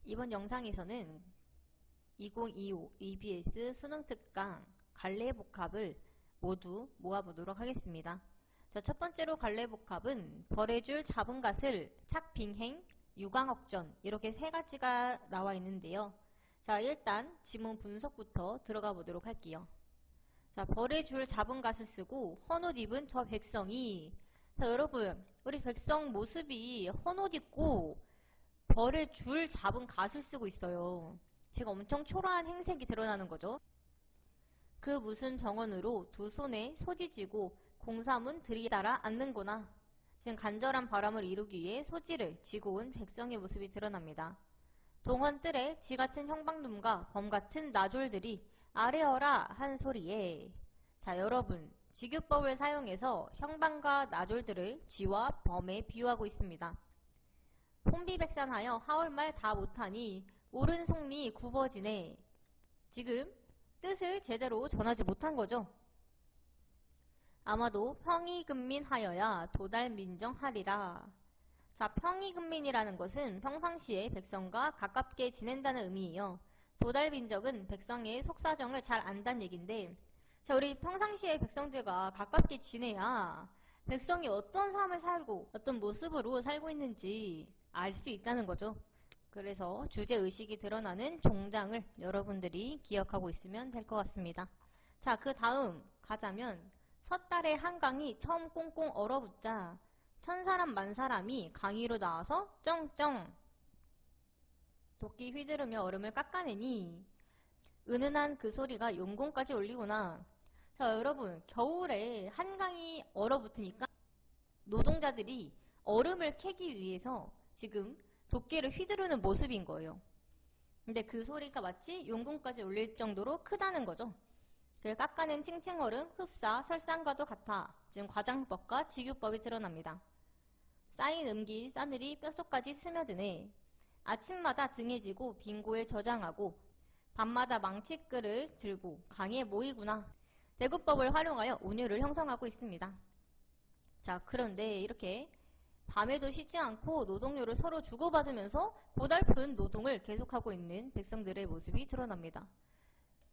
이번 영상에서는 2025 EBS 수능특강 갈래복합을 모두 모아보도록 하겠습니다. 자, 첫 번째로 갈래복합은 벌의 잡은 갓을 착빙행, 유광억전 이렇게 세 가지가 나와 있는데요. 자, 일단 지문 분석부터 들어가 보도록 할게요. 자, 벌의 잡은 갓을 쓰고 헌옷 입은 저 백성이, 자, 여러분, 우리 백성 모습이 헌옷 입고 벌의 잡은 갓을 쓰고 있어요. 지금 엄청 초라한 행색이 드러나는 거죠. 그 무슨 정언으로 두 손에 소지 쥐고 공사문 들이달아 앉는구나. 지금 간절한 바람을 이루기 위해 소지를 쥐고 온 백성의 모습이 드러납니다. 동헌뜰에 쥐 같은 형방놈과 범 같은 나졸들이 아뢰어라 한 소리에, 자, 여러분, 직유법을 사용해서 형방과 나졸들을 쥐와 범에 비유하고 있습니다. 혼비백산하여 하울말 다 못하니 옳은 속리 굽어지네. 지금 뜻을 제대로 전하지 못한 거죠. 아마도 평이근민하여야 도달민정하리라. 자, 평이근민이라는 것은 평상시에 백성과 가깝게 지낸다는 의미예요. 도달민정은 백성의 속사정을 잘 안다는 얘기인데, 자, 우리 평상시에 백성들과 가깝게 지내야 백성이 어떤 삶을 살고 어떤 모습으로 살고 있는지 알 수 있다는 거죠. 그래서 주제의식이 드러나는 종장을 여러분들이 기억하고 있으면 될 것 같습니다. 자, 그 다음 가자면 섣달의 한강이 처음 꽁꽁 얼어붙자 천사람 만사람이 강 위로 나와서 쩡쩡 도끼 휘두르며 얼음을 깎아내니 은은한 그 소리가 용궁까지 울리구나. 자, 여러분, 겨울에 한강이 얼어붙으니까 노동자들이 얼음을 캐기 위해서 지금 도끼를 휘두르는 모습인 거예요. 근데 그 소리가 마치 용궁까지 울릴 정도로 크다는 거죠. 그 깎아낸 칭칭얼음, 흡사, 설상과도 같아. 지금 과장법과 직유법이 드러납니다. 쌓인 음기, 싸늘이 뼛속까지 스며드네. 아침마다 등에 지고 빙고에 저장하고 밤마다 망치끌을 들고 강에 모이구나. 대구법을 활용하여 운율을 형성하고 있습니다. 자, 그런데 이렇게 밤에도 쉬지 않고 노동요를 서로 주고받으면서 고달픈 노동을 계속하고 있는 백성들의 모습이 드러납니다.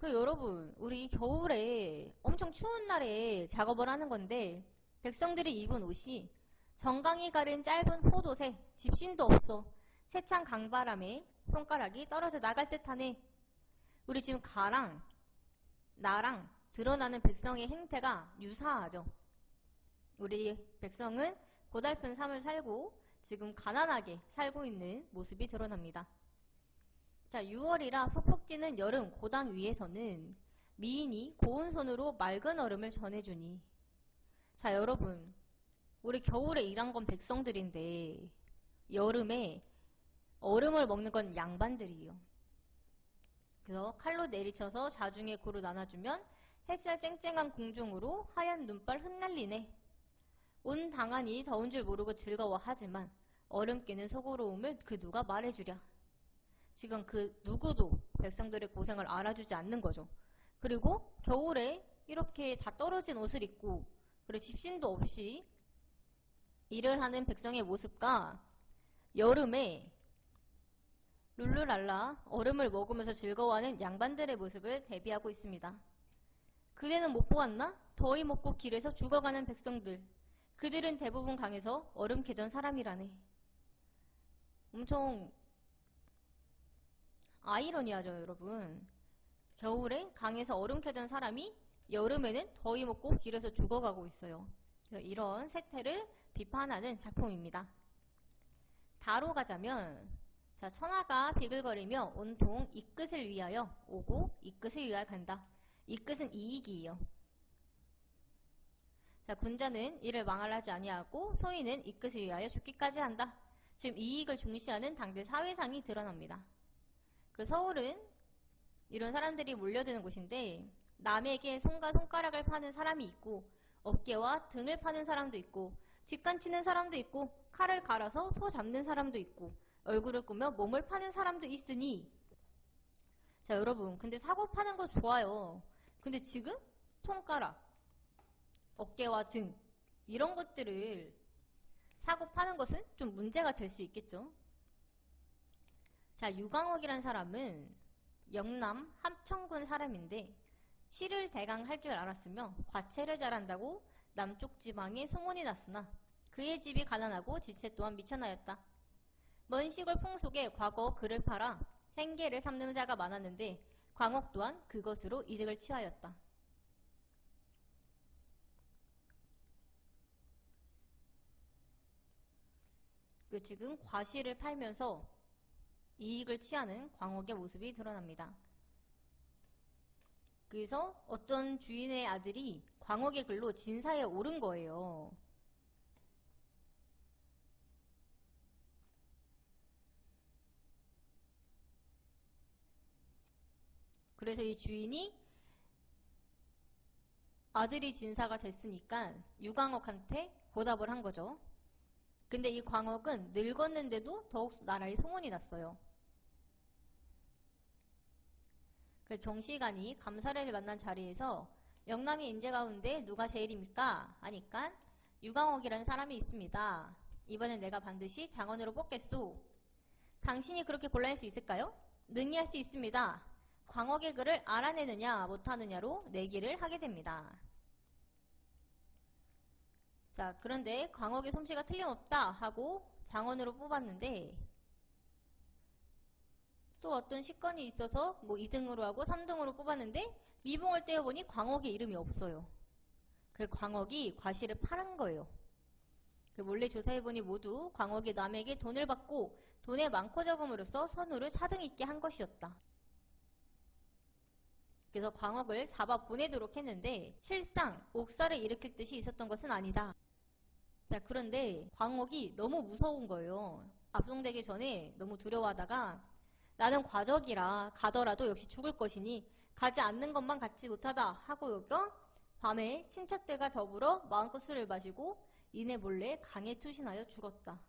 여러분, 우리 겨울에 엄청 추운 날에 작업을 하는 건데 백성들이 입은 옷이 정강이 가른 짧은 호옷에 집신도 없어 세찬 강바람에 손가락이 떨어져 나갈 듯하네. 우리 지금 가랑 나랑 드러나는 백성의 행태가 유사하죠. 우리 백성은 고달픈 삶을 살고 지금 가난하게 살고 있는 모습이 드러납니다. 자, 6월이라 푹푹 찌는 여름 고당 위에서는 미인이 고운 손으로 맑은 얼음을 전해주니, 자, 여러분, 우리 겨울에 일한 건 백성들인데 여름에 얼음을 먹는 건 양반들이에요. 그래서 칼로 내리쳐서 자중의 고로 나눠주면 햇살 쨍쨍한 공중으로 하얀 눈발 흩날리네. 온 당하니 더운 줄 모르고 즐거워하지만 얼음 깨는 소고로움을 그 누가 말해주랴. 지금 그 누구도 백성들의 고생을 알아주지 않는 거죠. 그리고 겨울에 이렇게 다 떨어진 옷을 입고 그리고 집신도 없이 일을 하는 백성의 모습과 여름에 룰루랄라 얼음을 먹으면서 즐거워하는 양반들의 모습을 대비하고 있습니다. 그대는 못 보았나? 더위 먹고 길에서 죽어가는 백성들. 그들은 대부분 강에서 얼음 캐던 사람이라네. 엄청 아이러니하죠, 여러분. 겨울에 강에서 얼음 캐던 사람이 여름에는 더위 먹고 길에서 죽어가고 있어요. 이런 세태를 비판하는 작품입니다. 다로 가자면, 자, 천하가 비글거리며 온통 이 끝을 위하여 오고 이 끝을 위하여 간다. 이 끝은 이익이에요. 자, 군자는 이를 망할하지 아니하고 소인은 이 끝을 위하여 죽기까지 한다. 지금 이익을 중시하는 당대 사회상이 드러납니다. 서울은 이런 사람들이 몰려드는 곳인데 남에게 손과 손가락을 파는 사람이 있고 어깨와 등을 파는 사람도 있고 뒷간치는 사람도 있고 칼을 갈아서 소 잡는 사람도 있고 얼굴을 꾸며 몸을 파는 사람도 있으니, 자, 여러분, 근데 사고 파는 거 좋아요. 근데 지금 손가락, 어깨와 등 이런 것들을 사고 파는 것은 좀 문제가 될 수 있겠죠. 자, 유광옥이란 사람은 영남 함천군 사람인데 시를 대강 할 줄 알았으며 과체를 잘한다고 남쪽 지방에 소문이 났으나 그의 집이 가난하고 지체 또한 미천하였다. 먼 시골 풍속에 과거 그를 팔아 생계를 삼는 자가 많았는데 광옥 또한 그것으로 이득을 취하였다. 지금 과실을 팔면서 이익을 취하는 광옥의 모습이 드러납니다. 그래서 어떤 주인의 아들이 광옥의 글로 진사에 오른 거예요. 그래서 이 주인이 아들이 진사가 됐으니까 유광옥한테 보답을 한 거죠. 근데 이 광옥은 늙었는데도 더욱 나라에 소문이 났어요. 그 경시관이 감사를 만난 자리에서 영남의 인재 가운데 누가 제일입니까? 하니까 유광옥이라는 사람이 있습니다. 이번엔 내가 반드시 장원으로 뽑겠소. 당신이 그렇게 곤란할 수 있을까요? 능히 할 수 있습니다. 광옥의 글을 알아내느냐 못하느냐로 내기를 하게 됩니다. 자, 그런데 광옥의 솜씨가 틀림없다 하고 장원으로 뽑았는데 또 어떤 식건이 있어서 2등으로 하고 3등으로 뽑았는데 미봉을 떼어보니 광옥의 이름이 없어요. 그 광옥이 과실을 팔은 거예요. 몰래 조사해보니 모두 광옥이 남에게 돈을 받고 돈의 많고 적음으로써 선우를 차등있게 한 것이었다. 그래서 광옥을 잡아 보내도록 했는데 실상 옥살을 일으킬 뜻이 있었던 것은 아니다. 자, 그런데 광옥이 너무 무서운 거예요. 압송되기 전에 너무 두려워하다가 나는 과적이라 가더라도 역시 죽을 것이니 가지 않는 것만 갖지 못하다 하고 여겨 밤에 친척들과 더불어 마음껏 술을 마시고 이내 몰래 강에 투신하여 죽었다.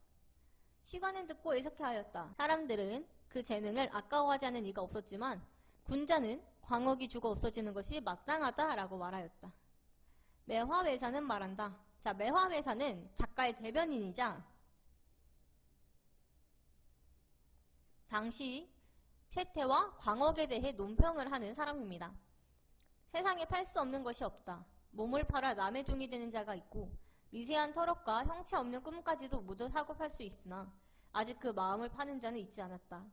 시간은 듣고 애석해하였다. 사람들은 그 재능을 아까워하지 않은 이가 없었지만 군자는 광옥이 죽어 없어지는 것이 마땅하다라고 말하였다. 매화외사는 말한다. 자, 매화외사는 작가의 대변인이자 당시 세태와 광옥에 대해 논평을 하는 사람입니다. 세상에 팔 수 없는 것이 없다. 몸을 팔아 남의 종이 되는 자가 있고 미세한 터럭과 형체 없는 꿈까지도 모두 사고 팔 수 있으나 아직 그 마음을 파는 자는 있지 않았다.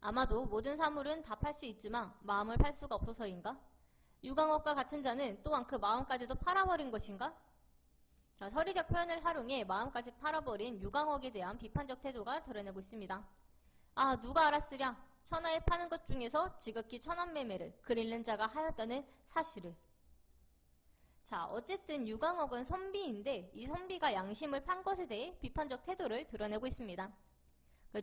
아마도 모든 사물은 다 팔 수 있지만 마음을 팔 수가 없어서인가? 유광옥과 같은 자는 또한 그 마음까지도 팔아버린 것인가? 자, 서리적 표현을 활용해 마음까지 팔아버린 유광옥에 대한 비판적 태도가 드러내고 있습니다. 아, 누가 알았으랴? 천하에 파는 것 중에서 지극히 천한매매를 글 읽는 자가 하였다는 사실을. 자, 어쨌든 유광옥은 선비인데 이 선비가 양심을 판 것에 대해 비판적 태도를 드러내고 있습니다.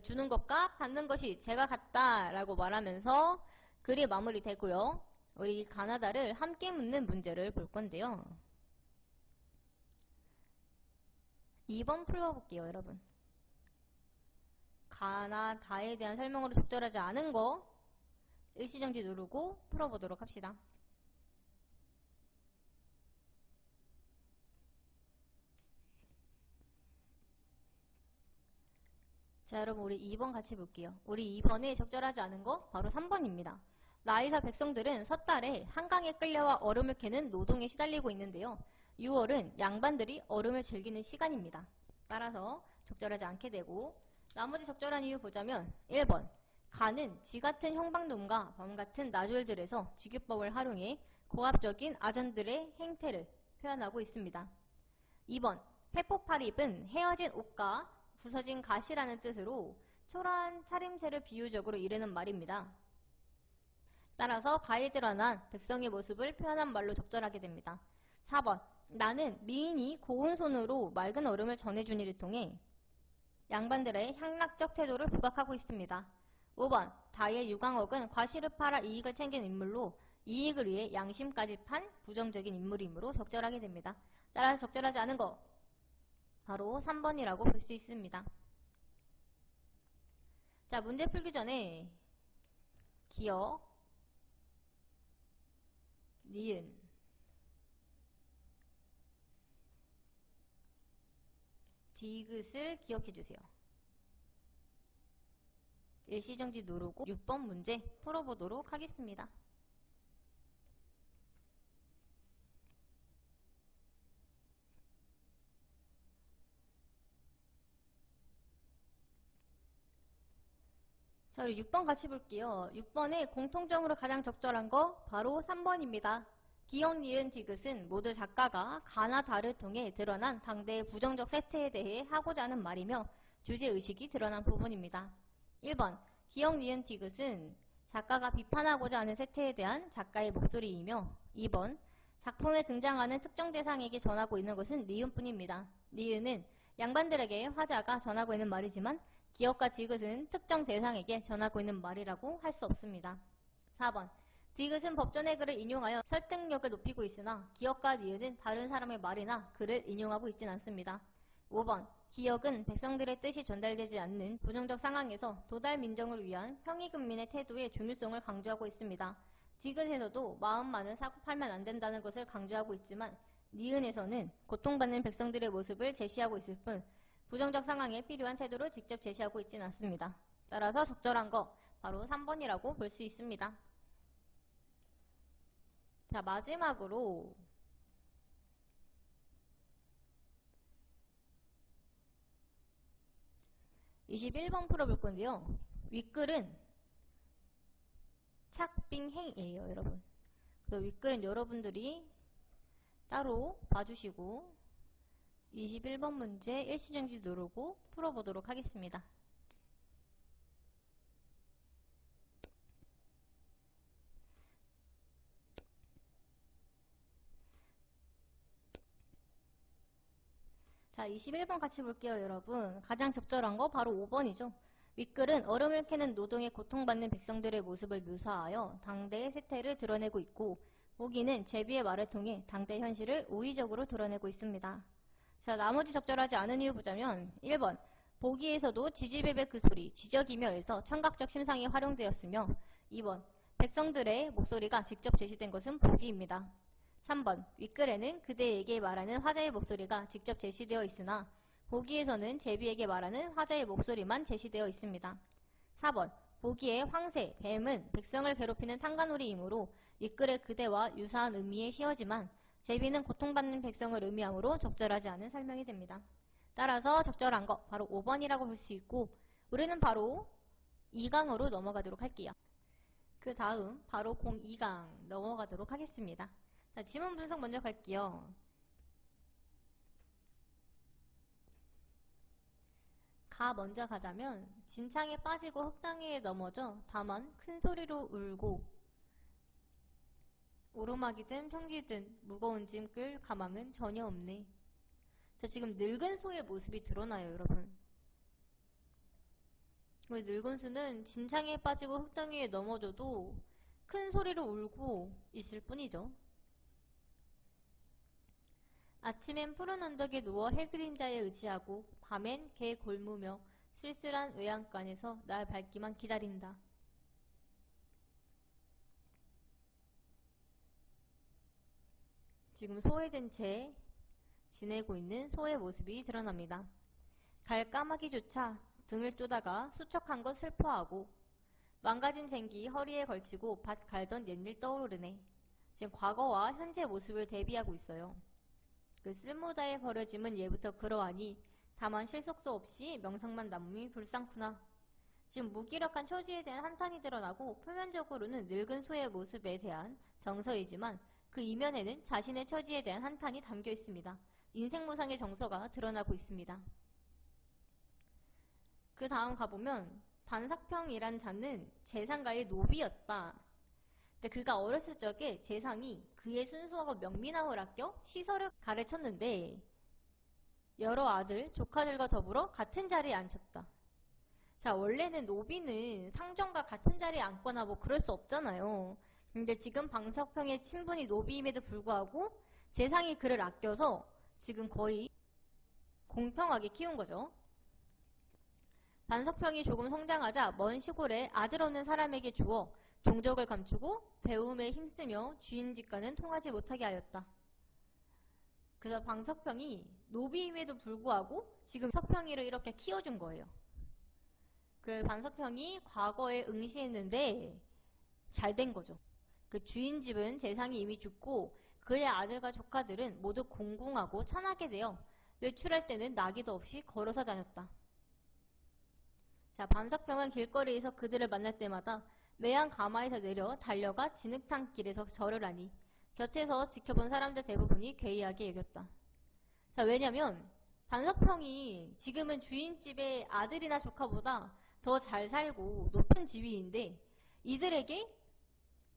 주는 것과 받는 것이 제가 같다라고 말하면서 글이 마무리되고요. 우리 가나다를 함께 묻는 문제를 볼 건데요. 2번 풀어볼게요, 여러분. 가나다에 대한 설명으로 적절하지 않은 거 일시정지 누르고 풀어보도록 합시다. 자, 여러분 우리 2번 같이 볼게요. 우리 2번에 적절하지 않은 거 바로 3번입니다. 나이사 백성들은 섣달에 한강에 끌려와 얼음을 캐는 노동에 시달리고 있는데요. 6월은 양반들이 얼음을 즐기는 시간입니다. 따라서 적절하지 않게 되고 나머지 적절한 이유 보자면 1번 가는 쥐같은 형방놈과 범같은 나졸들에서 직유법을 활용해 고압적인 아전들의 행태를 표현하고 있습니다. 2번 페포파립은 헤어진 옷과 부서진 가시라는 뜻으로 초라한 차림새를 비유적으로 이르는 말입니다. 따라서 가에 드러난 백성의 모습을 표현한 말로 적절하게 됩니다. 4번 나는 미인이 고운 손으로 맑은 얼음을 전해준 일을 통해 양반들의 향락적 태도를 부각하고 있습니다. 5번 다의 유광옥은 과실을 팔아 이익을 챙긴 인물로 이익을 위해 양심까지 판 부정적인 인물이므로 적절하게 됩니다. 따라서 적절하지 않은 거 바로 3번이라고 볼 수 있습니다. 자, 문제 풀기 전에 기억, 니은, 디귿을 기억해 주세요. 일시정지 누르고 6번 문제 풀어보도록 하겠습니다. 자, 우리 6번 같이 볼게요. 6번에 공통점으로 가장 적절한 거 바로 3번입니다. 기역, 니은, 디귿은 모두 작가가 가나 다를 통해 드러난 당대의 부정적 세태에 대해 하고자 하는 말이며 주제의식이 드러난 부분입니다. 1번 기역, 니은, 디귿은 작가가 비판하고자 하는 세태에 대한 작가의 목소리이며 2번 작품에 등장하는 특정 대상에게 전하고 있는 것은 니은뿐입니다. 니은은 양반들에게 화자가 전하고 있는 말이지만 기역과 디귿은 특정 대상에게 전하고 있는 말이라고 할 수 없습니다. 4번 디귿은 법전의 글을 인용하여 설득력을 높이고 있으나 기역과 니은은 다른 사람의 말이나 글을 인용하고 있진 않습니다. 5번 기역은 백성들의 뜻이 전달되지 않는 부정적 상황에서 도달 민정을 위한 평의근민의 태도의 중요성을 강조하고 있습니다. 디귿에서도 마음만은 사고 팔면 안 된다는 것을 강조하고 있지만 니은에서는 고통받는 백성들의 모습을 제시하고 있을 뿐 부정적 상황에 필요한 태도를 직접 제시하고 있진 않습니다. 따라서 적절한 거 바로 3번이라고 볼 수 있습니다. 자, 마지막으로 21번 풀어볼 건데요. 윗글은 착빙행이에요, 여러분. 그래서 윗글은 여러분들이 따로 봐주시고 21번 문제 일시정지 누르고 풀어보도록 하겠습니다. 자, 21번 같이 볼게요, 여러분. 가장 적절한 거 바로 5번이죠. 윗글은 얼음을 캐는 노동에 고통받는 백성들의 모습을 묘사하여 당대의 세태를 드러내고 있고 보기는 제비의 말을 통해 당대 현실을 우의적으로 드러내고 있습니다. 자, 나머지 적절하지 않은 이유 보자면 1번 보기에서도 지지배배 그 소리, 지적이며에서 청각적 심상이 활용되었으며 2번 백성들의 목소리가 직접 제시된 것은 보기입니다. 3번 윗글에는 그대에게 말하는 화자의 목소리가 직접 제시되어 있으나 보기에서는 제비에게 말하는 화자의 목소리만 제시되어 있습니다. 4번 보기의 황새, 뱀은 백성을 괴롭히는 탕가놀이이므로 윗글의 그대와 유사한 의미에 씌워지만 제비는 고통받는 백성을 의미하므로 적절하지 않은 설명이 됩니다. 따라서 적절한 거 바로 5번이라고 볼 수 있고 우리는 바로 2강으로 넘어가도록 할게요. 그 다음 바로 02강 넘어가도록 하겠습니다. 자, 지문 분석 먼저 갈게요. 가 먼저 가자면 진창에 빠지고 흙당위에 넘어져 다만 큰 소리로 울고 오르막이든 평지든 무거운 짐 끌 가망은 전혀 없네. 자, 지금 늙은 소의 모습이 드러나요, 여러분. 늙은 소는 진창에 빠지고 흙당위에 넘어져도 큰 소리로 울고 있을 뿐이죠. 아침엔 푸른 언덕에 누워 해그림자에 의지하고 밤엔 개 골무며 쓸쓸한 외양간에서 날 밝기만 기다린다. 지금 소외된 채 지내고 있는 소의 모습이 드러납니다. 갈까마귀조차 등을 쪼다가 수척한 것 슬퍼하고 망가진 쟁기 허리에 걸치고 밭 갈던 옛일 떠오르네. 지금 과거와 현재 모습을 대비하고 있어요. 그 쓸모다에 버려짐은 예부터 그러하니 다만 실속도 없이 명성만 남음이 불쌍구나. 지금 무기력한 처지에 대한 한탄이 드러나고 표면적으로는 늙은 소의 모습에 대한 정서이지만 그 이면에는 자신의 처지에 대한 한탄이 담겨 있습니다. 인생무상의 정서가 드러나고 있습니다. 그 다음 가보면 반삭평이란 자는 재상가의 노비였다. 근데 그가 어렸을 적에 재상이 그의 순수하고 명민함을 아껴 시설을 가르쳤는데 여러 아들, 조카들과 더불어 같은 자리에 앉혔다. 자, 원래는 노비는 상정과 같은 자리에 앉거나 뭐 그럴 수 없잖아요. 근데 지금 방석평의 친분이 노비임에도 불구하고 재상이 그를 아껴서 지금 거의 공평하게 키운 거죠. 반석평이 조금 성장하자 먼 시골에 아들 없는 사람에게 주어 종적을 감추고 배움에 힘쓰며 주인집과는 통하지 못하게 하였다. 그래서 방석평이 노비임에도 불구하고 지금 석평이를 이렇게 키워준 거예요. 그 반석평이 과거에 응시했는데 잘 된 거죠. 그 주인 집은 재상이 이미 죽고 그의 아들과 조카들은 모두 공궁하고 천하게 되어 외출할 때는 나기도 없이 걸어서 다녔다. 자, 반석평은 길거리에서 그들을 만날 때마다 매양 가마에서 내려 달려가 진흙탕 길에서 절을 하니 곁에서 지켜본 사람들 대부분이 괴이하게 여겼다. 자, 왜냐면 반석평이 지금은 주인집의 아들이나 조카보다 더 잘 살고 높은 지위인데 이들에게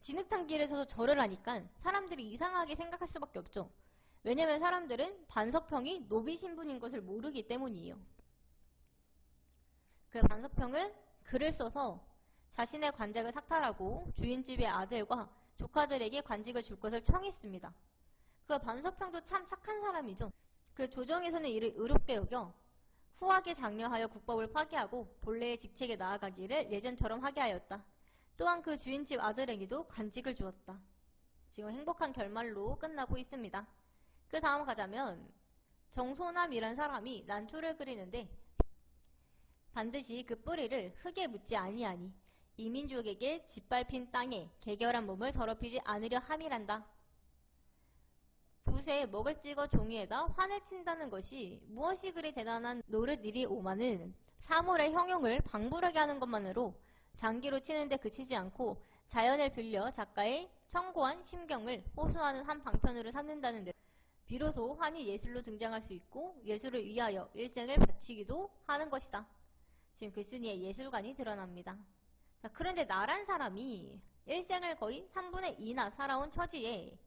진흙탕 길에서도 절을 하니까 사람들이 이상하게 생각할 수밖에 없죠. 왜냐면 사람들은 반석평이 노비 신분인 것을 모르기 때문이에요. 그 반석평은 글을 써서 자신의 관직을 삭탈하고 주인집의 아들과 조카들에게 관직을 줄 것을 청했습니다. 그 반석평도 참 착한 사람이죠. 그 조정에서는 이를 의롭게 여겨 후하게 장려하여 국법을 파기하고 본래의 직책에 나아가기를 예전처럼 하게 하였다. 또한 그 주인집 아들에게도 관직을 주었다. 지금 행복한 결말로 끝나고 있습니다. 그 다음 가자면 정소남이란 사람이 난초를 그리는데 반드시 그 뿌리를 흙에 묻지 아니하니 이민족에게 짓밟힌 땅에 개결한 몸을 더럽히지 않으려 함이란다. 붓에 먹을 찍어 종이에다 환을 친다는 것이 무엇이 그리 대단한 노릇 일이 오마는 사물의 형용을 방불하게 하는 것만으로 장기로 치는데 그치지 않고 자연을 빌려 작가의 청고한 심경을 호소하는 한 방편으로 삼는다는 데 비로소 환이 예술로 등장할 수 있고 예술을 위하여 일생을 바치기도 하는 것이다. 지금 글쓴이의 예술관이 드러납니다. 자, 그런데 나란 사람이 일생을 거의 3분의 2나 살아온 처지에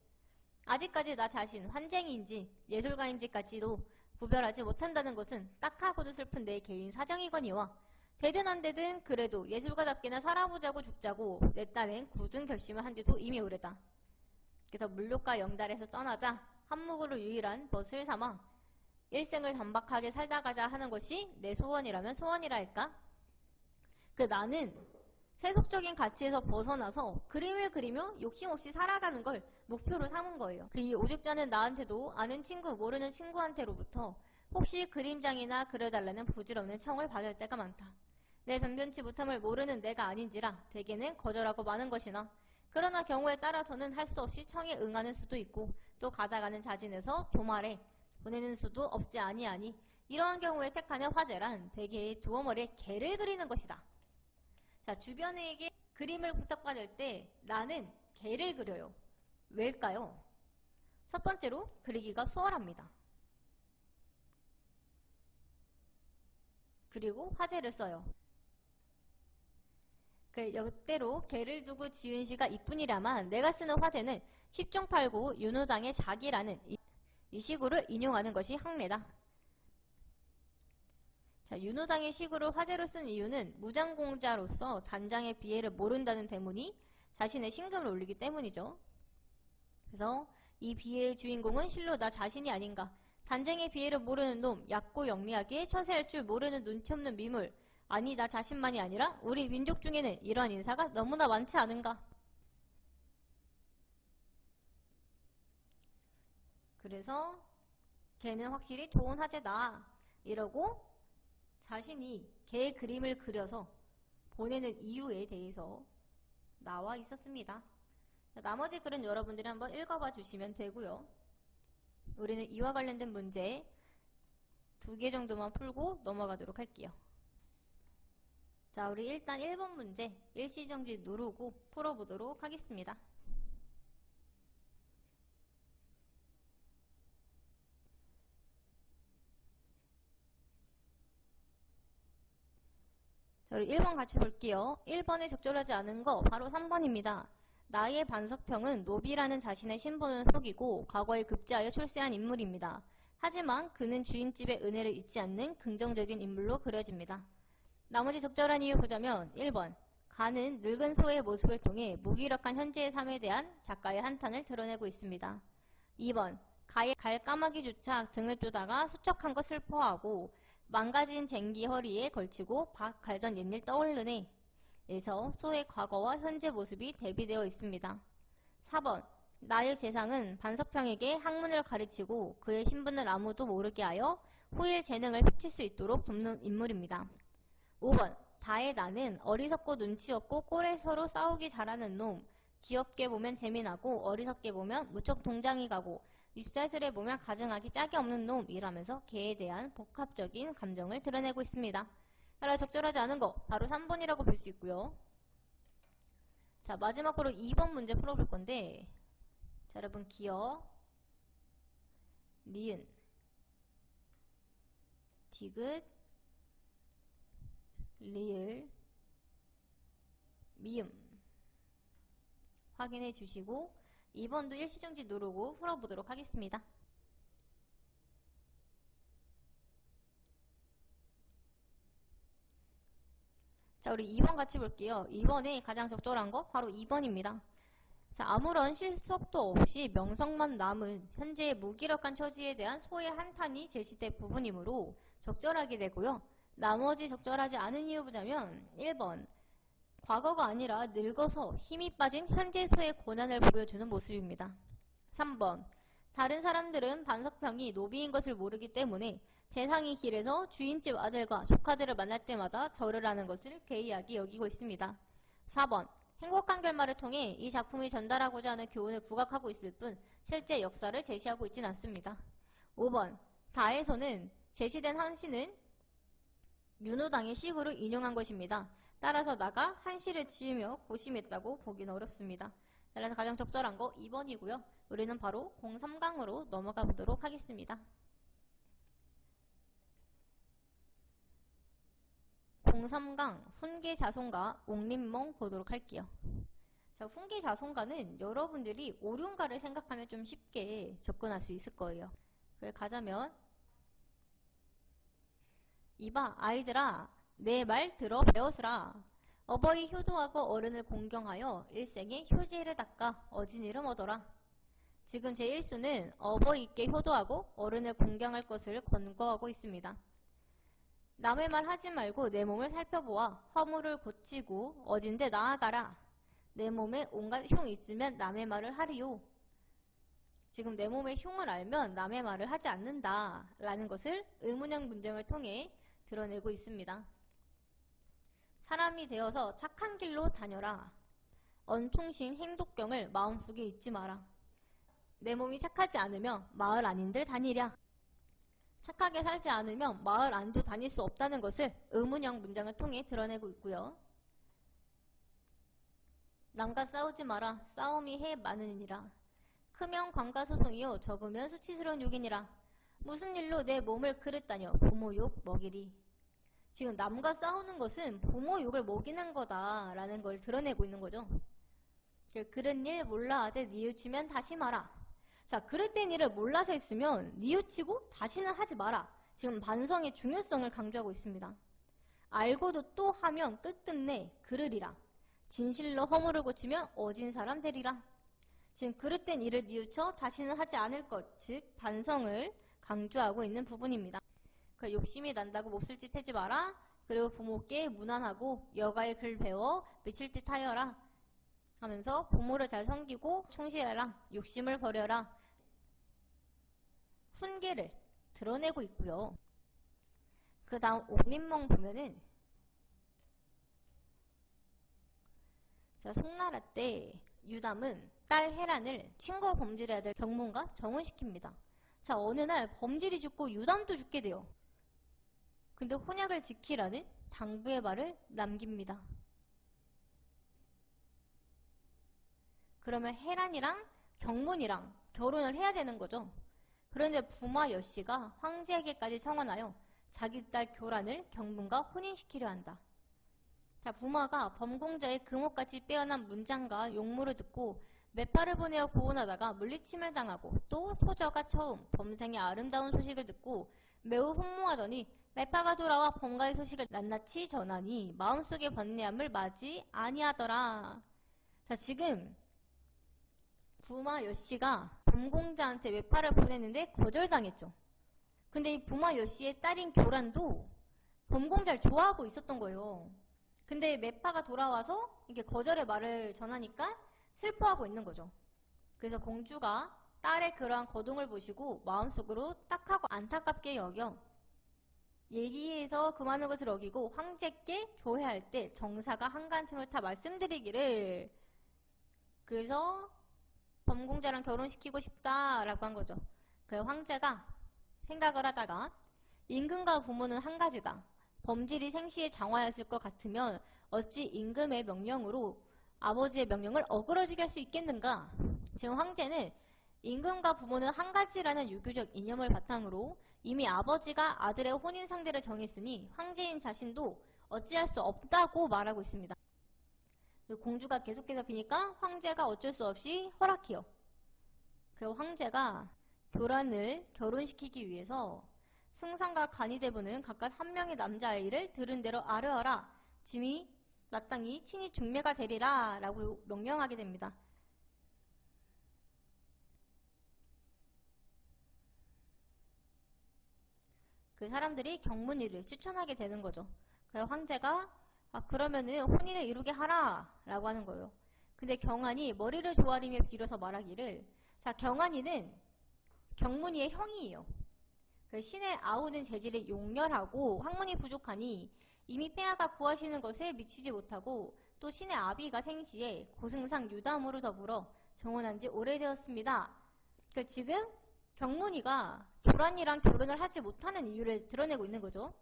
아직까지 나 자신 환쟁인지 예술가인지까지도 구별하지 못한다는 것은 딱하고도 슬픈 내 개인 사정이거니와 되든 안 되든 그래도 예술가답게나 살아보자고 죽자고 내 딴엔 굳은 결심을 한 지도 이미 오래다. 그래서 물욕과 영달에서 떠나자 한묵으로 유일한 벗을 삼아 일생을 단박하게 살다 가자 하는 것이 내 소원이라면 소원이라 할까? 그 나는 세속적인 가치에서 벗어나서 그림을 그리며 욕심 없이 살아가는 걸 목표로 삼은 거예요. 그 이 오죽자는 나한테도 아는 친구 모르는 친구한테로부터 혹시 그림장이나 그려달라는 부질없는 청을 받을 때가 많다. 내 변변치 못함을 모르는 내가 아닌지라 대개는 거절하고 마는 것이나 그러나 경우에 따라서는 할 수 없이 청에 응하는 수도 있고 또 가다가는 자진해서 도말에 보내는 수도 없지 아니하니 이러한 경우에 택하는 화제란 대개의 두어머리에 개를 그리는 것이다. 자, 주변에게 그림을 부탁받을 때 나는 개를 그려요. 왜일까요? 첫 번째로 그리기가 수월합니다. 그리고 화제를 써요. 그 역대로 개를 두고 지은 시가 이뿐이라만 내가 쓰는 화제는 10중 8구 윤호당의 자기라는 이 시구를 인용하는 것이 항례다. 자, 윤호당의 시구를 화제로 쓴 이유는 무장공자로서 단장의 비애를 모른다는 대문이 자신의 신금을 올리기 때문이죠. 그래서 이 비애의 주인공은 실로 나 자신이 아닌가. 단장의 비애를 모르는 놈, 얕고 영리하게 처세할 줄 모르는 눈치 없는 미물. 아니 나 자신만이 아니라 우리 민족 중에는 이러한 인사가 너무나 많지 않은가. 그래서 걔는 확실히 좋은 화제다 이러고 자신이 개의 그림을 그려서 보내는 이유에 대해서 나와 있었습니다. 나머지 글은 여러분들이 한번 읽어봐 주시면 되고요. 우리는 이와 관련된 문제 2개 정도만 풀고 넘어가도록 할게요. 자, 우리 일단 1번 문제 일시정지 누르고 풀어보도록 하겠습니다. 자, 우리 1번 같이 볼게요. 1번에 적절하지 않은 거 바로 3번입니다. 나의 반석평은 노비라는 자신의 신분을 속이고 과거에 급제하여 출세한 인물입니다. 하지만 그는 주인집의 은혜를 잊지 않는 긍정적인 인물로 그려집니다. 나머지 적절한 이유 보자면 1번 가는 늙은 소의 모습을 통해 무기력한 현재의 삶에 대한 작가의 한탄을 드러내고 있습니다. 2번 가의 갈까마귀조차 등을 쪼다가 수척한 거 슬퍼하고 망가진 쟁기 허리에 걸치고 박 갈던 옛일 떠오르네 에서 소의 과거와 현재 모습이 대비되어 있습니다. 4번 나의 재상은 반석평에게 학문을 가르치고 그의 신분을 아무도 모르게 하여 후일 재능을 펼칠 수 있도록 돕는 인물입니다. 5번 다의 나는 어리석고 눈치 없고 꼴에 서로 싸우기 잘하는 놈. 귀엽게 보면 재미나고 어리석게 보면 무척 동장이 가고 밉살스레 보면 가증하기 짝이 없는 놈이라면서 개에 대한 복합적인 감정을 드러내고 있습니다. 따라 적절하지 않은 거 바로 3번이라고 볼 수 있고요. 자, 마지막으로 2번 문제 풀어볼 건데, 자, 여러분 기어, 니은, 디귿, 리을, 미음 확인해 주시고 2번도 일시정지 누르고 풀어보도록 하겠습니다. 자, 우리 2번 같이 볼게요. 2번에 가장 적절한 거 바로 2번입니다. 자, 아무런 실속도 없이 명성만 남은 현재의 무기력한 처지에 대한 소의 한탄이 제시된 부분이므로 적절하게 되고요. 나머지 적절하지 않은 이유 보자면 1번 과거가 아니라 늙어서 힘이 빠진 현재 소의 고난을 보여주는 모습입니다. 3번 다른 사람들은 반석평이 노비인 것을 모르기 때문에 재상이 길에서 주인집 아들과 조카들을 만날 때마다 절을 하는 것을 괴이하게 여기고 있습니다. 4번 행복한 결말을 통해 이 작품이 전달하고자 하는 교훈을 부각하고 있을 뿐 실제 역사를 제시하고 있진 않습니다. 5번 다에서는 제시된 한시는 윤호당의 시구를 인용한 것입니다. 따라서 나가 한시를 지으며 고심했다고 보기는 어렵습니다. 따라서 가장 적절한 거 2번이고요. 우리는 바로 03강으로 넘어가 보도록 하겠습니다. 03강 훈계자손가 옥림몽 보도록 할게요. 자, 훈계자손가는 여러분들이 오륜가를 생각하면 좀 쉽게 접근할 수 있을 거예요. 그래 가자면 이봐 아이들아 내 말 들어 배웠으라. 어버이 효도하고 어른을 공경하여 일생에 효제를 닦아 어진 이름 얻어라. 지금 제1수는 어버이께 효도하고 어른을 공경할 것을 권고하고 있습니다. 남의 말 하지 말고 내 몸을 살펴보아 허물을 고치고 어진 데 나아가라. 내 몸에 온갖 흉이 있으면 남의 말을 하리요. 지금 내 몸의 흉을 알면 남의 말을 하지 않는다 라는 것을 의문형 문장을 통해 드러내고 있습니다. 사람이 되어서 착한 길로 다녀라. 언충신 행독경을 마음속에 잊지 마라. 내 몸이 착하지 않으면 마을 안인들 다니랴. 착하게 살지 않으면 마을 안도 다닐 수 없다는 것을 의문형 문장을 통해 드러내고 있고요. 남과 싸우지 마라. 싸움이 해 많으니라. 크면 관가소송이요 적으면 수치스러운 욕이니라. 무슨 일로 내 몸을 그릇다녀 부모 욕 먹이리. 지금 남과 싸우는 것은 부모 욕을 먹이는 거다라는 걸 드러내고 있는 거죠. 그런 일 몰라 하되 뉘우치면 다시 마라. 자, 그릇된 일을 몰라서 했으면 뉘우치고 다시는 하지 마라. 지금 반성의 중요성을 강조하고 있습니다. 알고도 또 하면 끝끝내 그르리라. 진실로 허물을 고치면 어진 사람 되리라. 지금 그릇된 일을 뉘우쳐 다시는 하지 않을 것, 즉 반성을 강조하고 있는 부분입니다. 욕심이 난다고 몹쓸 짓 하지 마라. 그리고 부모께 무난하고 여가의 글 배워 미칠 듯 하여라 하면서 부모를 잘 섬기고 충실해라. 욕심을 버려라. 훈계를 드러내고 있고요. 그 다음 옥림몽 보면은 자, 송나라 때 유담은 딸 헤란을 친거 범죄를 해야 될 경문과 정혼시킵니다. 자, 어느 날 범질이 죽고 유담도 죽게 돼요. 근데 혼약을 지키라는 당부의 말을 남깁니다. 그러면 헤란이랑 경문이랑 결혼을 해야 되는 거죠. 그런데 부마 여씨가 황제에게까지 청원하여 자기 딸 교란을 경문과 혼인시키려 한다. 자, 부마가 범공자의 금옥같이 빼어난 문장과 용모를 듣고 매파를 보내어 고혼하다가 물리침을 당하고 또 소저가 처음 범생의 아름다운 소식을 듣고 매우 흠모하더니 매파가 돌아와 범가의 소식을 낱낱이 전하니 마음속의 번뇌함을 맞이 아니하더라. 자, 지금 부마 여씨가 범공자한테 매파를 보냈는데 거절당했죠. 근데 이 부마 여씨의 딸인 교란도 범공자를 좋아하고 있었던 거예요. 근데 매파가 돌아와서 이렇게 거절의 말을 전하니까 슬퍼하고 있는 거죠. 그래서 공주가 딸의 그러한 거동을 보시고 마음속으로 딱하고 안타깝게 여겨 얘기해서 금하는 것을 어기고 황제께 조회할 때 정사가 한간틈을 타 말씀드리기를. 그래서 범공자랑 결혼시키고 싶다라고 한 거죠. 그 황제가 생각을 하다가 임금과 부모는 한 가지다. 범질이 생시에 장화였을 것 같으면 어찌 임금의 명령으로 아버지의 명령을 어그러지게 할 수 있겠는가? 지금 황제는 임금과 부모는 한 가지라는 유교적 이념을 바탕으로 이미 아버지가 아들의 혼인 상대를 정했으니 황제인 자신도 어찌할 수 없다고 말하고 있습니다. 공주가 계속해서 비니까 황제가 어쩔 수 없이 허락해요. 그리고 황제가 교란을 결혼시키기 위해서 승상과 간이대부는 각각 한 명의 남자아이를 들은 대로 아뢰어라. 짐이 마땅히 친히 중매가 되리라 라고 명령하게 됩니다. 그 사람들이 경문이를 추천하게 되는 거죠. 그래서 황제가 그러면은 혼인을 이루게 하라 라고 하는 거예요. 근데 경환이 머리를 조아리며 빌어서 말하기를, 자, 경환이는 경문이의 형이에요. 그 신의 아우는 재질이 용렬하고 학문이 부족하니 이미 폐하가 구하시는 것에 미치지 못하고 또 신의 아비가 생시에 고승상 유담으로 더불어 정혼한 지 오래되었습니다. 그 지금 경문이가 교란이랑 결혼을 하지 못하는 이유를 드러내고 있는 거죠.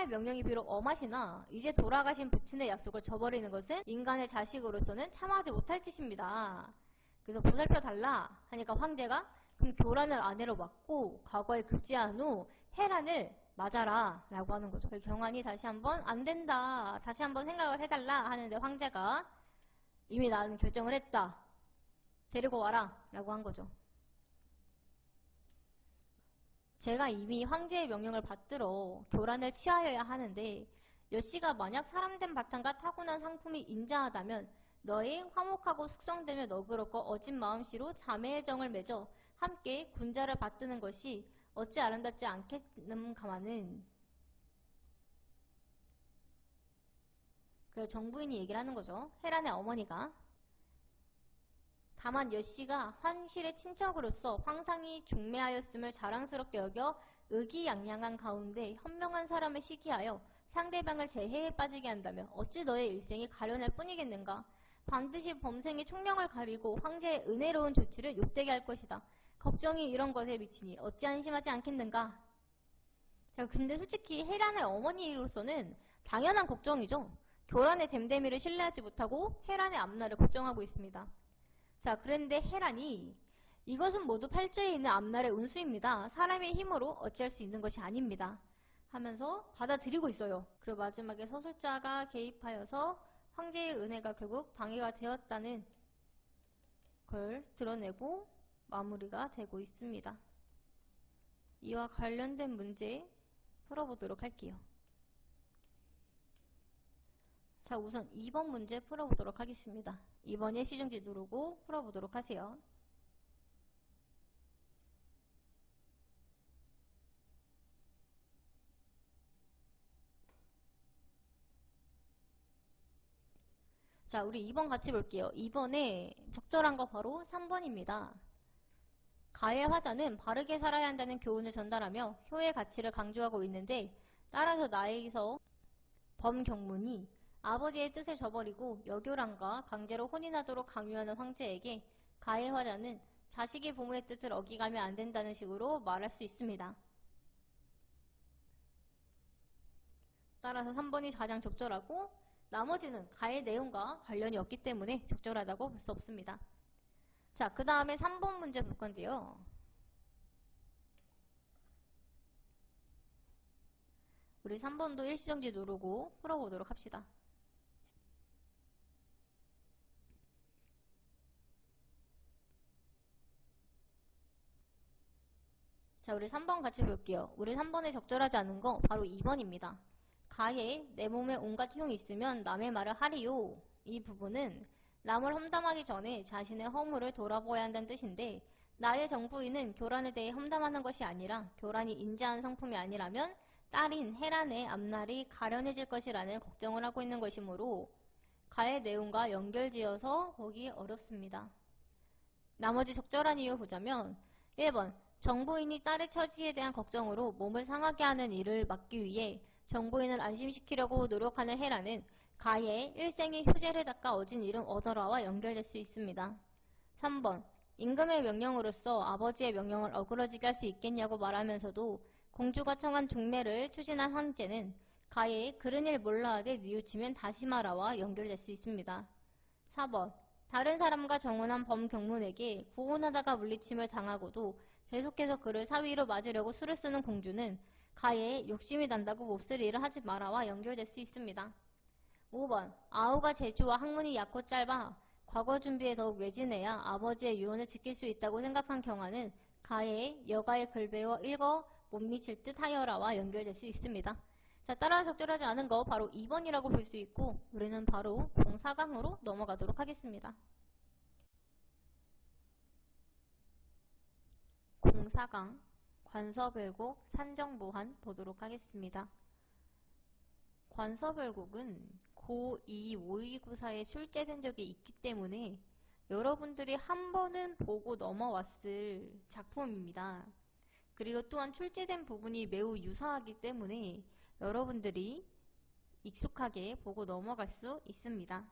명령이 비록 엄하시나 이제 돌아가신 부친의 약속을 저버리는 것은 인간의 자식으로서는 참아하지 못할 짓입니다. 그래서 보살펴 달라 하니까 황제가 그럼 교란을 아내로 맡고 과거에 급제한 후 해란을 맞아라 라고 하는 거죠. 경환이 다시 한번 안 된다, 다시 한번 생각을 해달라 하는데 황제가 이미 나는 결정을 했다, 데리고 와라 라고 한 거죠. 제가 이미 황제의 명령을 받들어 교란을 취하여야 하는데 여씨가 만약 사람된 바탕과 타고난 상품이 인자하다면 너의 화목하고 숙성되며 너그럽고 어진 마음씨로 자매의 정을 맺어 함께 군자를 받드는 것이 어찌 아름답지 않겠는가마는. 그 정부인이 얘기를 하는 거죠. 해란의 어머니가. 다만 여씨가 환실의 친척으로서 황상이 중매하였음을 자랑스럽게 여겨 의기양양한 가운데 현명한 사람을 시기하여 상대방을 재해에 빠지게 한다면 어찌 너의 일생이 가련할 뿐이겠는가. 반드시 범생의 총명을 가리고 황제의 은혜로운 조치를 욕되게 할 것이다. 걱정이 이런 것에 미치니 어찌 안심하지 않겠는가. 자, 근데 솔직히 해란의 어머니로서는 당연한 걱정이죠. 교란의 댐댐이를 신뢰하지 못하고 해란의 앞날을 걱정하고 있습니다. 자, 그런데 해란이 이것은 모두 팔자에 있는 앞날의 운수입니다. 사람의 힘으로 어찌할 수 있는 것이 아닙니다. 하면서 받아들이고 있어요. 그리고 마지막에 서술자가 개입하여서 황제의 은혜가 결국 방해가 되었다는 걸 드러내고 마무리가 되고 있습니다. 이와 관련된 문제 풀어보도록 할게요. 자, 우선 2번 문제 풀어보도록 하겠습니다. 2번에 시중지 누르고 풀어보도록 하세요. 자, 우리 2번 같이 볼게요. 2번에 적절한 거 바로 3번입니다. 가의 화자는 바르게 살아야 한다는 교훈을 전달하며 효의 가치를 강조하고 있는데, 따라서 나에게서 범경문이 아버지의 뜻을 저버리고 여교란과 강제로 혼인하도록 강요하는 황제에게 가의 화자는 자식이 부모의 뜻을 어기가면 안 된다는 식으로 말할 수 있습니다. 따라서 3번이 가장 적절하고 나머지는 가의 내용과 관련이 없기 때문에 적절하다고 볼 수 없습니다. 자, 그 다음에 3번 문제 볼 건데요. 우리 3번도 일시정지 누르고 풀어보도록 합시다. 자, 우리 3번 같이 볼게요. 우리 3번에 적절하지 않은 거 바로 2번입니다. 가에 내 몸에 온갖 흉이 있으면 남의 말을 하리요. 이 부분은 남을 험담하기 전에 자신의 허물을 돌아보아야 한다는 뜻인데, 나의 정부인은 교란에 대해 험담하는 것이 아니라 교란이 인자한 성품이 아니라면 딸인 해란의 앞날이 가련해질 것이라는 걱정을 하고 있는 것이므로 가의 내용과 연결지어서 보기 어렵습니다. 나머지 적절한 이유 보자면 1번 정부인이 딸의 처지에 대한 걱정으로 몸을 상하게 하는 일을 막기 위해 정부인을 안심시키려고 노력하는 헤라는 가의 일생의 효제를 닦아 얻은 이름 얻어라와 연결될 수 있습니다. 3번. 임금의 명령으로서 아버지의 명령을 어그러지게 할 수 있겠냐고 말하면서도 공주가 청한 중매를 추진한 황제는 가의 그른 일 몰라 하되 뉘우치면 다시 말아와 연결될 수 있습니다. 4번. 다른 사람과 정혼한 범경문에게 구혼하다가 물리침을 당하고도 계속해서 그를 사위로 맞으려고 수를 쓰는 공주는 가의 욕심이 난다고 몹쓸 일을 하지 마라와 연결될 수 있습니다. 5번. 아우가 재주와 학문이 얕고 짧아 과거 준비에 더욱 외진해야 아버지의 유언을 지킬 수 있다고 생각한 경하는 가의 여가의 글 배워 읽어 못 미칠 듯 하여라와 연결될 수 있습니다. 자, 따라 적절하지 않은 거 바로 2번이라고 볼 수 있고 우리는 바로 공사강으로 넘어가도록 하겠습니다. 공사강, 관서별곡, 산정무한 보도록 하겠습니다. 관서별곡은 고2 모의고사에 출제된 적이 있기 때문에 여러분들이 한 번은 보고 넘어왔을 작품입니다. 그리고 또한 출제된 부분이 매우 유사하기 때문에 여러분들이 익숙하게 보고 넘어갈 수 있습니다.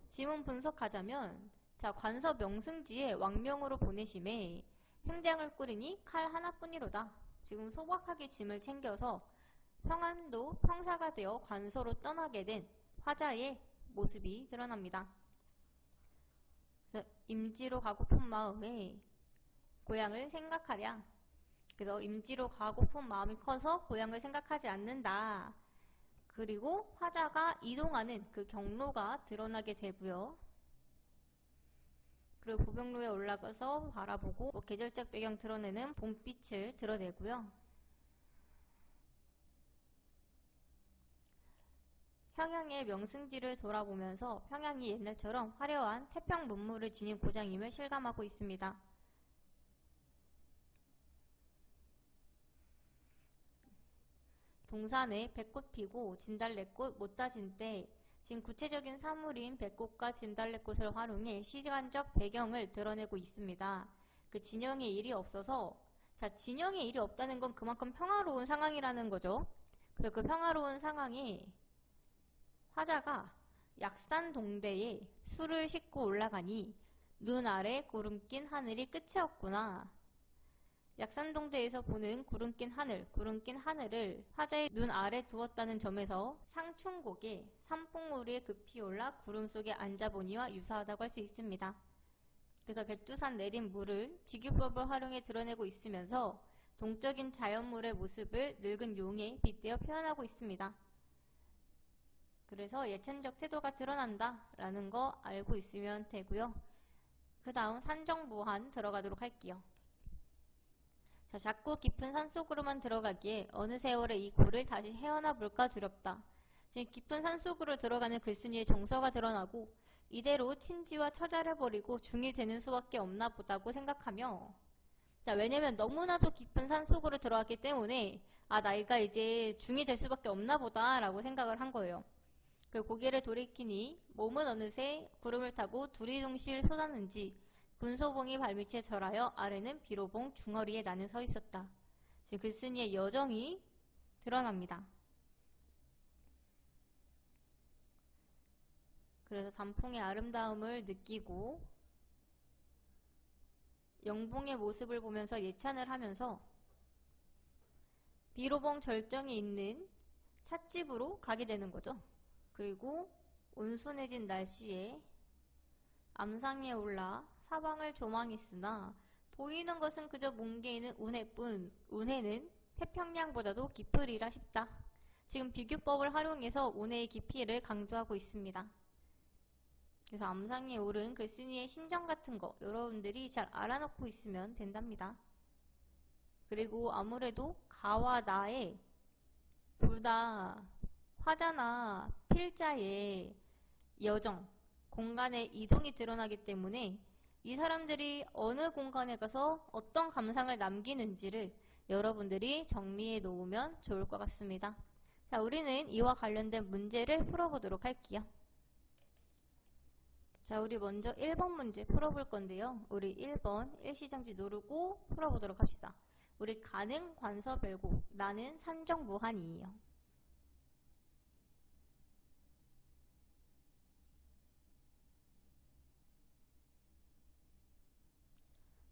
지문 분석하자면 자, 관서 명승지에 왕명으로 보내심에 행장을 꾸리니 칼 하나뿐이로다. 지금 소박하게 짐을 챙겨서 평안도 평사가 되어 관서로 떠나게 된 화자의 모습이 드러납니다. 그래서 임지로 가고픈 마음에 고향을 생각하랴. 그래서 임지로 가고픈 마음이 커서 고향을 생각하지 않는다. 그리고 화자가 이동하는 그 경로가 드러나게 되고요. 그리고 부병로에 올라가서 바라보고 계절적 배경 드러내는 봄빛을 드러내고요. 평양의 명승지를 돌아보면서 평양이 옛날처럼 화려한 태평 문물을 지닌 고장임을 실감하고 있습니다. 동산에 백꽃 피고 진달래꽃 못 다진 때 지금 구체적인 사물인 백꽃과 진달래꽃을 활용해 시간적 배경을 드러내고 있습니다. 그 진영의 일이 없어서 자, 진영의 일이 없다는 건 그만큼 평화로운 상황이라는 거죠. 그래서 그 평화로운 상황에 화자가 약산 동대에 술을 싣고 올라가니 눈 아래 구름 낀 하늘이 끝이 없구나. 약산동대에서 보는 구름 낀 하늘을 화자의 눈 아래 두었다는 점에서 상춘곡에 산봉우리에 급히 올라 구름 속에 앉아보니와 유사하다고 할 수 있습니다. 그래서 백두산 내린 물을 지규법을 활용해 드러내고 있으면서 동적인 자연물의 모습을 늙은 용에 빗대어 표현하고 있습니다. 그래서 예천적 태도가 드러난다라는 거 알고 있으면 되고요. 그 다음 산정무한 들어가도록 할게요. 자, 자꾸 깊은 산속으로만 들어가기에 어느 세월에 이 골을 다시 헤어나 볼까 두렵다. 지금 깊은 산속으로 들어가는 글쓴이의 정서가 드러나고 이대로 친지와 처자를 버리고 중이 되는 수밖에 없나 보다고 생각하며 자, 왜냐면 너무나도 깊은 산속으로 들어갔기 때문에 아, 나이가 이제 중이 될 수밖에 없나 보다 라고 생각을 한 거예요. 그 고개를 돌이키니 몸은 어느새 구름을 타고 두리둥실 쏟았는지 군소봉이 발밑에 절하여 아래는 비로봉 중어리에 나는 서 있었다. 지금 글쓴이의 여정이 드러납니다. 그래서 단풍의 아름다움을 느끼고 영봉의 모습을 보면서 예찬을 하면서 비로봉 절정에 있는 찻집으로 가게 되는 거죠. 그리고 온순해진 날씨에 암상에 올라 사방을 조망했으나 보이는 것은 그저 뭉개이는 운해뿐 운해는 태평양보다도 깊으리라 싶다. 지금 비교법을 활용해서 운해의 깊이를 강조하고 있습니다. 그래서 암상에 오른 글쓴이의 심정 같은 거 여러분들이 잘 알아놓고 있으면 된답니다. 그리고 아무래도 가와 나의 둘 다 화자나 필자의 여정, 공간의 이동이 드러나기 때문에 이 사람들이 어느 공간에 가서 어떤 감상을 남기는지를 여러분들이 정리해 놓으면 좋을 것 같습니다. 자, 우리는 이와 관련된 문제를 풀어보도록 할게요. 자, 우리 먼저 1번 문제 풀어볼 건데요. 우리 1번 일시정지 누르고 풀어보도록 합시다. 우리 가는 관서별고, 나는 산정무한이에요.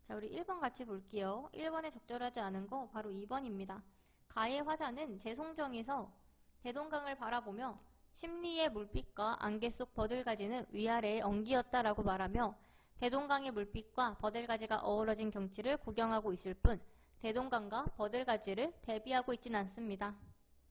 자, 우리 1번 같이 볼게요. 1번에 적절하지 않은 거 바로 2번입니다. 가의 화자는 재송정에서 대동강을 바라보며 심리의 물빛과 안개 속 버들가지는 위아래의 엉기였다라고 말하며 대동강의 물빛과 버들가지가 어우러진 경치를 구경하고 있을 뿐 대동강과 버들가지를 대비하고 있진 않습니다.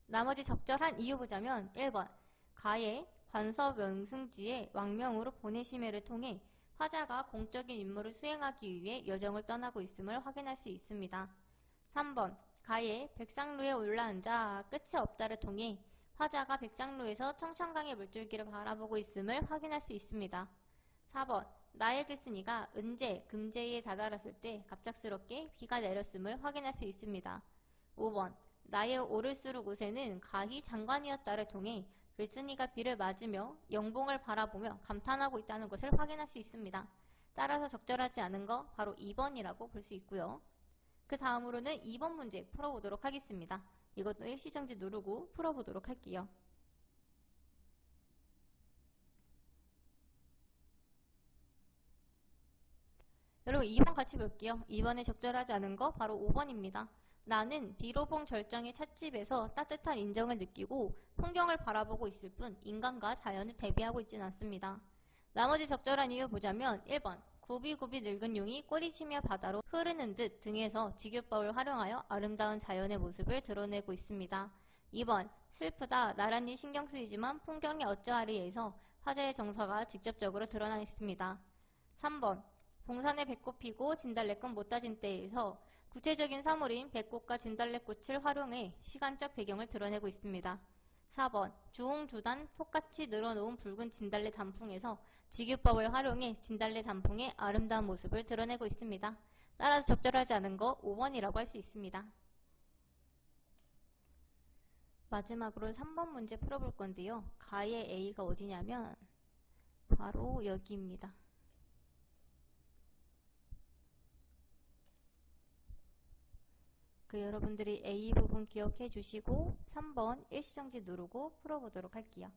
나머지 적절한 이유 보자면 1번 가의 관서명승지의 왕명으로 보내심회를 통해 화자가 공적인 임무를 수행하기 위해 여정을 떠나고 있음을 확인할 수 있습니다. 3번 가의 백상루에 올라앉아 끝이 없다를 통해 화자가 백상루에서 청천강의 물줄기를 바라보고 있음을 확인할 수 있습니다. 4번 나의 글쓴이가 은제, 금제에 다다랐을 때 갑작스럽게 비가 내렸음을 확인할 수 있습니다. 5번 나의 오를수록 우세는 가희 장관이었다를 통해 글쓴이가 비를 맞으며 영봉을 바라보며 감탄하고 있다는 것을 확인할 수 있습니다. 따라서 적절하지 않은 거 바로 2번이라고 볼 수 있고요. 그 다음으로는 2번 문제 풀어보도록 하겠습니다. 이것도 일시정지 누르고 풀어보도록 할게요. 여러분 2번 같이 볼게요. 2번에 적절하지 않은 거 바로 5번입니다. 나는 뒤로 본 절정의 찻집에서 따뜻한 인정을 느끼고 풍경을 바라보고 있을 뿐 인간과 자연을 대비하고 있진 않습니다. 나머지 적절한 이유 보자면 1번 굽이굽이 늙은 용이 꼬리치며 바다로 흐르는 듯 등에서 직유법을 활용하여 아름다운 자연의 모습을 드러내고 있습니다. 2번 슬프다 나란히 신경 쓰이지만 풍경이 어쩌하리에서 화자의 정서가 직접적으로 드러나 있습니다. 3번 동산에 배꽃 피고 진달래꽃 못 따진 때에서 구체적인 사물인 배꽃과 진달래꽃을 활용해 시간적 배경을 드러내고 있습니다. 4번 주홍주단 톡같이 늘어놓은 붉은 진달래 단풍에서 직유법을 활용해 진달래 단풍의 아름다운 모습을 드러내고 있습니다. 따라서 적절하지 않은 거 5번이라고 할 수 있습니다. 마지막으로 3번 문제 풀어볼 건데요. 가의 A가 어디냐면 바로 여기입니다. 여러분들이 A 부분 기억해 주시고 3번 일시정지 누르고 풀어보도록 할게요.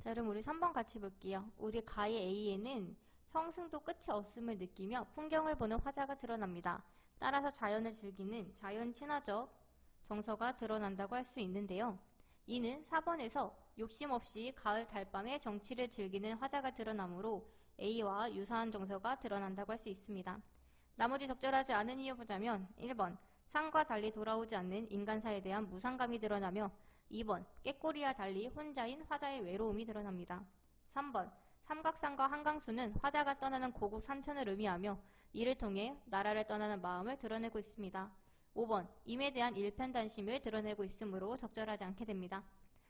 자, 그럼 우리 3번 같이 볼게요. 우리 가의 A에는 형승도 끝이 없음을 느끼며 풍경을 보는 화자가 드러납니다. 따라서 자연을 즐기는 자연 친화적 정서가 드러난다고 할 수 있는데요. 이는 4번에서 욕심 없이 가을 달밤의 정취를 즐기는 화자가 드러나므로 A와 유사한 정서가 드러난다고 할 수 있습니다. 나머지 적절하지 않은 이유 보자면 1번 상과 달리 돌아오지 않는 인간사에 대한 무상감이 드러나며 2번 깨꼬리와 달리 혼자인 화자의 외로움이 드러납니다. 3번 삼각산과 한강수는 화자가 떠나는 고국 산천을 의미하며 이를 통해 나라를 떠나는 마음을 드러내고 있습니다. 5번 임에 대한 일편단심을 드러내고 있으므로 적절하지 않게 됩니다.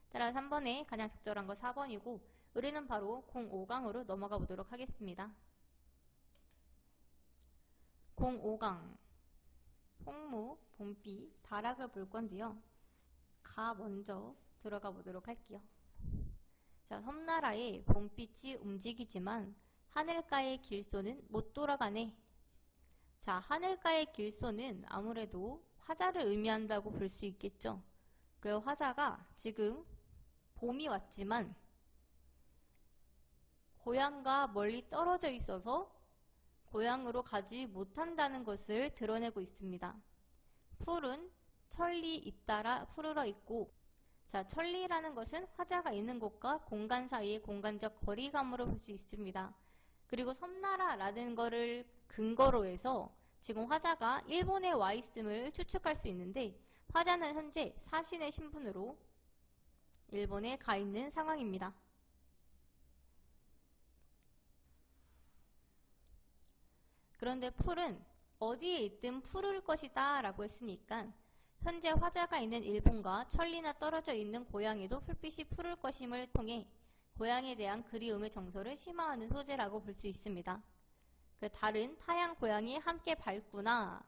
따라 3번에 가장 적절한 거 4번이고 우리는 바로 05강으로 넘어가 보도록 하겠습니다. 05강 홍무, 봄비, 다락을 볼 건데요. 가 먼저 들어가 보도록 할게요. 자, 섬나라의 봄빛이 움직이지만 하늘가의 길소는 못 돌아가네. 자, 하늘가의 길소는 아무래도 화자를 의미한다고 볼 수 있겠죠. 그 화자가 지금 봄이 왔지만 고향과 멀리 떨어져 있어서 고향으로 가지 못한다는 것을 드러내고 있습니다. 풀은 천리 잇따라 푸르러 있고, 자, 천리라는 것은 화자가 있는 곳과 공간 사이의 공간적 거리감으로 볼 수 있습니다. 그리고 섬나라라는 거를 근거로 해서 지금 화자가 일본에 와 있음을 추측할 수 있는데 화자는 현재 사신의 신분으로 일본에 가 있는 상황입니다. 그런데 풀은 어디에 있든 푸를 것이다 라고 했으니까 현재 화자가 있는 일본과 천리나 떨어져 있는 고향에도 풀빛이 푸를 것임을 통해 고향에 대한 그리움의 정서를 심화하는 소재라고 볼 수 있습니다. 그 달은 타양 고향이 함께 밝구나.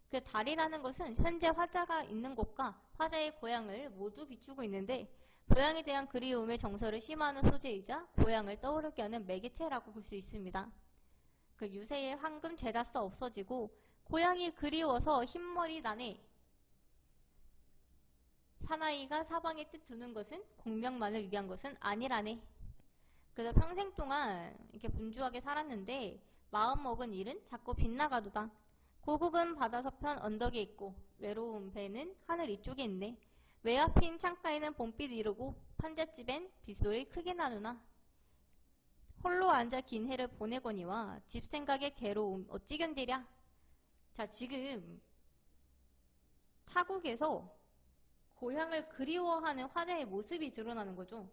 그 달이라는 것은 현재 화자가 있는 곳과 화자의 고향을 모두 비추고 있는데 고향에 대한 그리움의 정서를 심화하는 소재이자 고향을 떠오르게 하는 매개체라고 볼 수 있습니다. 그 유세의 황금 제다써 없어지고 고향이 그리워서 흰머리 나네. 사나이가 사방에 뜻 두는 것은 공명만을 위한 것은 아니라네. 그래서 평생 동안 이렇게 분주하게 살았는데 마음먹은 일은 자꾸 빗나가도다. 고국은 바다 서편 언덕에 있고 외로운 배는 하늘 이쪽에 있네. 외 앞인 창가에는 봄빛 이르고 판잣집엔 빗소리 크게 나누나. 홀로 앉아 긴 해를 보내거니와 집 생각에 괴로움 어찌 견디랴. 자, 지금 타국에서 고향을 그리워하는 화자의 모습이 드러나는 거죠.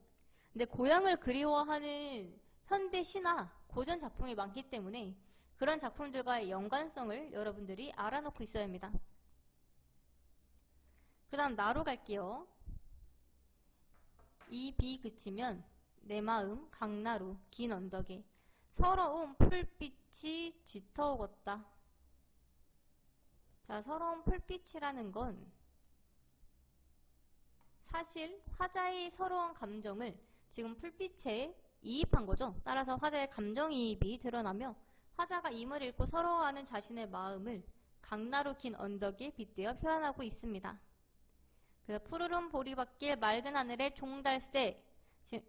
근데 고향을 그리워하는 현대 신화, 고전 작품이 많기 때문에 그런 작품들과의 연관성을 여러분들이 알아놓고 있어야 합니다. 그 다음 나로 갈게요. 이 비 그치면 내 마음 강나루 긴 언덕에 서러운 풀빛이 짙어오겠다. 자, 서러운 풀빛이라는 건 사실 화자의 서러운 감정을 지금 풀빛에 이입한 거죠. 따라서 화자의 감정이입이 드러나며 화자가 임을 읽고 서러워하는 자신의 마음을 강나루 긴 언덕에 빗대어 표현하고 있습니다. 그래서 푸르른 보리밭길 맑은 하늘에 종달새,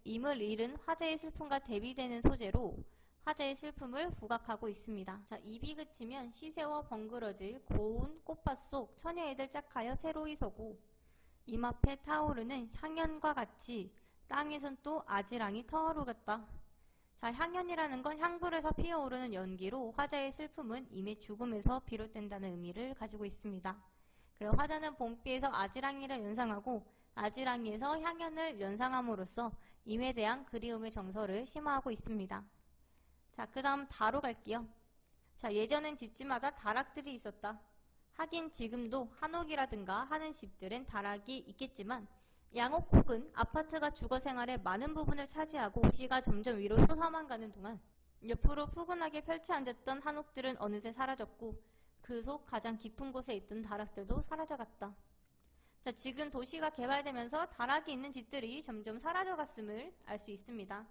임을 잃은 화자의 슬픔과 대비되는 소재로 화자의 슬픔을 부각하고 있습니다. 자, 입이 그치면 시새와 번그러질 고운 꽃밭 속 처녀애들 짝하여 새로이 서고 임 앞에 타오르는 향연과 같이 땅에선 또 아지랑이 터오르겠다. 자, 향연이라는 건 향불에서 피어오르는 연기로 화자의 슬픔은 임의 죽음에서 비롯된다는 의미를 가지고 있습니다. 그리고 화자는 봄비에서 아지랑이를 연상하고 아지랑이에서 향연을 연상함으로써 임에 대한 그리움의 정서를 심화하고 있습니다. 자, 그 다음 다로 갈게요. 자, 예전엔 집집마다 다락들이 있었다. 하긴 지금도 한옥이라든가 하는 집들은 다락이 있겠지만 양옥 혹은 아파트가 주거 생활의 많은 부분을 차지하고 도시가 점점 위로 솟아만 가는 동안 옆으로 푸근하게 펼쳐 앉았던 한옥들은 어느새 사라졌고 그 속 가장 깊은 곳에 있던 다락들도 사라져갔다. 자, 지금 도시가 개발되면서 다락이 있는 집들이 점점 사라져갔음을 알 수 있습니다.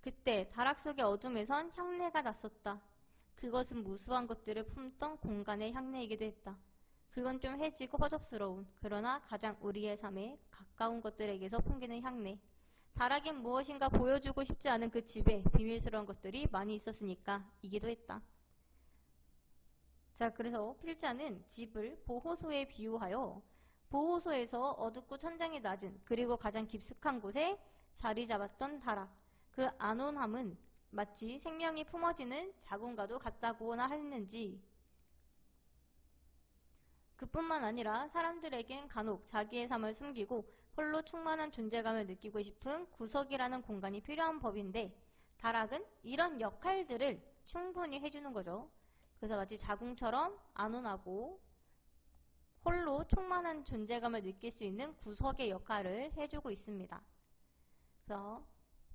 그때 다락 속의 어둠에선 향내가 났었다. 그것은 무수한 것들을 품던 공간의 향내이기도 했다. 그건 좀 해지고 허접스러운, 그러나 가장 우리의 삶에 가까운 것들에게서 풍기는 향내. 다락엔 무엇인가 보여주고 싶지 않은 그 집에 비밀스러운 것들이 많이 있었으니까 이기도 했다. 자, 그래서 필자는 집을 보호소에 비유하여 보호소에서 어둡고 천장이 낮은 그리고 가장 깊숙한 곳에 자리 잡았던 다락, 그 안온함은 마치 생명이 품어지는 자궁과도 같다고나 했는지 그뿐만 아니라 사람들에겐 간혹 자기의 삶을 숨기고 홀로 충만한 존재감을 느끼고 싶은 구석이라는 공간이 필요한 법인데 다락은 이런 역할들을 충분히 해주는 거죠. 그래서 마치 자궁처럼 안온하고 홀로 충만한 존재감을 느낄 수 있는 구석의 역할을 해주고 있습니다. 그래서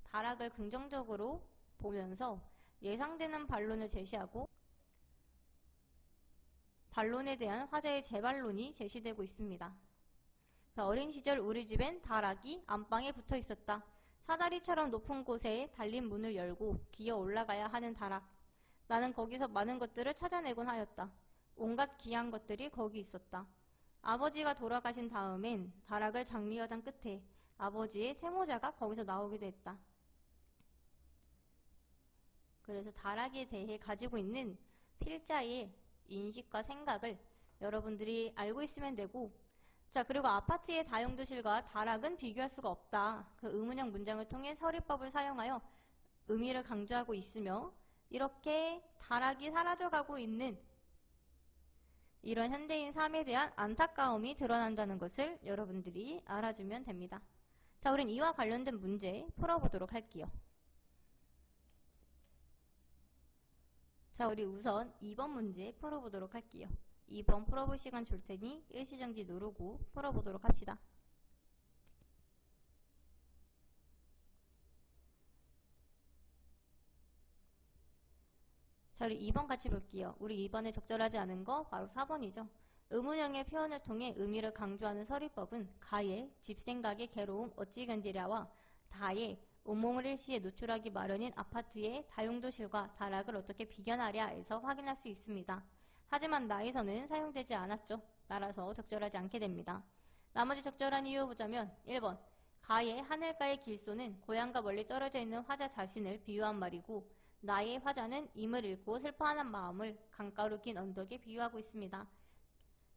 다락을 긍정적으로 보면서 예상되는 반론을 제시하고 반론에 대한 화자의 재반론이 제시되고 있습니다. 어린 시절 우리 집엔 다락이 안방에 붙어 있었다. 사다리처럼 높은 곳에 달린 문을 열고 기어 올라가야 하는 다락. 나는 거기서 많은 것들을 찾아내곤 하였다. 온갖 귀한 것들이 거기 있었다. 아버지가 돌아가신 다음엔 다락을 장리하던 끝에 아버지의 세모자가 거기서 나오기도 했다. 그래서 다락에 대해 가지고 있는 필자의 인식과 생각을 여러분들이 알고 있으면 되고, 자, 그리고 아파트의 다용도실과 다락은 비교할 수가 없다. 그 의문형 문장을 통해 서리법을 사용하여 의미를 강조하고 있으며 이렇게 다락이 사라져가고 있는 이런 현대인 삶에 대한 안타까움이 드러난다는 것을 여러분들이 알아주면 됩니다. 자, 우린 이와 관련된 문제 풀어보도록 할게요. 자, 우리 우선 2번 문제 풀어보도록 할게요. 2번 풀어볼 시간 줄 테니 일시정지 누르고 풀어보도록 합시다. 자, 우리 2번 같이 볼게요. 우리 2번에 적절하지 않은 거 바로 4번이죠. 의문형의 표현을 통해 의미를 강조하는 서리법은 가의 집생각의 괴로움 어찌 견디랴와 다의 온몸을 일시에 노출하기 마련인 아파트의 다용도실과 다락을 어떻게 비견하랴에서 확인할 수 있습니다. 하지만 나에서는 사용되지 않았죠. 따라서 적절하지 않게 됩니다. 나머지 적절한 이유 보자면 1번 가의 하늘가의 길소는 고향과 멀리 떨어져 있는 화자 자신을 비유한 말이고 나의 화자는 임을 잃고 슬퍼하는 마음을 강가로 긴 언덕에 비유하고 있습니다.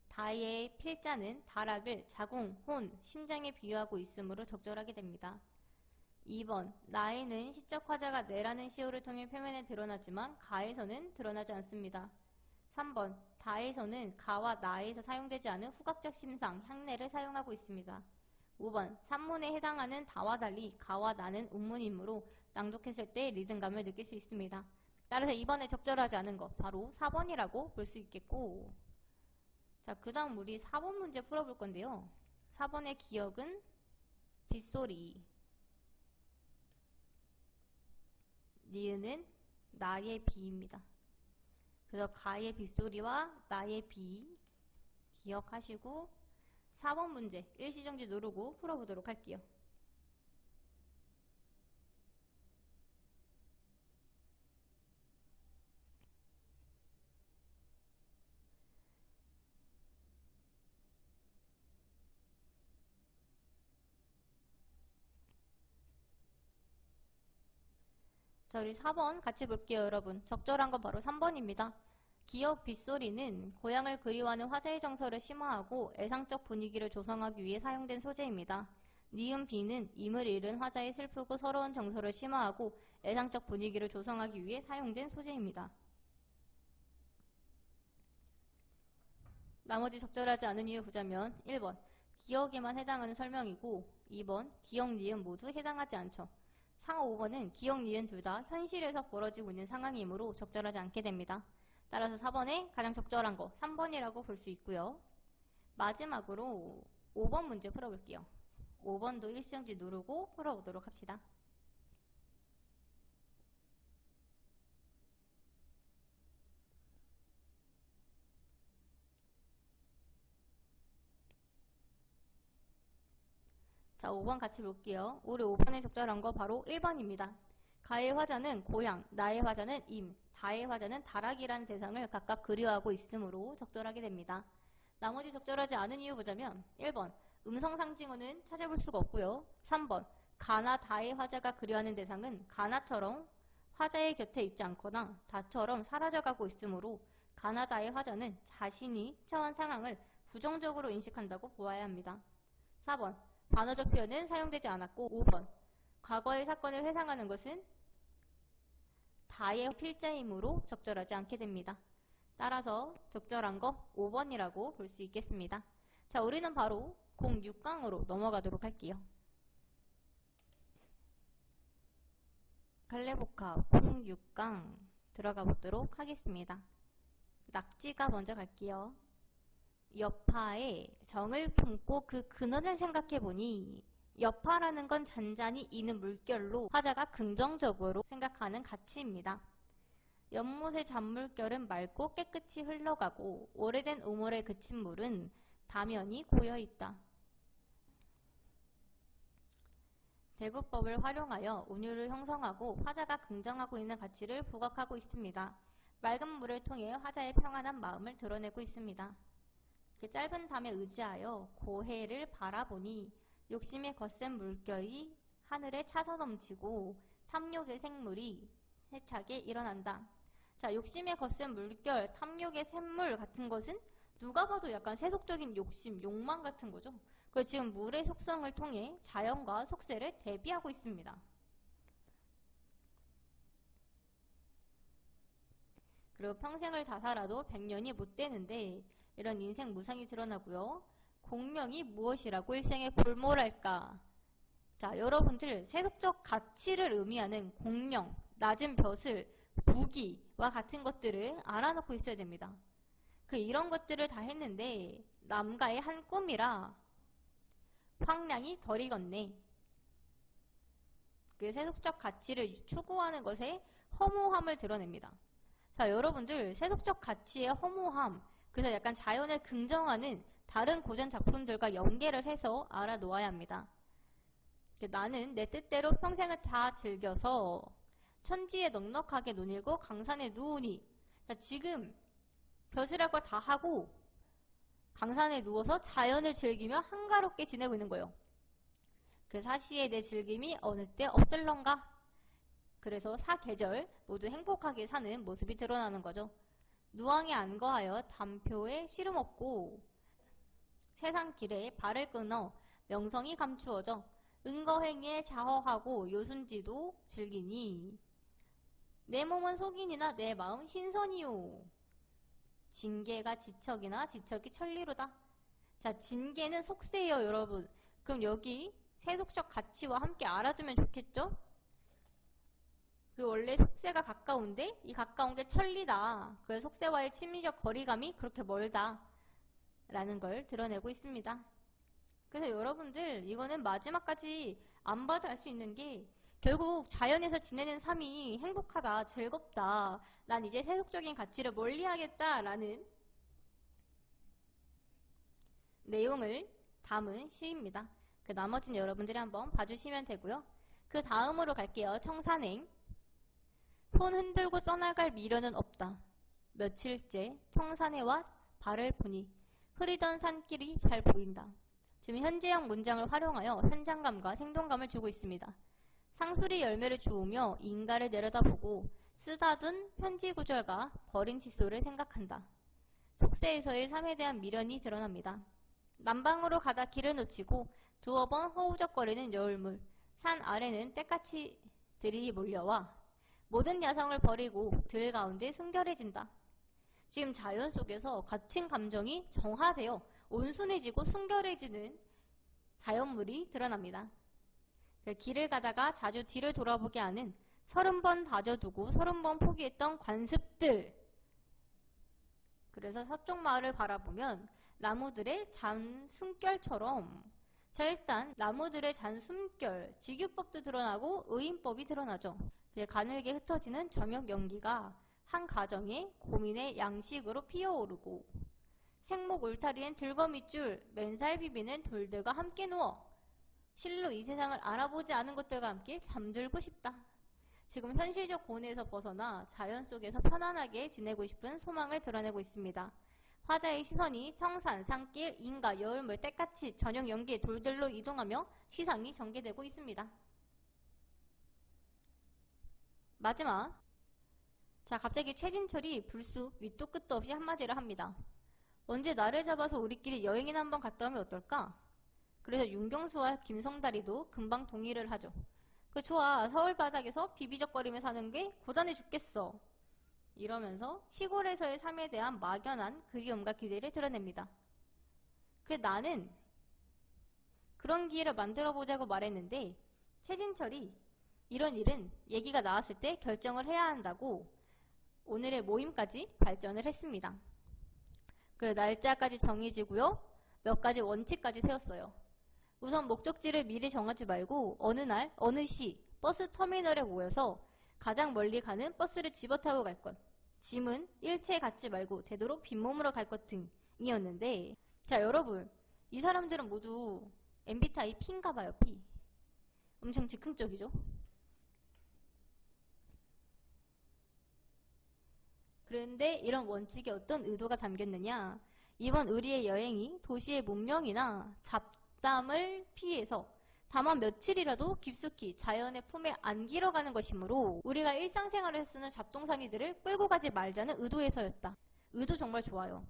다의 필자는 다락을 자궁, 혼, 심장에 비유하고 있으므로 적절하게 됩니다. 2번 나에는 시적 화자가 내라는 시호를 통해 표면에 드러나지만 가에서는 드러나지 않습니다. 3번 다에서는 가와 나에서 사용되지 않은 후각적 심상, 향내를 사용하고 있습니다. 5번 산문에 해당하는 다와 달리 가와 나는 운문이므로 낭독했을 때 리듬감을 느낄 수 있습니다. 따라서 2번에 적절하지 않은 것 바로 4번이라고 볼 수 있겠고, 자, 그 다음 우리 4번 문제 풀어볼 건데요. 4번의 기억은 빗소리, 니은은 나의 비입니다. 그래서 가의 빗소리와 나의 비 기억하시고 4번 문제 일시정지 누르고 풀어보도록 할게요. 자, 우리 4번 같이 볼게요, 여러분. 적절한 건 바로 3번입니다. 기억 빗소리는 고향을 그리워하는 화자의 정서를 심화하고 애상적 분위기를 조성하기 위해 사용된 소재입니다. 니은 비는 임을 잃은 화자의 슬프고 서러운 정서를 심화하고 애상적 분위기를 조성하기 위해 사용된 소재입니다. 나머지 적절하지 않은 이유 보자면 1번 기억에만 해당하는 설명이고 2번 기억, 니은 모두 해당하지 않죠. 상하 5번은 기억, 니은 둘 다 현실에서 벌어지고 있는 상황이므로 적절하지 않게 됩니다. 따라서 4번에 가장 적절한 거 3번이라고 볼 수 있고요. 마지막으로 5번 문제 풀어볼게요. 5번도 일시정지 누르고 풀어보도록 합시다. 자, 5번 같이 볼게요. 우리 5번에 적절한 거 바로 1번입니다. 가의 화자는 고향, 나의 화자는 임, 다의 화자는 다락이라는 대상을 각각 그리워하고 있으므로 적절하게 됩니다. 나머지 적절하지 않은 이유 보자면 1번 음성 상징어는 찾아볼 수가 없고요. 3번 가나 다의 화자가 그리워하는 대상은 가나처럼 화자의 곁에 있지 않거나 다처럼 사라져가고 있으므로 가나 다의 화자는 자신이 처한 상황을 부정적으로 인식한다고 보아야 합니다. 4번 반어적 표현은 사용되지 않았고 5번 과거의 사건을 회상하는 것은 다의 필자이므로 적절하지 않게 됩니다. 따라서 적절한 거 5번이라고 볼 수 있겠습니다. 자, 우리는 바로 06강으로 넘어가도록 할게요. 갈래복합 06강 들어가 보도록 하겠습니다. 낙지가 먼저 갈게요. 여파에 정을 품고 그 근원을 생각해보니 여파라는 건 잔잔히 이는 물결로 화자가 긍정적으로 생각하는 가치입니다. 연못의 잔물결은 맑고 깨끗이 흘러가고 오래된 우물에 그친 물은 다면이 고여있다. 대구법을 활용하여 운율을 형성하고 화자가 긍정하고 있는 가치를 부각하고 있습니다. 맑은 물을 통해 화자의 평안한 마음을 드러내고 있습니다. 그 짧은 담에 의지하여 고해를 바라보니 욕심의 거센 물결이 하늘에 차서 넘치고 탐욕의 생물이 세차게 일어난다. 자, 욕심의 거센 물결, 탐욕의 샘물 같은 것은 누가 봐도 약간 세속적인 욕심, 욕망 같은 거죠. 그 지금 물의 속성을 통해 자연과 속세를 대비하고 있습니다. 그리고 평생을 다 살아도 100년이 못 되는데 이런 인생 무상이 드러나고요. 공명이 무엇이라고 일생에 골몰할까? 자, 여러분들 세속적 가치를 의미하는 공명, 낮은 벼슬, 부귀와 같은 것들을 알아놓고 있어야 됩니다. 이런 것들을 다 했는데 남가의 한 꿈이라 황량이 덜 익었네. 그 세속적 가치를 추구하는 것에 허무함을 드러냅니다. 자, 여러분들 세속적 가치의 허무함, 그래서 약간 자연을 긍정하는 다른 고전 작품들과 연계를 해서 알아놓아야 합니다. 나는 내 뜻대로 평생을 다 즐겨서 천지에 넉넉하게 논일고 강산에 누우니. 지금 벼슬할 거 다 하고 강산에 누워서 자연을 즐기며 한가롭게 지내고 있는 거예요. 그 사시에 내 즐김이 어느 때 없을런가? 그래서 사계절 모두 행복하게 사는 모습이 드러나는 거죠. 누왕에 안거하여 담표에 씨름 없고 세상 길에 발을 끊어 명성이 감추어져 은거행위에 자허하고 요순지도 즐기니 내 몸은 속인이나 내 마음 신선이요. 징계가 지척이나 지척이 천리로다. 자, 징계는 속세예요, 여러분. 그럼 여기 세속적 가치와 함께 알아두면 좋겠죠? 그 원래 속세가 가까운데 이 가까운 게 천리다. 그 속세와의 친미적 거리감이 그렇게 멀다 라는 걸 드러내고 있습니다. 그래서 여러분들 이거는 마지막까지 안 봐도 알 수 있는 게 결국 자연에서 지내는 삶이 행복하다, 즐겁다, 난 이제 세속적인 가치를 멀리하겠다 라는 내용을 담은 시입니다. 그 나머지는 여러분들이 한번 봐주시면 되고요. 그 다음으로 갈게요. 청산행. 손 흔들고 떠나갈 미련은 없다. 며칠째 청산에 와 발을 보니 흐리던 산길이 잘 보인다. 지금 현재형 문장을 활용하여 현장감과 생동감을 주고 있습니다. 상수리 열매를 주우며 인가를 내려다보고 쓰다둔 편지 구절과 버린 칫솔을 생각한다. 속세에서의 삶에 대한 미련이 드러납니다. 남방으로 가다 길을 놓치고 두어 번 허우적거리는 여울물, 산 아래는 떼까치들이 몰려와 모든 야성을 버리고 들 가운데 순결해진다. 지금 자연 속에서 거친 감정이 정화되어 온순해지고 순결해지는 자연물이 드러납니다. 길을 가다가 자주 뒤를 돌아보게 하는 30번 다져두고 30번 포기했던 관습들. 그래서 서쪽 마을을 바라보면 나무들의 잔 숨결처럼, 자, 일단 나무들의 잔 숨결, 직유법도 드러나고 의인법이 드러나죠. 가늘게 흩어지는 저녁 연기가 한 가정의 고민의 양식으로 피어오르고, 생목 울타리엔 들거미줄, 맨살 비비는 돌들과 함께 누워 실로 이 세상을 알아보지 않은 것들과 함께 잠들고 싶다. 지금 현실적 고뇌에서 벗어나 자연 속에서 편안하게 지내고 싶은 소망을 드러내고 있습니다. 화자의 시선이 청산, 산길, 인가, 여울물, 때까치, 저녁 연기의 돌들로 이동하며 시상이 전개되고 있습니다. 마지막. 자, 갑자기 최진철이 불쑥 밑도 끝도 없이 한마디를 합니다. 언제 나를 잡아서 우리끼리 여행이나 한번 갔다 오면 어떨까? 그래서 윤경수와 김성다리도 금방 동의를 하죠. 좋아, 서울 바닥에서 비비적거리며 사는 게 고단해 죽겠어. 이러면서 시골에서의 삶에 대한 막연한 그리움과 기대를 드러냅니다. 나는 그런 기회를 만들어 보자고 말했는데 최진철이 이런 일은 얘기가 나왔을 때 결정을 해야 한다고 오늘의 모임까지 발전을 했습니다. 날짜까지 정해지고요. 몇 가지 원칙까지 세웠어요. 우선 목적지를 미리 정하지 말고 어느 날 어느 시 버스 터미널에 모여서 가장 멀리 가는 버스를 집어타고 갈 것, 짐은 일체 갖지 말고 되도록 빈몸으로 갈 것 등이었는데, 자, 여러분, 이 사람들은 모두 MBTI P인가 봐요. P. 엄청 즉흥적이죠. 그런데 이런 원칙에 어떤 의도가 담겼느냐, 이번 우리의 여행이 도시의 문명이나 잡담을 피해서 다만 며칠이라도 깊숙이 자연의 품에 안기러가는 것이므로 우리가 일상생활에서 쓰는 잡동사니들을 끌고 가지 말자는 의도에서였다. 의도 정말 좋아요.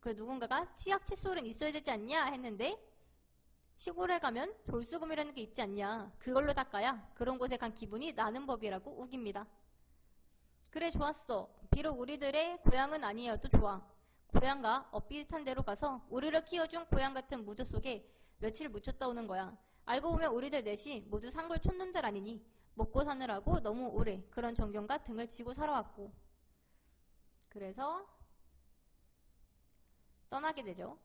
누군가가 치약 칫솔은 있어야 되지 않냐 했는데 시골에 가면 돌수금이라는 게 있지 않냐, 그걸로 닦아야 그런 곳에 간 기분이 나는 법이라고 우깁니다. 그래, 좋았어. 비록 우리들의 고향은 아니어도 좋아. 고향과 엇비슷한 데로 가서 우리를 키워준 고향 같은 무드 속에 며칠 묻혔다 오는 거야. 알고 보면 우리들 넷이 모두 산골 촌놈들 아니니 먹고 사느라고 너무 오래 그런 정경과 등을 지고 살아왔고. 그래서 떠나게 되죠.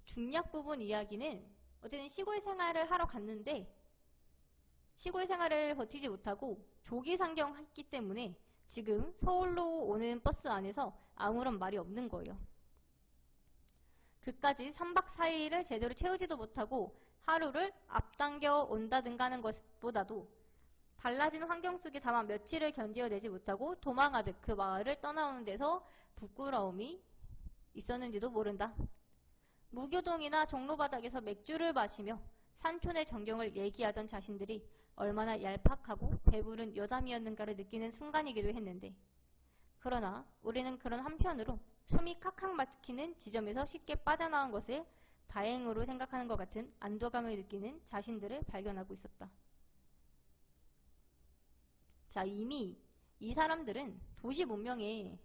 중략 부분 이야기는 어쨌든 시골 생활을 하러 갔는데 시골 생활을 버티지 못하고 조기 상경했기 때문에 지금 서울로 오는 버스 안에서 아무런 말이 없는 거예요. 그까지 3박 4일을 제대로 채우지도 못하고 하루를 앞당겨 온다든가 하는 것보다도 달라진 환경 속에 다만 며칠을 견디어내지 못하고 도망하듯 그 마을을 떠나오는 데서 부끄러움이 있었는지도 모른다. 무교동이나 종로바닥에서 맥주를 마시며 산촌의 전경을 얘기하던 자신들이 얼마나 얄팍하고 배부른 여담이었는가를 느끼는 순간이기도 했는데, 그러나 우리는 그런 한편으로 숨이 칵칵 막히는 지점에서 쉽게 빠져나온 것을 다행으로 생각하는 것 같은 안도감을 느끼는 자신들을 발견하고 있었다. 자, 이미 이 사람들은 도시 문명에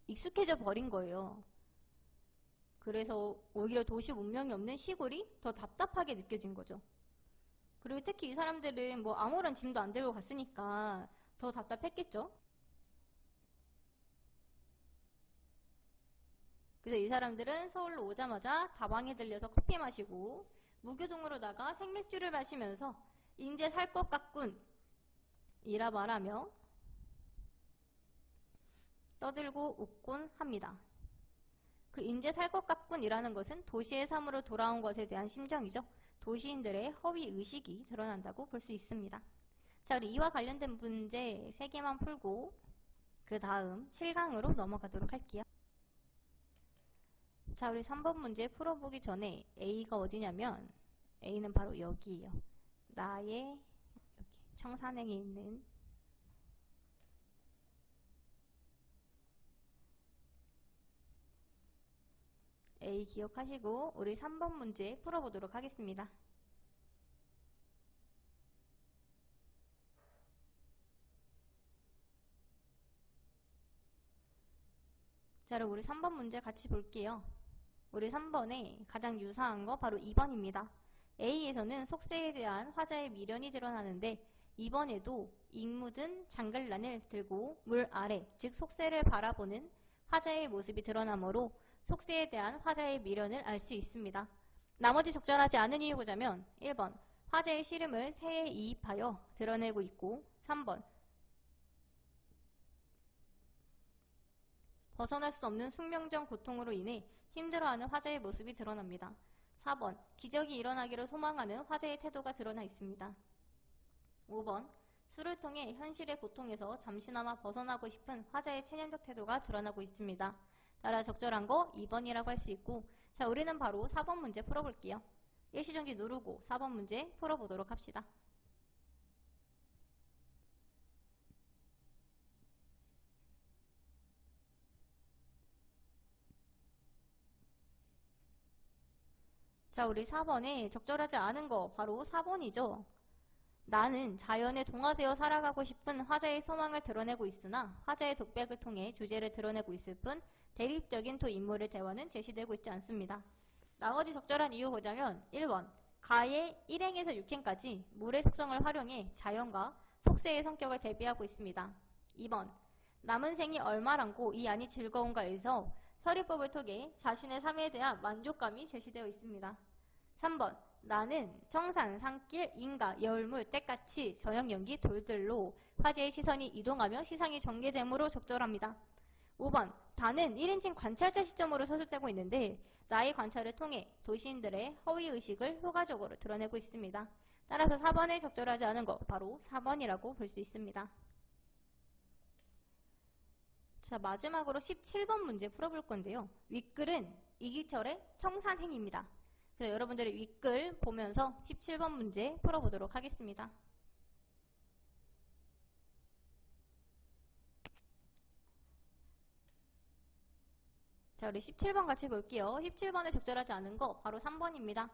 익숙해져 버린 거예요. 그래서 오히려 도시 문명이 없는 시골이 더 답답하게 느껴진 거죠. 그리고 특히 이 사람들은 뭐 아무런 짐도 안 들고 갔으니까 더 답답했겠죠. 그래서 이 사람들은 서울로 오자마자 다방에 들려서 커피 마시고 무교동으로 나가 생맥주를 마시면서 인제 살 것 같군 이라 말하며 떠들고 웃곤 합니다. 그 인제 살 것 같군 이라는 것은 도시의 삶으로 돌아온 것에 대한 심정이죠. 도시인들의 허위의식이 드러난다고 볼 수 있습니다. 자, 우리 이와 관련된 문제 3개만 풀고 그 다음 7강으로 넘어가도록 할게요. 자, 우리 3번 문제 풀어보기 전에 A가 어디냐면 A는 바로 여기예요. 나의 여기 청산행에 있는 A 기억하시고 우리 3번 문제 풀어보도록 하겠습니다. 자, 그럼 우리 3번 문제 같이 볼게요. 우리 3번에 가장 유사한 거 바로 2번입니다. A에서는 속세에 대한 화자의 미련이 드러나는데 2번에도 익묻은 장글란을 들고 물 아래, 즉 속세를 바라보는 화자의 모습이 드러나므로 속세에 대한 화자의 미련을 알 수 있습니다. 나머지 적절하지 않은 이유 보자면 1번 화자의 시름을 새에 이입하여 드러내고 있고, 3번 벗어날 수 없는 숙명적 고통으로 인해 힘들어하는 화자의 모습이 드러납니다. 4번 기적이 일어나기를 소망하는 화자의 태도가 드러나 있습니다. 5번 술을 통해 현실의 고통에서 잠시나마 벗어나고 싶은 화자의 체념적 태도가 드러나고 있습니다. 따라 적절한 거 2번이라고 할 수 있고, 자, 우리는 바로 4번 문제 풀어볼게요. 일시정지 누르고 4번 문제 풀어보도록 합시다. 자, 우리 4번에 적절하지 않은 거 바로 4번이죠. 나는 자연에 동화되어 살아가고 싶은 화자의 소망을 드러내고 있으나 화자의 독백을 통해 주제를 드러내고 있을 뿐 대립적인 두 인물의 대화는 제시되고 있지 않습니다. 나머지 적절한 이유 보자면 1번 가의 1행에서 6행까지 물의 속성을 활용해 자연과 속세의 성격을 대비하고 있습니다. 2번 남은 생이 얼마랑고 이 안이 즐거운가에서 서리법을 통해 자신의 삶에 대한 만족감이 제시되어 있습니다. 3번 나는 청산, 산길, 인가, 여울물, 때같이 저녁 연기, 돌들로 화제의 시선이 이동하며 시상이 전개되므로 적절합니다. 5번 다는 1인칭 관찰자 시점으로 서술되고 있는데 나의 관찰을 통해 도시인들의 허위의식을 효과적으로 드러내고 있습니다. 따라서 4번에 적절하지 않은 거 바로 4번이라고 볼 수 있습니다. 자, 마지막으로 17번 문제 풀어볼 건데요. 윗글은 이기철의 청산행입니다. 그래서 여러분들이 윗글 보면서 17번 문제 풀어보도록 하겠습니다. 자, 우리 17번 같이 볼게요. 17번에 적절하지 않은 거 바로 3번입니다.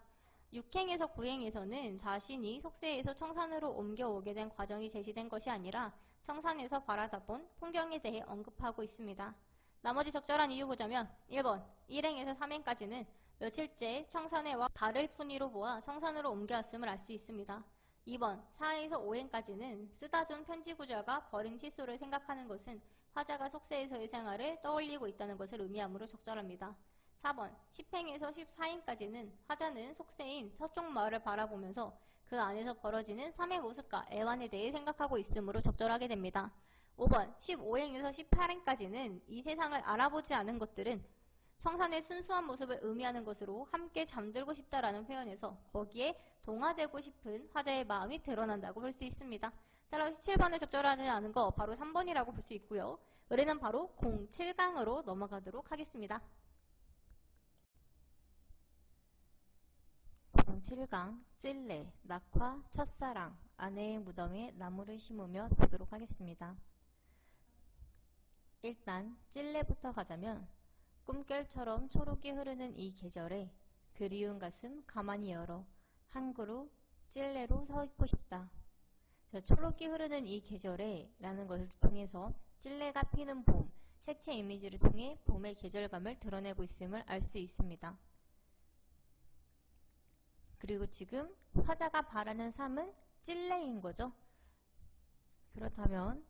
6행에서 9행에서는 자신이 속세에서 청산으로 옮겨오게 된 과정이 제시된 것이 아니라 청산에서 바라다본 풍경에 대해 언급하고 있습니다. 나머지 적절한 이유 보자면 1번 1행에서 3행까지는 며칠째 청산에 와 달을 푼이로 보아 청산으로 옮겨왔음을 알 수 있습니다. 2번 4에서 5행까지는 쓰다둔 편지구자가 버린 칫솔을 생각하는 것은 화자가 속세에서의 생활을 떠올리고 있다는 것을 의미하므로 적절합니다. 4번 10행에서 14행까지는 화자는 속세인 서쪽 마을을 바라보면서 그 안에서 벌어지는 삶의 모습과 애환에 대해 생각하고 있으므로 적절하게 됩니다. 5번 15행에서 18행까지는 이 세상을 알아보지 않은 것들은 청산의 순수한 모습을 의미하는 것으로 함께 잠들고 싶다라는 표현에서 거기에 동화되고 싶은 화자의 마음이 드러난다고 볼 수 있습니다. 따라서 17번에 적절하지 않은 거 바로 3번이라고 볼 수 있고요. 의뢰는 바로 07강으로 넘어가도록 하겠습니다. 07강 찔레, 낙화, 첫사랑, 아내의 무덤에 나무를 심으며 보도록 하겠습니다. 일단 찔레부터 가자면 꿈결처럼 초록이 흐르는 이 계절에 그리운 가슴 가만히 열어 한 그루 찔레로 서 있고 싶다. 자, 초록이 흐르는 이 계절에 라는 것을 통해서 찔레가 피는 봄, 색채 이미지를 통해 봄의 계절감을 드러내고 있음을 알 수 있습니다. 그리고 지금 화자가 바라는 삶은 찔레인 거죠. 그렇다면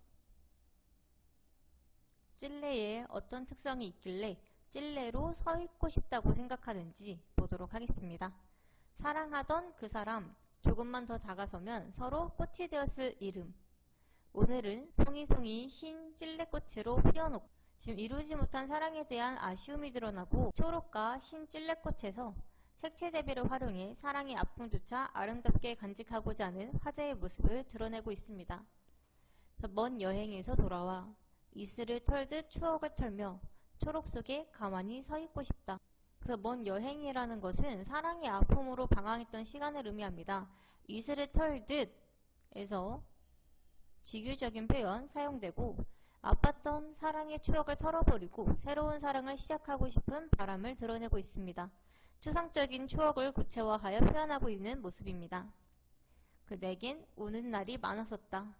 찔레에 어떤 특성이 있길래 찔레로 서 있고 싶다고 생각하는지 보도록 하겠습니다. 사랑하던 그 사람, 조금만 더 다가서면 서로 꽃이 되었을 이름. 오늘은 송이송이 흰 찔레꽃으로 피어놓고 지금 이루지 못한 사랑에 대한 아쉬움이 드러나고 초록과 흰 찔레꽃에서 색채 대비를 활용해 사랑의 아픔조차 아름답게 간직하고자 하는 화자의 모습을 드러내고 있습니다. 먼 여행에서 돌아와 이슬을 털듯 추억을 털며 초록 속에 가만히 서 있고 싶다. 그래서 먼 여행이라는 것은 사랑의 아픔으로 방황했던 시간을 의미합니다. 이슬을 털듯 에서 직유적인 표현 사용되고 아팠던 사랑의 추억을 털어버리고 새로운 사랑을 시작하고 싶은 바람을 드러내고 있습니다. 추상적인 추억을 구체화하여 표현하고 있는 모습입니다. 내겐 우는 날이 많았었다.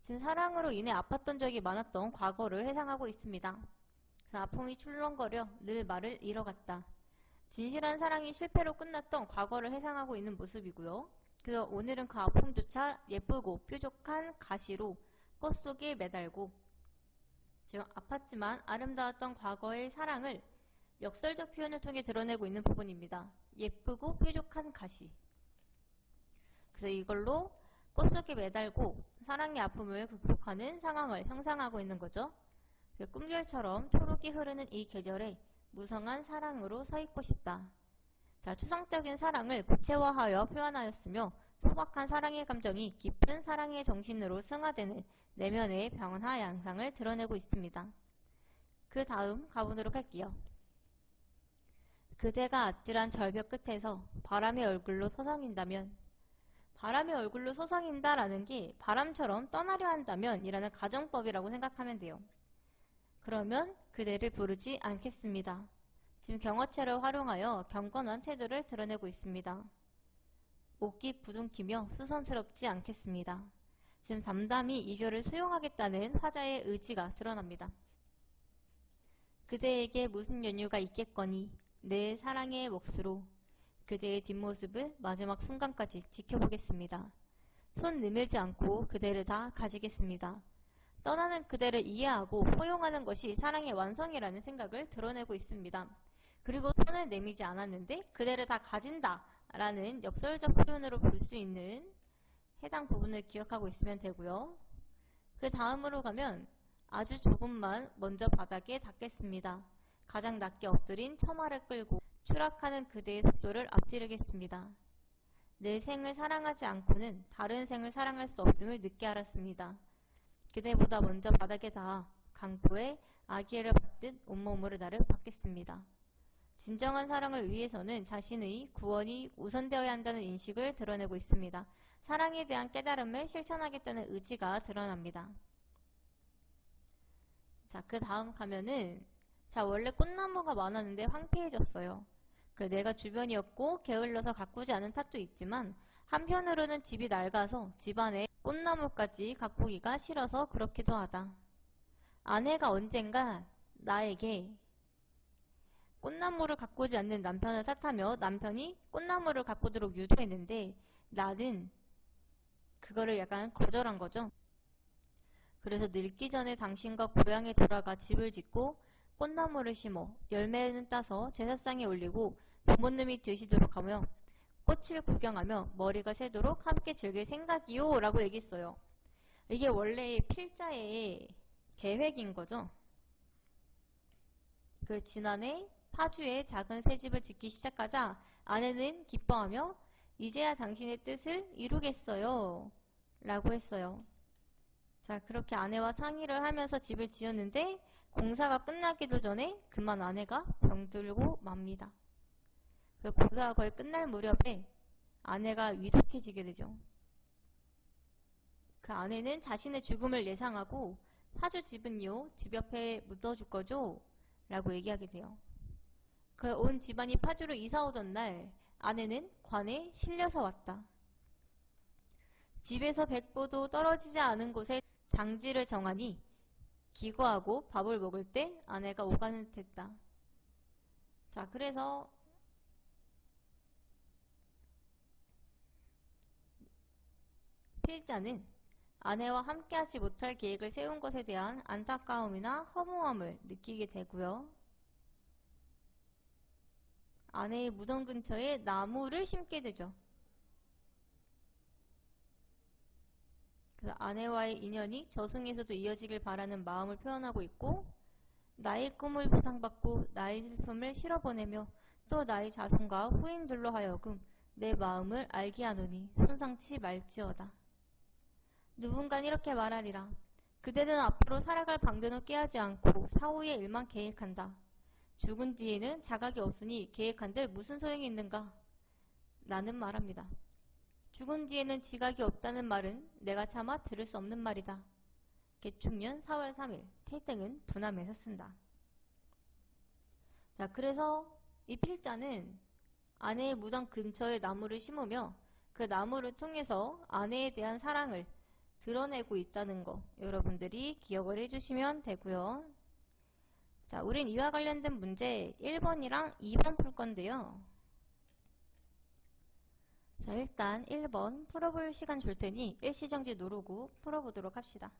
지금 사랑으로 인해 아팠던 적이 많았던 과거를 회상하고 있습니다. 아픔이 출렁거려 늘 말을 잃어갔다. 진실한 사랑이 실패로 끝났던 과거를 회상하고 있는 모습이고요. 그래서 오늘은 그 아픔조차 예쁘고 뾰족한 가시로 꽃 속에 매달고 지금 아팠지만 아름다웠던 과거의 사랑을 역설적 표현을 통해 드러내고 있는 부분입니다. 예쁘고 뾰족한 가시. 그래서 이걸로 꽃 속에 매달고 사랑의 아픔을 극복하는 상황을 형상하고 있는 거죠. 꿈결처럼 초록이 흐르는 이 계절에 무성한 사랑으로 서 있고 싶다. 자, 추상적인 사랑을 구체화하여 표현하였으며 소박한 사랑의 감정이 깊은 사랑의 정신으로 승화되는 내면의 변화 양상을 드러내고 있습니다. 그 다음 가보도록 할게요. 그대가 아찔한 절벽 끝에서 바람의 얼굴로 서성인다면, 바람의 얼굴로 서성인다라는 게 바람처럼 떠나려 한다면 이라는 가정법이라고 생각하면 돼요. 그러면 그대를 부르지 않겠습니다. 지금 경어체를 활용하여 경건한 태도를 드러내고 있습니다. 옷깃 부둥키며 수선스럽지 않겠습니다. 지금 담담히 이별을 수용하겠다는 화자의 의지가 드러납니다. 그대에게 무슨 연유가 있겠거니 내 사랑의 몫으로 그대의 뒷모습을 마지막 순간까지 지켜보겠습니다. 손 내밀지 않고 그대를 다 가지겠습니다. 떠나는 그대를 이해하고 포용하는 것이 사랑의 완성이라는 생각을 드러내고 있습니다. 그리고 손을 내미지 않았는데 그대를 다 가진다 라는 역설적 표현으로 볼 수 있는 해당 부분을 기억하고 있으면 되고요. 그 다음으로 가면 아주 조금만 먼저 바닥에 닿겠습니다. 가장 낮게 엎드린 처마를 끌고 추락하는 그대의 속도를 앞지르겠습니다. 내 생을 사랑하지 않고는 다른 생을 사랑할 수 없음을 늦게 알았습니다. 그대보다 먼저 바닥에 닿아 강포에 아기애를 받듯 온몸으로 나를 받겠습니다. 진정한 사랑을 위해서는 자신의 구원이 우선되어야 한다는 인식을 드러내고 있습니다. 사랑에 대한 깨달음을 실천하겠다는 의지가 드러납니다. 자, 그 다음 가면은 원래 꽃나무가 많았는데 황폐해졌어요. 내가 주변이었고 게을러서 가꾸지 않은 탓도 있지만 한편으로는 집이 낡아서 집안에 꽃나무까지 가꾸기가 싫어서 그렇기도 하다. 아내가 언젠가 나에게 꽃나무를 가꾸지 않는 남편을 탓하며 남편이 꽃나무를 가꾸도록 유도했는데 나는 그거를 약간 거절한 거죠. 그래서 늙기 전에 당신과 고향에 돌아가 집을 짓고 꽃나무를 심어 열매는 따서 제사상에 올리고 부모님이 드시도록 하며 꽃을 구경하며 머리가 새도록 함께 즐길 생각이요 라고 얘기했어요. 이게 원래 필자에 계획인 거죠. 그 지난해 파주에 작은 새집을 짓기 시작하자 아내는 기뻐하며 이제야 당신의 뜻을 이루겠어요 라고 했어요. 자, 그렇게 아내와 상의를 하면서 집을 지었는데 공사가 끝나기도 전에 그만 아내가 병들고 맙니다. 그 공사가 거의 끝날 무렵에 아내가 위독해지게 되죠. 그 아내는 자신의 죽음을 예상하고 파주 집은요, 집 옆에 묻어줄 거죠? 라고 얘기하게 돼요. 그 온 집안이 파주로 이사 오던 날 아내는 관에 실려서 왔다. 집에서 100보도 떨어지지 않은 곳에 장지를 정하니 기거하고 밥을 먹을 때 아내가 오가는 듯했다. 자, 그래서 필자는 아내와 함께하지 못할 계획을 세운 것에 대한 안타까움이나 허무함을 느끼게 되고요. 아내의 무덤 근처에 나무를 심게 되죠. 그래서 아내와의 인연이 저승에서도 이어지길 바라는 마음을 표현하고 있고, 나의 꿈을 보상받고 나의 슬픔을 실어보내며 또 나의 자손과 후인들로 하여금 내 마음을 알게 하노니 손상치 말지어다. 누군가 이렇게 말하리라. 그대는 앞으로 살아갈 방도는 꾀하지 않고 사후의 일만 계획한다. 죽은 뒤에는 자각이 없으니 계획한들 무슨 소용이 있는가? 나는 말합니다. 죽은 뒤에는 지각이 없다는 말은 내가 차마 들을 수 없는 말이다. 개축년 4월 3일 태땡은 부남에서 쓴다. 자, 그래서 이 필자는 아내의 무덤 근처에 나무를 심으며 그 나무를 통해서 아내에 대한 사랑을 드러내고 있다는 거 여러분들이 기억을 해주시면 되고요. 자, 우린 이와 관련된 문제 1번이랑 2번 풀 건데요. 자, 일단 1번 풀어볼 시간 줄 테니 일시정지 누르고 풀어보도록 합시다.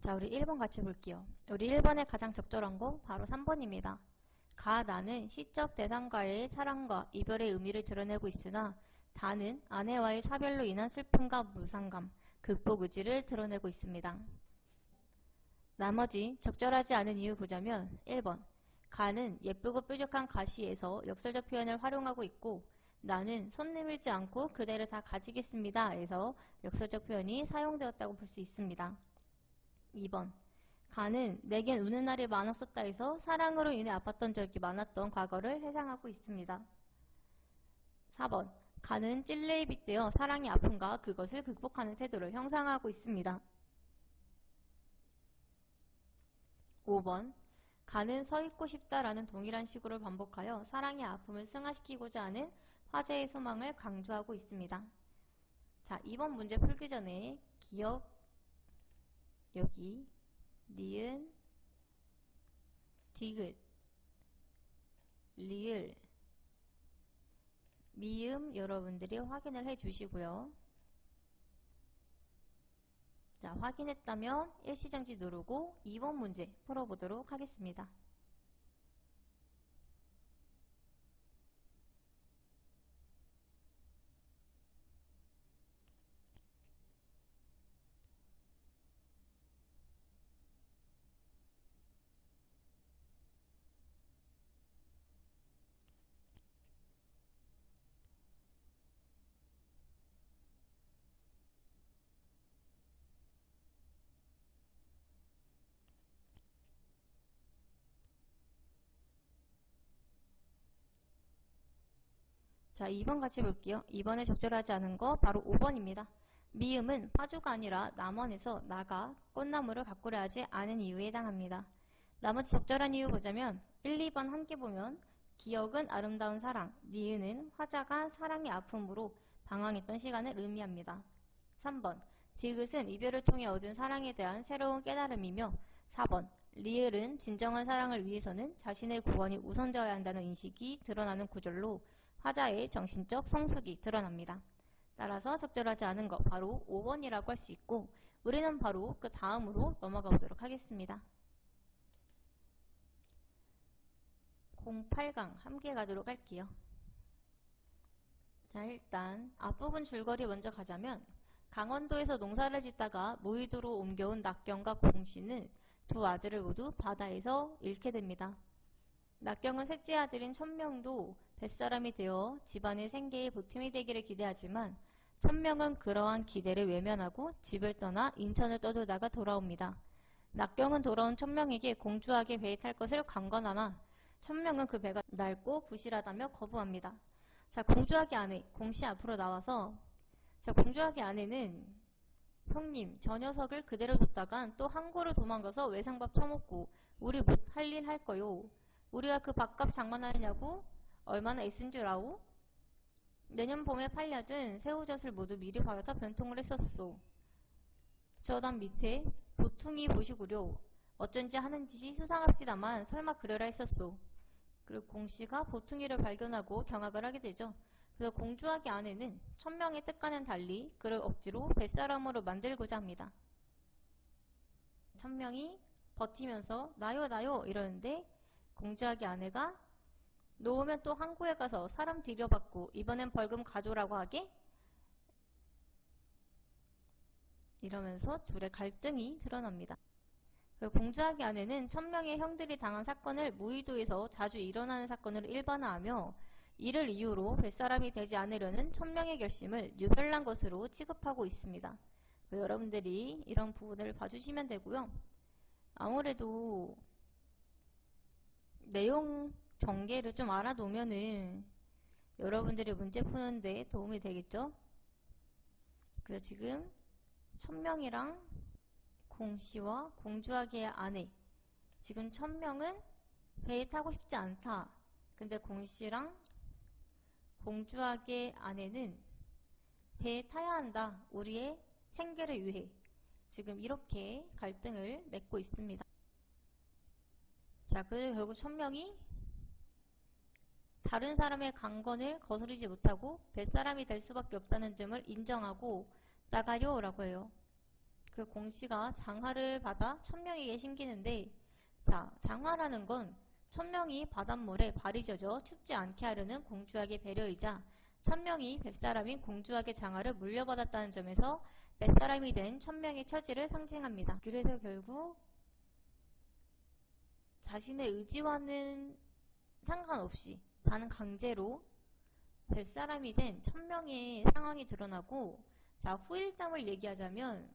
자, 우리 1번 같이 볼게요. 우리 1번에 가장 적절한 거 바로 3번입니다. 나는 시적 대상과의 사랑과 이별의 의미를 드러내고 있으나 다는 아내와의 사별로 인한 슬픔과 무상감, 극복 의지를 드러내고 있습니다. 나머지 적절하지 않은 이유 보자면 1번 가는 예쁘고 뾰족한 가시에서 역설적 표현을 활용하고 있고 나는 손 내밀지 않고 그대를 다 가지겠습니다 에서 역설적 표현이 사용되었다고 볼 수 있습니다. 2번 가는 내겐 우는 날이 많았었다 해서 사랑으로 인해 아팠던 적이 많았던 과거를 회상하고 있습니다. 4번 가는 찔레에 빗대어 사랑이 아픔과 그것을 극복하는 태도를 형상하고 있습니다. 5번 가는 서 있고 싶다라는 동일한 식으로 반복하여 사랑의 아픔을 승화시키고자 하는 화제의 소망을 강조하고 있습니다. 자, 2번 문제 풀기 전에 기억 여기 니은 디귿 리을 미음 여러분들이 확인을 해 주시고요. 자, 확인했다면 일시정지 누르고 2번 문제 풀어보도록 하겠습니다. 자, 2번 같이 볼게요. 2번에 적절하지 않은 거 바로 5번입니다. 미음은 파주가 아니라 남원에서 나가 꽃나무를 가꾸려 하지 않은 이유에 해당합니다. 나머지 적절한 이유 보자면 1, 2번 함께 보면 기억은 아름다운 사랑, 니은은 화자가 사랑의 아픔으로 방황했던 시간을 의미합니다. 3번 디귿은 이별을 통해 얻은 사랑에 대한 새로운 깨달음이며 4번 리을은 진정한 사랑을 위해서는 자신의 구원이 우선되어야 한다는 인식이 드러나는 구절로 화자의 정신적 성숙이 드러납니다. 따라서 적절하지 않은 것 바로 5번이라고 할 수 있고 우리는 바로 그 다음으로 넘어가 보도록 하겠습니다. 08강 함께 가도록 할게요. 자, 일단 앞부분 줄거리 먼저 가자면 강원도에서 농사를 짓다가 무의도로 옮겨온 낙경과 공씨는 두 아들을 모두 바다에서 잃게 됩니다. 낙경은 셋째 아들인 천명도 뱃사람이 되어 집안의 생계에 보탬이 되기를 기대하지만 천명은 그러한 기대를 외면하고 집을 떠나 인천을 떠돌다가 돌아옵니다. 낙경은 돌아온 천명에게 공주하게 배에 탈 것을 강권하나 천명은 그 배가 낡고 부실하다며 거부합니다. 자, 공주하게 아내 공씨 앞으로 나와서 자, 공주하게 아내는 형님 저 녀석을 그대로 뒀다간 또 항구로 도망가서 외상밥 처먹고 우리 못 할 일 할 거요. 우리가 그 밥값 장만하느냐고 얼마나 애쓴 줄 아오? 내년 봄에 팔려든 새우젓을 모두 미리 봐서 변통을 했었소. 저단 밑에 보퉁이 보시구려. 어쩐지 하는 짓이 수상합디다만 설마 그러라 했었소. 그리고 공씨가 보퉁이를 발견하고 경악을 하게 되죠. 그래서 공주하게 아내는 천명의 뜻과는 달리 그를 억지로 뱃사람으로 만들고자 합니다. 천명이 버티면서 나요 나요 이러는데 공주하게 아내가 놓으면 또 항구에 가서 사람 들여받고 이번엔 벌금 가져오라고 하게? 이러면서 둘의 갈등이 드러납니다. 공주하게 아내는 천명의 형들이 당한 사건을 무의도에서 자주 일어나는 사건으로 일반화하며 이를 이유로 뱃사람이 되지 않으려는 천명의 결심을 유별난 것으로 취급하고 있습니다. 여러분들이 이런 부분을 봐주시면 되고요. 아무래도 내용 전개를 좀 알아놓으면은 여러분들이 문제 푸는데 도움이 되겠죠? 그래서 지금 천명이랑 공씨와 공주하게의 아내 지금 천명은 배에 타고 싶지 않다. 근데 공씨랑 공주하게의 아내는 배에 타야 한다. 우리의 생계를 위해 지금 이렇게 갈등을 맺고 있습니다. 자, 그래서 결국 천명이 다른 사람의 강권을 거스르지 못하고 뱃사람이 될 수밖에 없다는 점을 인정하고 나가요 라고 해요. 그 공씨가 장화를 받아 천명에게 신기는데 자, 장화라는 건 천명이 바닷물에 발이 젖어 춥지 않게 하려는 공주에게 배려이자 천명이 뱃사람인 공주에게 장화를 물려받았다는 점에서 뱃사람이 된 천명의 처지를 상징합니다. 그래서 결국 자신의 의지와는 상관없이 반은 강제로 뱃사람이 된 천명의 상황이 드러나고 자, 후일담을 얘기하자면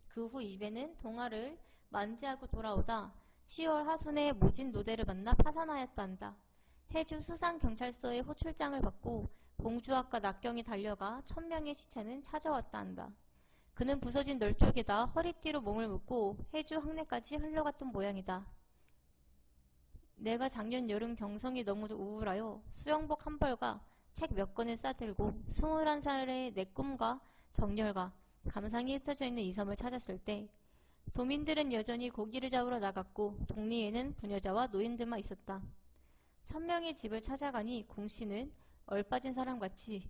그 후 입에는 동화를 만지하고 돌아오다 10월 하순에 모진 노대를 만나 파산하였단다. 해주 수상경찰서에 호출장을 받고 공주학과 낙경이 달려가 천명의 시체는 찾아왔다 한다. 그는 부서진 널 쪽에다 허리띠로 몸을 묶고 해주 항내까지 흘러갔던 모양이다. 내가 작년 여름 경성이 너무도 우울하여 수영복 한 벌과 책 몇 권을 싸들고 21살의 내 꿈과 정열과 감상이 흩어져 있는 이 섬을 찾았을 때 도민들은 여전히 고기를 잡으러 나갔고 동리에는 부녀자와 노인들만 있었다. 천명의 집을 찾아가니 공씨는 얼빠진 사람같이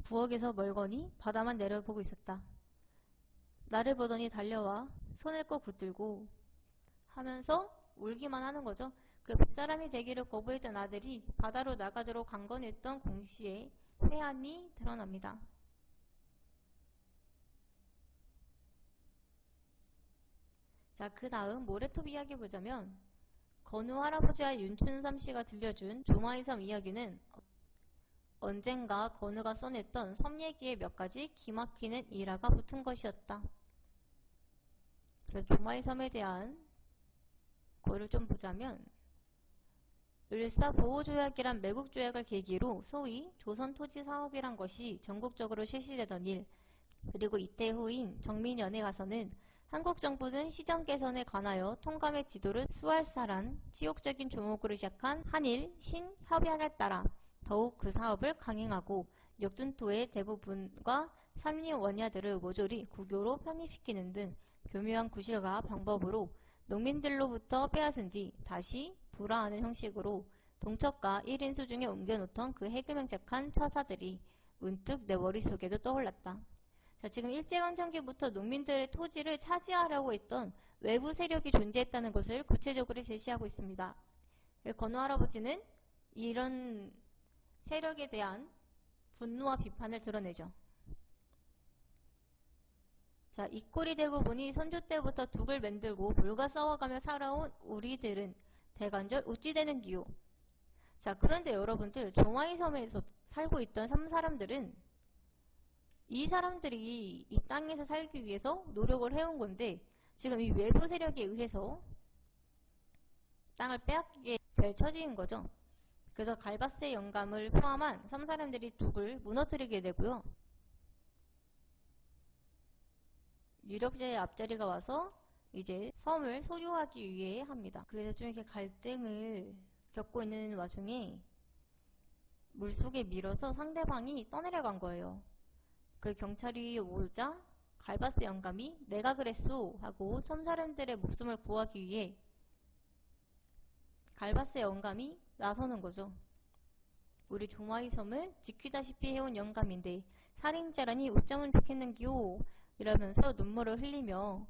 부엌에서 멀거니 바다만 내려보고 있었다. 나를 보더니 달려와 손을 꼭 붙들고 하면서 울기만 하는 거죠. 그 뱃사람이 되기를 거부했던 아들이 바다로 나가도록 강권했던 공씨의 회한이 드러납니다. 자, 그 다음 모래톱 이야기 보자면 건우 할아버지와 윤춘삼 씨가 들려준 조마이섬 이야기는 언젠가 건우가 써냈던 섬 얘기에 몇 가지 기막히는 일화가 붙은 것이었다. 그래서 조마이섬에 대한 거를 좀 보자면 을사보호조약이란 매국조약을 계기로 소위 조선토지사업이란 것이 전국적으로 실시되던 일, 그리고 이때 후인 정민연에 가서는 한국 정부는 시정 개선에 관하여 통감의 지도를 수할사란 치욕적인 조목으로 시작한 한일 신협약에 따라 더욱 그 사업을 강행하고 역준토의 대부분과 삼리 원야들을 모조리 국유로 편입시키는 등 교묘한 구실과 방법으로 농민들로부터 빼앗은 뒤 다시 불화하는 형식으로 동척과 1인 수중에 옮겨놓던 그 해금행책한 처사들이 문득 내 머릿속에도 떠올랐다. 자, 지금 일제강점기부터 농민들의 토지를 차지하려고 했던 외부 세력이 존재했다는 것을 구체적으로 제시하고 있습니다. 건우 할아버지는 이런 세력에 대한 분노와 비판을 드러내죠. 자, 이 꼴이 되고 보니 선조 때부터 둑을 만들고 불과 싸워가며 살아온 우리들은 대관절 어찌 되는 기요. 자, 그런데 여러분들, 종아이 섬에서 살고 있던 사람들은 이 사람들이 이 땅에서 살기 위해서 노력을 해온 건데 지금 이 외부 세력에 의해서 땅을 빼앗기게 될 처지인 거죠. 그래서 갈바스 영감을 포함한 섬 사람들이 둑을 무너뜨리게 되고요. 유력제의 앞자리가 와서 이제 섬을 소유하기 위해 합니다. 그래서 좀 이렇게 갈등을 겪고 있는 와중에 물속에 밀어서 상대방이 떠내려간 거예요. 그 경찰이 오자 갈바스 영감이 내가 그랬소 하고 섬 사람들의 목숨을 구하기 위해 갈바스 영감이 나서는 거죠. 우리 종아이 섬을 지키다시피 해온 영감인데 살인자라니 어쩌면 좋겠는기요. 이러면서 눈물을 흘리며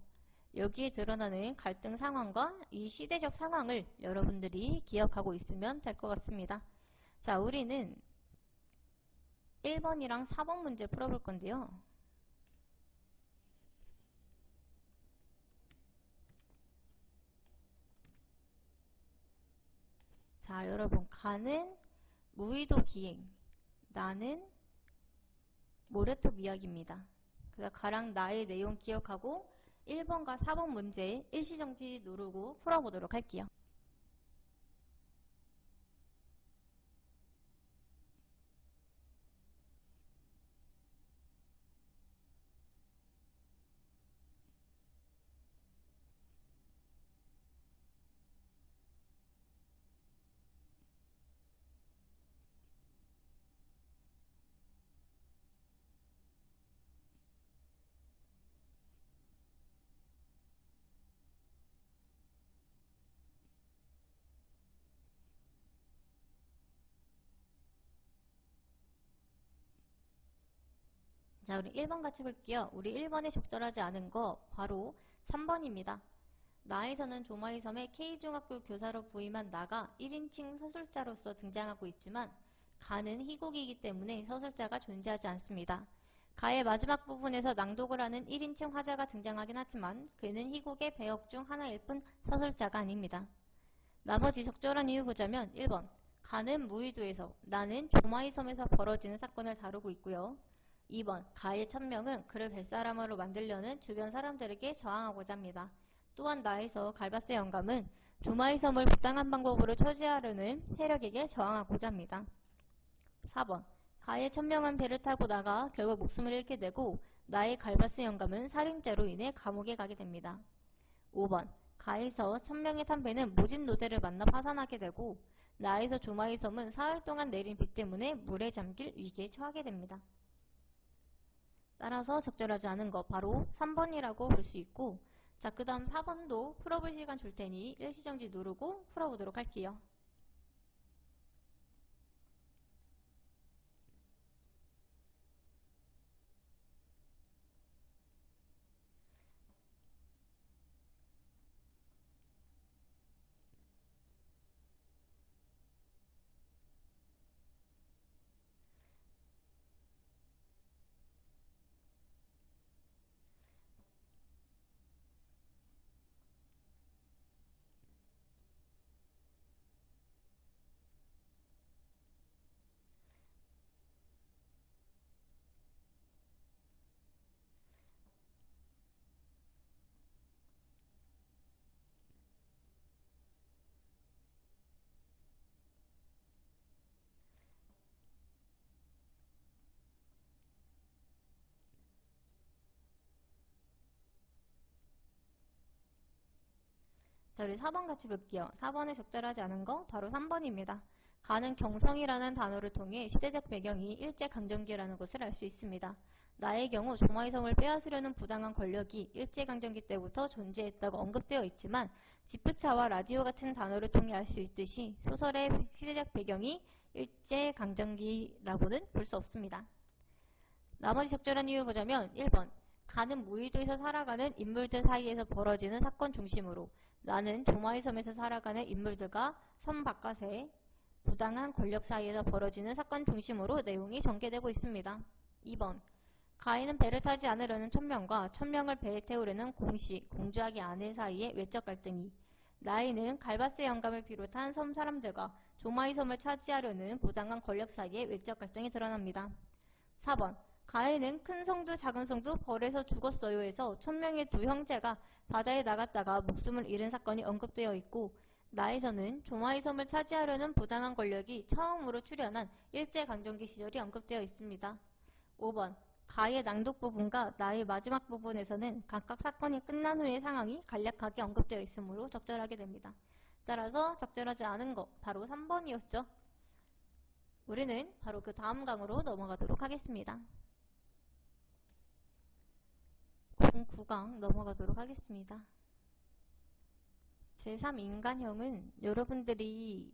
여기에 드러나는 갈등 상황과 이 시대적 상황을 여러분들이 기억하고 있으면 될 것 같습니다. 자, 우리는 1번이랑 4번 문제 풀어볼 건데요. 자, 여러분, 가는 무의도 기행, 나는 모래톱 이야기입니다. 그래서 가랑 나의 내용 기억하고 1번과 4번 문제 일시정지 누르고 풀어보도록 할게요. 자, 우리 1번 같이 볼게요. 우리 1번에 적절하지 않은 거 바로 3번입니다. 나에서는 조마이 섬의 K중학교 교사로 부임한 나가 1인칭 서술자로서 등장하고 있지만 가는 희곡이기 때문에 서술자가 존재하지 않습니다. 가의 마지막 부분에서 낭독을 하는 1인칭 화자가 등장하긴 하지만 그는 희곡의 배역 중 하나일 뿐 서술자가 아닙니다. 나머지 적절한 이유 보자면 1번 가는 무의도에서 나는 조마이 섬에서 벌어지는 사건을 다루고 있고요. 2번 가의 천명은 그를 뱃사람으로 만들려는 주변 사람들에게 저항하고자 합니다. 또한 나에서 갈바스 영감은 조마이 섬을 부당한 방법으로 처지하려는 세력에게 저항하고자 합니다. 4번 가의 천명은 배를 타고 나가 결국 목숨을 잃게 되고 나의 갈바스 영감은 살인죄로 인해 감옥에 가게 됩니다. 5번 가에서 천명에 탄 배는 모진 노대를 만나 파산하게 되고 나에서 조마이 섬은 사흘 동안 내린 비 때문에 물에 잠길 위기에 처하게 됩니다. 따라서 적절하지 않은 거 바로 3번이라고 볼 수 있고, 자, 그 다음 4번도 풀어볼 시간 줄 테니 일시정지 누르고 풀어보도록 할게요. 자, 우리 4번 같이 볼게요. 4번에 적절하지 않은 거 바로 3번입니다. 가는 경성이라는 단어를 통해 시대적 배경이 일제강점기라는 것을 알 수 있습니다. 나의 경우 조마이섬을 빼앗으려는 부당한 권력이 일제강점기 때부터 존재했다고 언급되어 있지만 지프차와 라디오 같은 단어를 통해 알 수 있듯이 소설의 시대적 배경이 일제강점기라고는 볼 수 없습니다. 나머지 적절한 이유 보자면 1번 가는 무의도에서 살아가는 인물들 사이에서 벌어지는 사건 중심으로 나는 조마이섬에서 살아가는 인물들과 섬 바깥의 부당한 권력 사이에서 벌어지는 사건 중심으로 내용이 전개되고 있습니다. 2번 가인은 배를 타지 않으려는 천명과 천명을 배에 태우려는 공시, 공주하기 아내 사이의 외적 갈등이 나이는 갈바스 영감을 비롯한 섬 사람들과 조마이섬을 차지하려는 부당한 권력 사이의 외적 갈등이 드러납니다. 4번 가인은 큰 성도 작은 성도 벌에서 죽었어요 해서 천명의 두 형제가 바다에 나갔다가 목숨을 잃은 사건이 언급되어 있고 나에서는 조마이섬을 차지하려는 부당한 권력이 처음으로 출현한 일제강점기 시절이 언급되어 있습니다. 5번 가의 낭독 부분과 나의 마지막 부분에서는 각각 사건이 끝난 후의 상황이 간략하게 언급되어 있으므로 적절하게 됩니다. 따라서 적절하지 않은 것 바로 3번이었죠. 우리는 바로 그 다음 강으로 넘어가도록 하겠습니다. 09강 넘어가도록 하겠습니다. 제3인간형은 여러분들이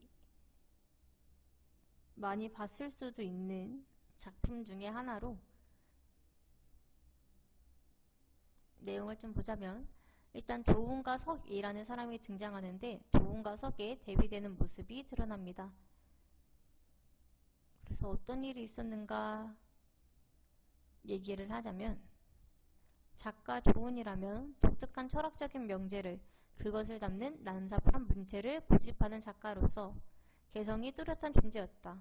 많이 봤을 수도 있는 작품 중에 하나로 내용을 좀 보자면 일단 조운과 석이라는 사람이 등장하는데 조운과 석에 대비되는 모습이 드러납니다. 그래서 어떤 일이 있었는가 얘기를 하자면 작가 조운이라면 독특한 철학적인 명제를 그것을 담는 난삽한 문체를 고집하는 작가로서 개성이 뚜렷한 존재였다.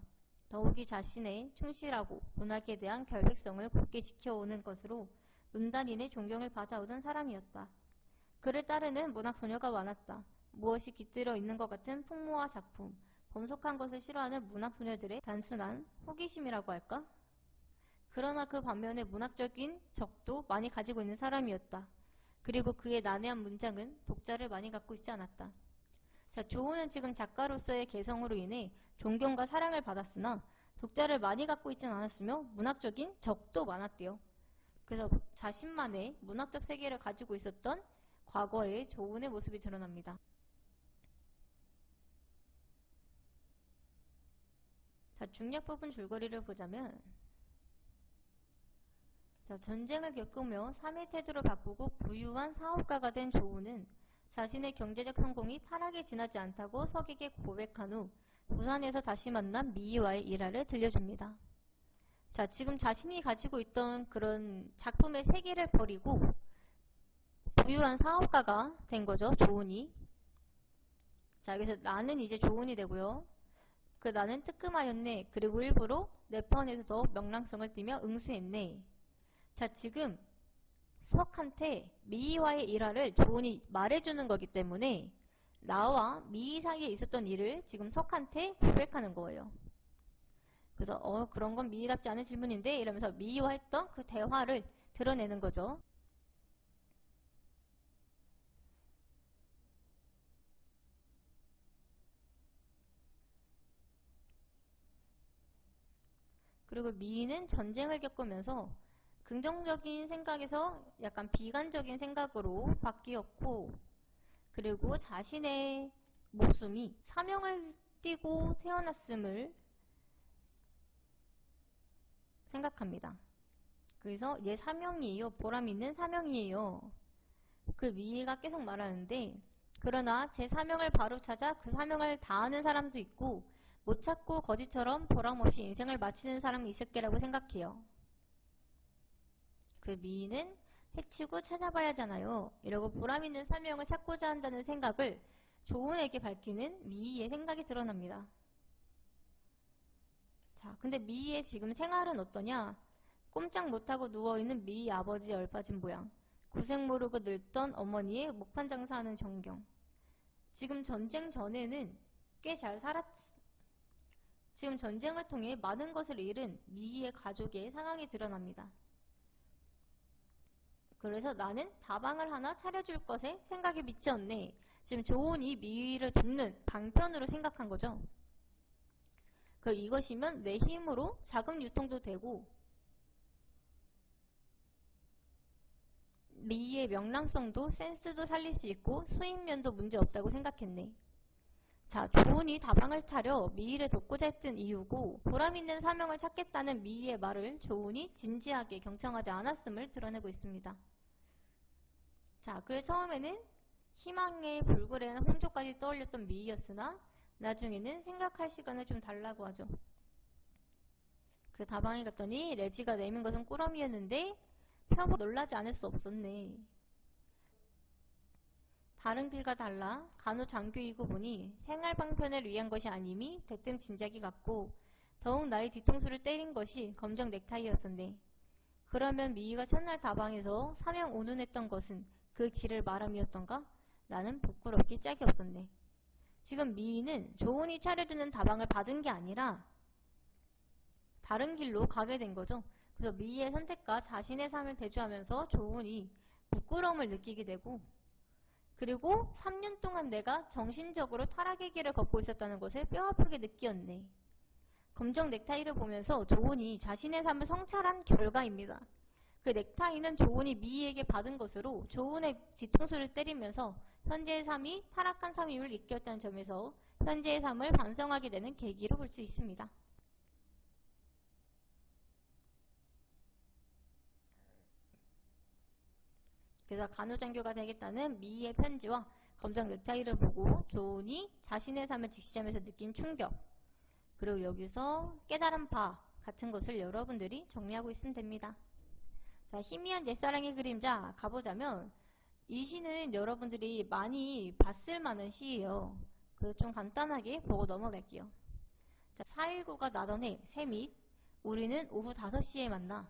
더욱이 자신의 충실하고 문학에 대한 결백성을 굳게 지켜오는 것으로 문단인의 존경을 받아오던 사람이었다. 그를 따르는 문학소녀가 많았다. 무엇이 깃들어 있는 것 같은 풍모와 작품, 범속한 것을 싫어하는 문학소녀들의 단순한 호기심이라고 할까? 그러나 그 반면에 문학적인 적도 많이 가지고 있는 사람이었다. 그리고 그의 난해한 문장은 독자를 많이 갖고 있지 않았다. 자, 조은은 지금 작가로서의 개성으로 인해 존경과 사랑을 받았으나 독자를 많이 갖고 있지는 않았으며 문학적인 적도 많았대요. 그래서 자신만의 문학적 세계를 가지고 있었던 과거의 조은의 모습이 드러납니다. 자, 중력 부분 줄거리를 보자면 자, 전쟁을 겪으며 삶의 태도를 바꾸고 부유한 사업가가 된 조은은 자신의 경제적 성공이 타락에 지나지 않다고 석에게 고백한 후 부산에서 다시 만난 미희와의 일화를 들려줍니다. 자, 지금 자신이 가지고 있던 그런 작품의 세계를 버리고 부유한 사업가가 된 거죠, 조은이. 자, 여기서 나는 이제 조은이 되고요. 그 나는 뜨끔하였네. 그리고 일부러 내 편에서 더 명랑성을 띠며 응수했네. 자, 지금 석한테 미희와의 일화를 조은이 말해주는 거기 때문에 나와 미희 사이에 있었던 일을 지금 석한테 고백하는 거예요. 그래서 그런 건 미희답지 않은 질문인데 이러면서 미희와 했던 그 대화를 드러내는 거죠. 그리고 미희는 전쟁을 겪으면서 긍정적인 생각에서 약간 비관적인 생각으로 바뀌었고, 그리고 자신의 목숨이 사명을 띠고 태어났음을 생각합니다. 그래서 얘 사명이에요. 보람 있는 사명이에요. 그 미희가 계속 말하는데 그러나 제 사명을 바로 찾아 그 사명을 다하는 사람도 있고 못 찾고 거지처럼 보람 없이 인생을 마치는 사람이 있을 거라고 생각해요. 그 미희는 해치고 찾아봐야 하잖아요. 이러고 보람 있는 사명을 찾고자 한다는 생각을 조은에게 밝히는 미희의 생각이 드러납니다. 자, 근데 미희의 지금 생활은 어떠냐? 꼼짝 못하고 누워있는 미희 아버지의 얼빠진 모양, 고생 모르고 늙던 어머니의 목판 장사하는 전경. 지금 전쟁 전에는 꽤 잘 지금 전쟁을 통해 많은 것을 잃은 미희의 가족의 상황이 드러납니다. 그래서 나는 다방을 하나 차려줄 것에 생각이 미치었네. 지금 조은이 미희를 돕는 방편으로 생각한 거죠. 이것이면 내 힘으로 자금 유통도 되고 미의 명랑성도 센스도 살릴 수 있고 수입면도 문제 없다고 생각했네. 자, 조은이 다방을 차려 미희를 돕고자 했던 이유고 보람있는 사명을 찾겠다는 미희의 말을 조은이 진지하게 경청하지 않았음을 드러내고 있습니다. 자, 그래서 처음에는 희망의 불굴에는 홍조까지 떠올렸던 미희였으나 나중에는 생각할 시간을 좀 달라고 하죠. 그 다방에 갔더니 레지가 내민 것은 꾸러미였는데 펴보 놀라지 않을 수 없었네. 다른 길과 달라 간호 장교이고 보니 생활 방편을 위한 것이 아님이 대뜸 진작이 같고 더욱 나의 뒤통수를 때린 것이 검정 넥타이였었네. 그러면 미희가 첫날 다방에서 사명 운운했던 것은 그 길을 말함이었던가? 나는 부끄럽기 짝이 없었네. 지금 미희는 조은이 차려주는 다방을 받은 게 아니라 다른 길로 가게 된 거죠. 그래서 미희의 선택과 자신의 삶을 대조하면서 조은이 부끄러움을 느끼게 되고 그리고 3년 동안 내가 정신적으로 타락의 길을 걷고 있었다는 것을 뼈아프게 느끼었네. 검정 넥타이를 보면서 조은이 자신의 삶을 성찰한 결과입니다. 그 넥타이는 조은이 미희에게 받은 것으로 조은의 뒤통수를 때리면서 현재의 삶이 타락한 삶임을 일깨웠다는 점에서 현재의 삶을 반성하게 되는 계기로 볼 수 있습니다. 그래서 간호장교가 되겠다는 미희의 편지와 검정 넥타이를 보고 조은이 자신의 삶을 직시하면서 느낀 충격, 그리고 여기서 깨달은 바 같은 것을 여러분들이 정리하고 있으면 됩니다. 자, 희미한 옛사랑의 그림자 가보자면 이 시는 여러분들이 많이 봤을 만한 시예요. 그래서 좀 간단하게 보고 넘어갈게요. 자, 4.19가 나던 해 새밑 우리는 오후 5시에 만나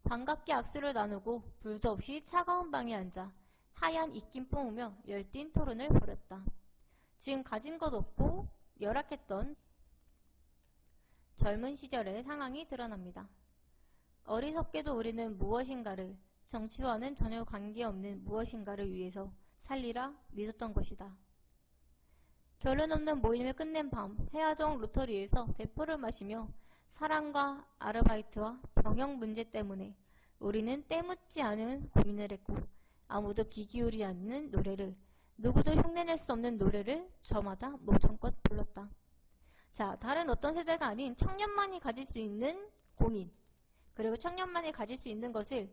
반갑게 악수를 나누고 불도 없이 차가운 방에 앉아 하얀 입김 뿜으며 열띤 토론을 벌였다. 지금 가진 것 없고 열악했던 젊은 시절의 상황이 드러납니다. 어리석게도 우리는 무엇인가를, 정치와는 전혀 관계없는 무엇인가를 위해서 살리라 믿었던 것이다. 결론 없는 모임을 끝낸 밤 해화동 로터리에서 대포를 마시며 사랑과 아르바이트와 병역 문제 때문에 우리는 때묻지 않은 고민을 했고 아무도 귀 기울이지 않는 노래를, 누구도 흉내낼 수 없는 노래를 저마다 목청껏 불렀다. 자, 다른 어떤 세대가 아닌 청년만이 가질 수 있는 고민, 그리고 청년만이 가질 수 있는 것을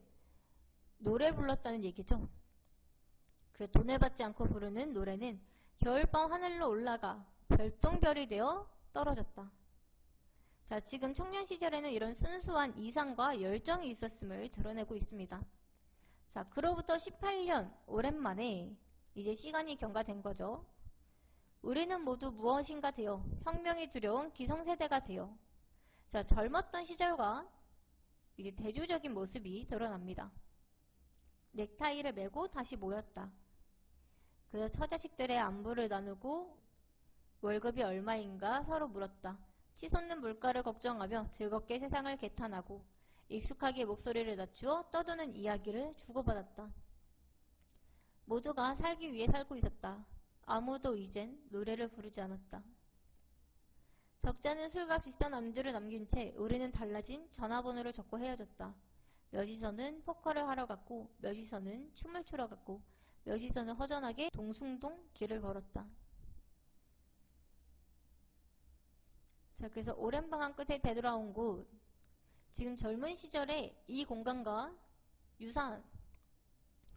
노래 불렀다는 얘기죠. 그 돈을 받지 않고 부르는 노래는 겨울밤 하늘로 올라가 별똥별이 되어 떨어졌다. 자, 지금 청년 시절에는 이런 순수한 이상과 열정이 있었음을 드러내고 있습니다. 자, 그로부터 18년 오랜만에 이제 시간이 경과된 거죠. 우리는 모두 무엇인가 되어 혁명이 두려운 기성세대가 되어, 자, 젊었던 시절과 이제 대조적인 모습이 드러납니다. 넥타이를 메고 다시 모였다. 그래서 처자식들의 안부를 나누고 월급이 얼마인가 서로 물었다. 치솟는 물가를 걱정하며 즐겁게 세상을 개탄하고 익숙하게 목소리를 낮추어 떠도는 이야기를 주고받았다. 모두가 살기 위해 살고 있었다. 아무도 이젠 노래를 부르지 않았다. 적잖은 술과 비싼 안주를 남긴 채 우리는 달라진 전화번호를 적고 헤어졌다. 몇이서는 포커를 하러 갔고 몇이서는 춤을 추러 갔고 몇이서는 허전하게 동숭동 길을 걸었다. 자, 그래서 오랜 방황 끝에 되돌아온 곳, 지금 젊은 시절에 이 공간과 유사한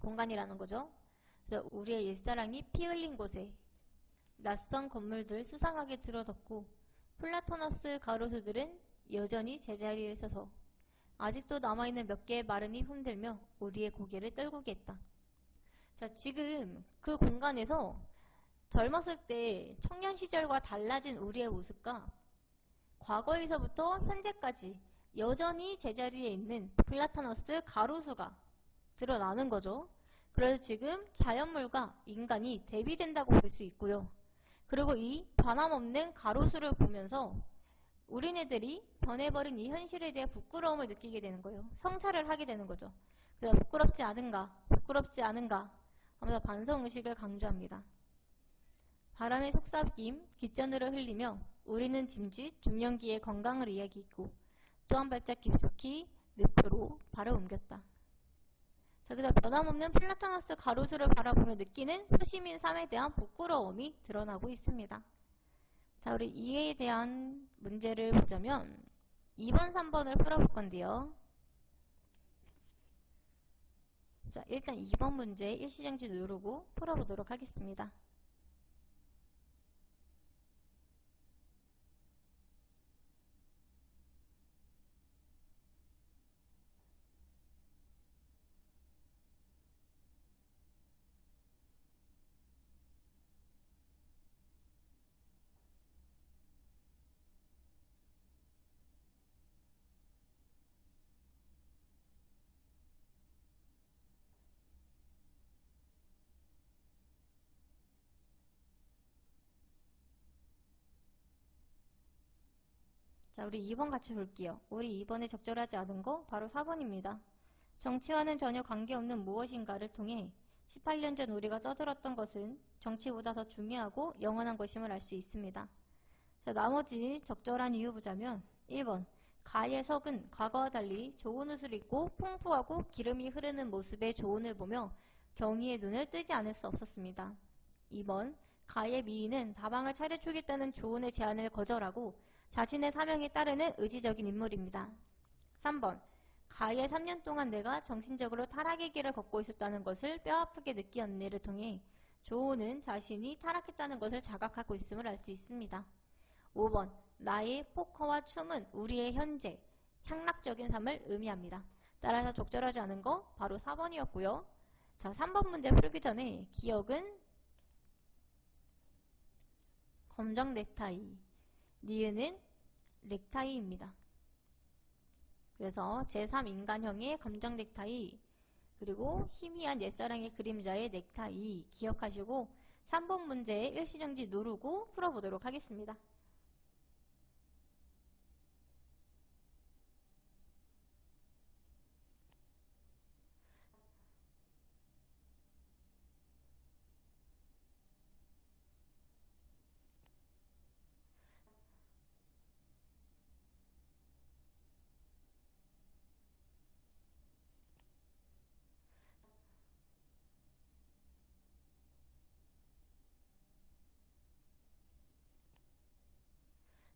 공간이라는 거죠. 그래서 우리의 옛사랑이 피 흘린 곳에 낯선 건물들 수상하게 들어섰고 플라토너스 가로수들은 여전히 제자리에 서서 아직도 남아있는 몇 개의 마른이 흔들며 우리의 고개를 떨구게 했다. 자, 지금 그 공간에서 젊었을 때 청년 시절과 달라진 우리의 모습과 과거에서부터 현재까지 여전히 제자리에 있는 플라토너스 가로수가 드러나는 거죠. 그래서 지금 자연물과 인간이 대비된다고 볼 수 있고요. 그리고 이 변함없는 가로수를 보면서 우리네들이 변해버린 이 현실에 대해 부끄러움을 느끼게 되는 거예요. 성찰을 하게 되는 거죠. 그래서 부끄럽지 않은가, 부끄럽지 않은가 하면서 반성의식을 강조합니다. 바람의 속삭임, 귓전으로 흘리며 우리는 짐짓 중년기의 건강을 이야기했고 또 한 발짝 깊숙이 늪으로 발을 옮겼다. 자, 그다음 변함없는 플라타너스 가로수를 바라보며 느끼는 소시민 삶에 대한 부끄러움이 드러나고 있습니다. 자, 우리 이에 대한 문제를 보자면 2번, 3번을 풀어볼 건데요. 자, 일단 2번 문제 일시정지 누르고 풀어보도록 하겠습니다. 자, 우리 2번 같이 볼게요. 우리 2번에 적절하지 않은 거 바로 4번입니다. 정치와는 전혀 관계없는 무엇인가를 통해 18년 전 우리가 떠들었던 것은 정치보다 더 중요하고 영원한 것임을 알 수 있습니다. 자, 나머지 적절한 이유 보자면 1번 가의 석은 과거와 달리 좋은 옷을 입고 풍부하고 기름이 흐르는 모습의 조언을 보며 경의의 눈을 뜨지 않을 수 없었습니다. 2번 가의 미인은 다방을 차려주겠다는 조언의 제안을 거절하고 자신의 사명에 따르는 의지적인 인물입니다. 3번 가의 3년 동안 내가 정신적으로 타락의 길을 걷고 있었다는 것을 뼈아프게 느끼는 일을 통해 조언은 자신이 타락했다는 것을 자각하고 있음을 알 수 있습니다. 5번 나의 포커와 춤은 우리의 현재, 향락적인 삶을 의미합니다. 따라서 적절하지 않은 거 바로 4번이었고요. 자, 3번 문제 풀기 전에 기억은 검정 넥타이, 니은은 넥타이입니다. 그래서 제3인간형의 검정 넥타이, 그리고 희미한 옛사랑의 그림자의 넥타이 기억하시고 3번 문제 일시정지 누르고 풀어보도록 하겠습니다.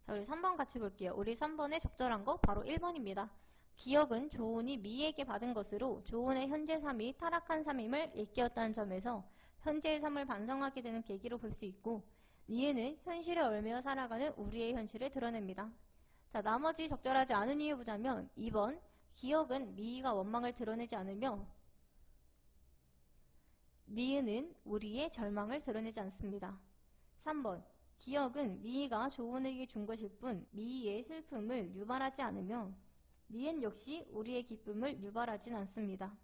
자, 우리 3번 같이 볼게요. 우리 3번에 적절한 거 바로 1번입니다. 기억은 조언이 미에게 받은 것으로 조언의 현재 삶이 타락한 삶임을 일깨웠다는 점에서 현재의 삶을 반성하게 되는 계기로 볼 수 있고, 니에는 현실에 얽매여 살아가는 우리의 현실을 드러냅니다. 자, 나머지 적절하지 않은 이유 보자면 2번 기억은 미이가 원망을 드러내지 않으며 니은은 우리의 절망을 드러내지 않습니다. 3번 기억은 미이가 조언에게 준 것일 뿐 미이의 슬픔을 유발하지 않으며 니은 역시 우리의 기쁨을 유발하진 않습니다.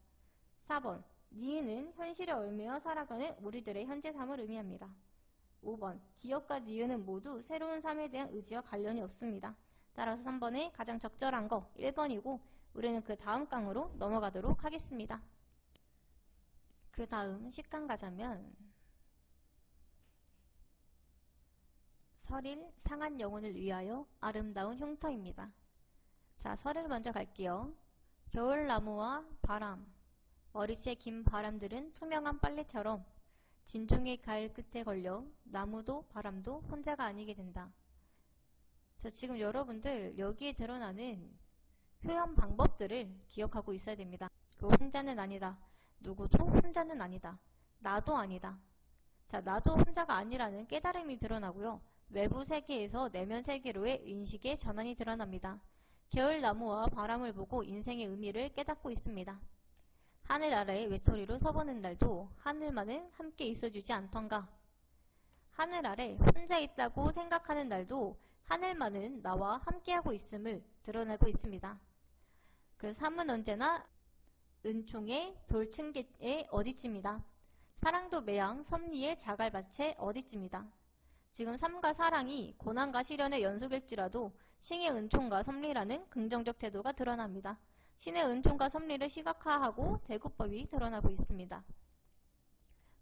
4번 니은은 현실에 얽매여 살아가는 우리들의 현재 삶을 의미합니다. 5번 기억과 니은은 모두 새로운 삶에 대한 의지와 관련이 없습니다. 따라서 3번에 가장 적절한 거 1번이고 우리는 그 다음 강으로 넘어가도록 하겠습니다. 그 다음 식강 가자면 설일 상한 영혼을 위하여 아름다운 흉터입니다. 자, 설을 먼저 갈게요. 겨울나무와 바람, 머리채 긴 바람들은 투명한 빨래처럼 진종의 가을 끝에 걸려 나무도 바람도 혼자가 아니게 된다. 자, 지금 여러분들 여기에 드러나는 표현 방법들을 기억하고 있어야 됩니다. 그 혼자는 아니다. 누구도 혼자는 아니다. 나도 아니다. 자, 나도 혼자가 아니라는 깨달음이 드러나고요. 외부 세계에서 내면 세계로의 인식의 전환이 드러납니다. 겨울나무와 바람을 보고 인생의 의미를 깨닫고 있습니다. 하늘 아래 외톨이로 서보는 날도 하늘만은 함께 있어주지 않던가. 하늘 아래 혼자 있다고 생각하는 날도 하늘만은 나와 함께하고 있음을 드러내고 있습니다. 그 삶은 언제나 은총의 돌층계의 어디쯤이다. 사랑도 매양 섭리의 자갈밭의 어디쯤이다. 지금 삶과 사랑이 고난과 시련의 연속일지라도 신의 은총과 섭리라는 긍정적 태도가 드러납니다. 신의 은총과 섭리를 시각화하고 대구법이 드러나고 있습니다.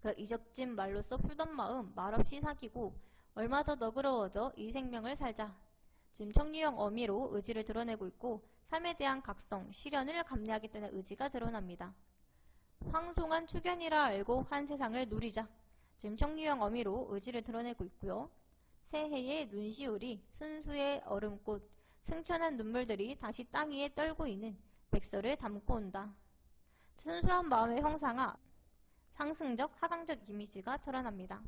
그 이적진 말로써 풀던 마음 말없이 사귀고 얼마 더 너그러워져 이 생명을 살자. 지금 청유형 어미로 의지를 드러내고 있고 삶에 대한 각성, 시련을 감내하겠다는 의지가 드러납니다. 황송한 추견이라 알고 한 세상을 누리자. 지금 청유형 어미로 의지를 드러내고 있고요. 새해의 눈시울이 순수의 얼음꽃, 승천한 눈물들이 다시 땅 위에 떨고 있는 백설을 담고 온다. 순수한 마음의 형상화, 상승적, 하강적 이미지가 드러납니다.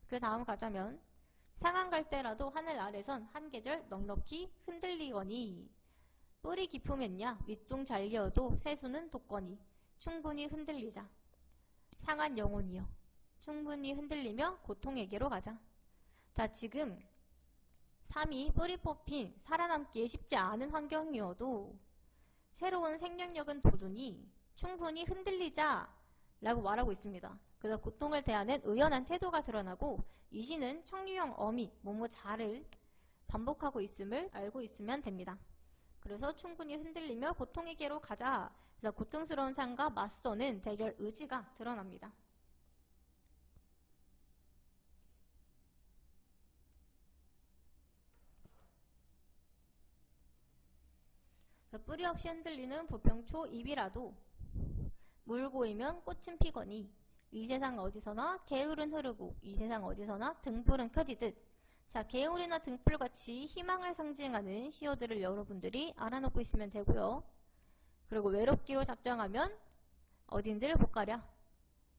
그 다음 가자면 상한 갈 때라도 하늘 아래선 한 계절 넉넉히 흔들리거니 뿌리 깊으면야 윗둥 잘리어도 새수는 돋거니 충분히 흔들리자. 상한 영혼이여 충분히 흔들리며 고통에게로 가자. 자, 지금 삶이 뿌리 뽑힌 살아남기에 쉽지 않은 환경이어도 새로운 생명력은 돋으니 충분히 흔들리자 라고 말하고 있습니다. 그래서 고통을 대하는 의연한 태도가 드러나고 이 시는 청유형 어미, 뭐뭐 잘을 반복하고 있음을 알고 있으면 됩니다. 그래서 충분히 흔들리며 고통에게로 가자. 그래서 고통스러운 삶과 맞서는 대결 의지가 드러납니다. 뿌리 없이 흔들리는 부평초 잎이라도 물 고이면 꽃은 피거니 이 세상 어디서나 개울은 흐르고 이 세상 어디서나 등불은 켜지듯. 자, 개울이나 등불같이 희망을 상징하는 시어들을 여러분들이 알아놓고 있으면 되고요. 그리고 외롭기로 작정하면 어딘들 못 가랴.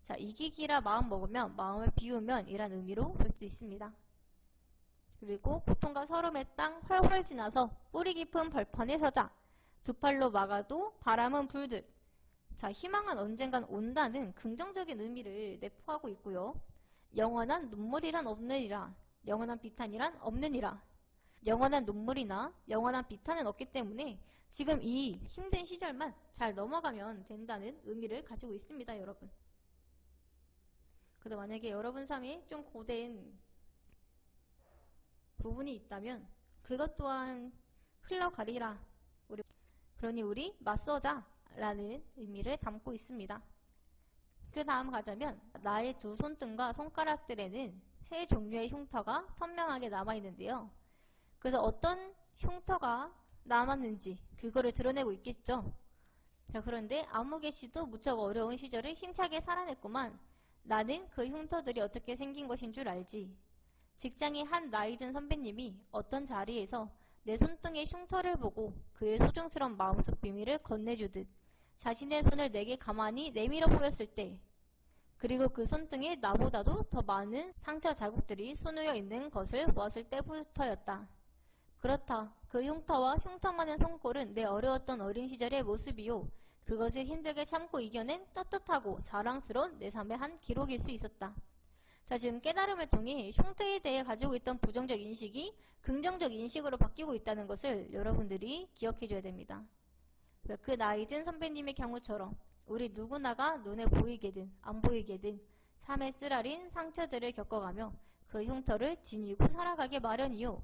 자, 이기기라 마음 먹으면 마음을 비우면 이란 의미로 볼 수 있습니다. 그리고 고통과 서름의 땅 훨훨 지나서 뿌리 깊은 벌판에 서자. 두 팔로 막아도 바람은 불듯. 자, 희망은 언젠간 온다는 긍정적인 의미를 내포하고 있고요. 영원한 눈물이란 없느니라. 영원한 비탄이란 없느니라. 영원한 눈물이나 영원한 비탄은 없기 때문에 지금 이 힘든 시절만 잘 넘어가면 된다는 의미를 가지고 있습니다, 여러분. 그래서 만약에 여러분 삶에 좀 고된 부분이 있다면 그것 또한 흘러가리라. 그러니 우리 맞서자 라는 의미를 담고 있습니다. 그 다음 가자면 나의 두 손등과 손가락들에는 세 종류의 흉터가 선명하게 남아있는데요. 그래서 어떤 흉터가 남았는지 그거를 드러내고 있겠죠. 자, 그런데 아무개씨도 무척 어려운 시절을 힘차게 살아냈구만. 나는 그 흉터들이 어떻게 생긴 것인 줄 알지. 직장의 한 나이든 선배님이 어떤 자리에서 내 손등의 흉터를 보고 그의 소중스러운 마음속 비밀을 건네주듯 자신의 손을 내게 가만히 내밀어 보였을 때, 그리고 그 손등에 나보다도 더 많은 상처 자국들이 수놓여 있는 것을 보았을 때부터였다. 그렇다. 그 흉터와 흉터 많은 손골은 내 어려웠던 어린 시절의 모습이요. 그것을 힘들게 참고 이겨낸 떳떳하고 자랑스러운 내 삶의 한 기록일 수 있었다. 자, 지금 깨달음을 통해 흉터에 대해 가지고 있던 부정적 인식이 긍정적 인식으로 바뀌고 있다는 것을 여러분들이 기억해줘야 됩니다. 그 나이든 선배님의 경우처럼 우리 누구나가 눈에 보이게든 안 보이게든 삶의 쓰라린 상처들을 겪어가며 그 흉터를 지니고 살아가게 마련이요.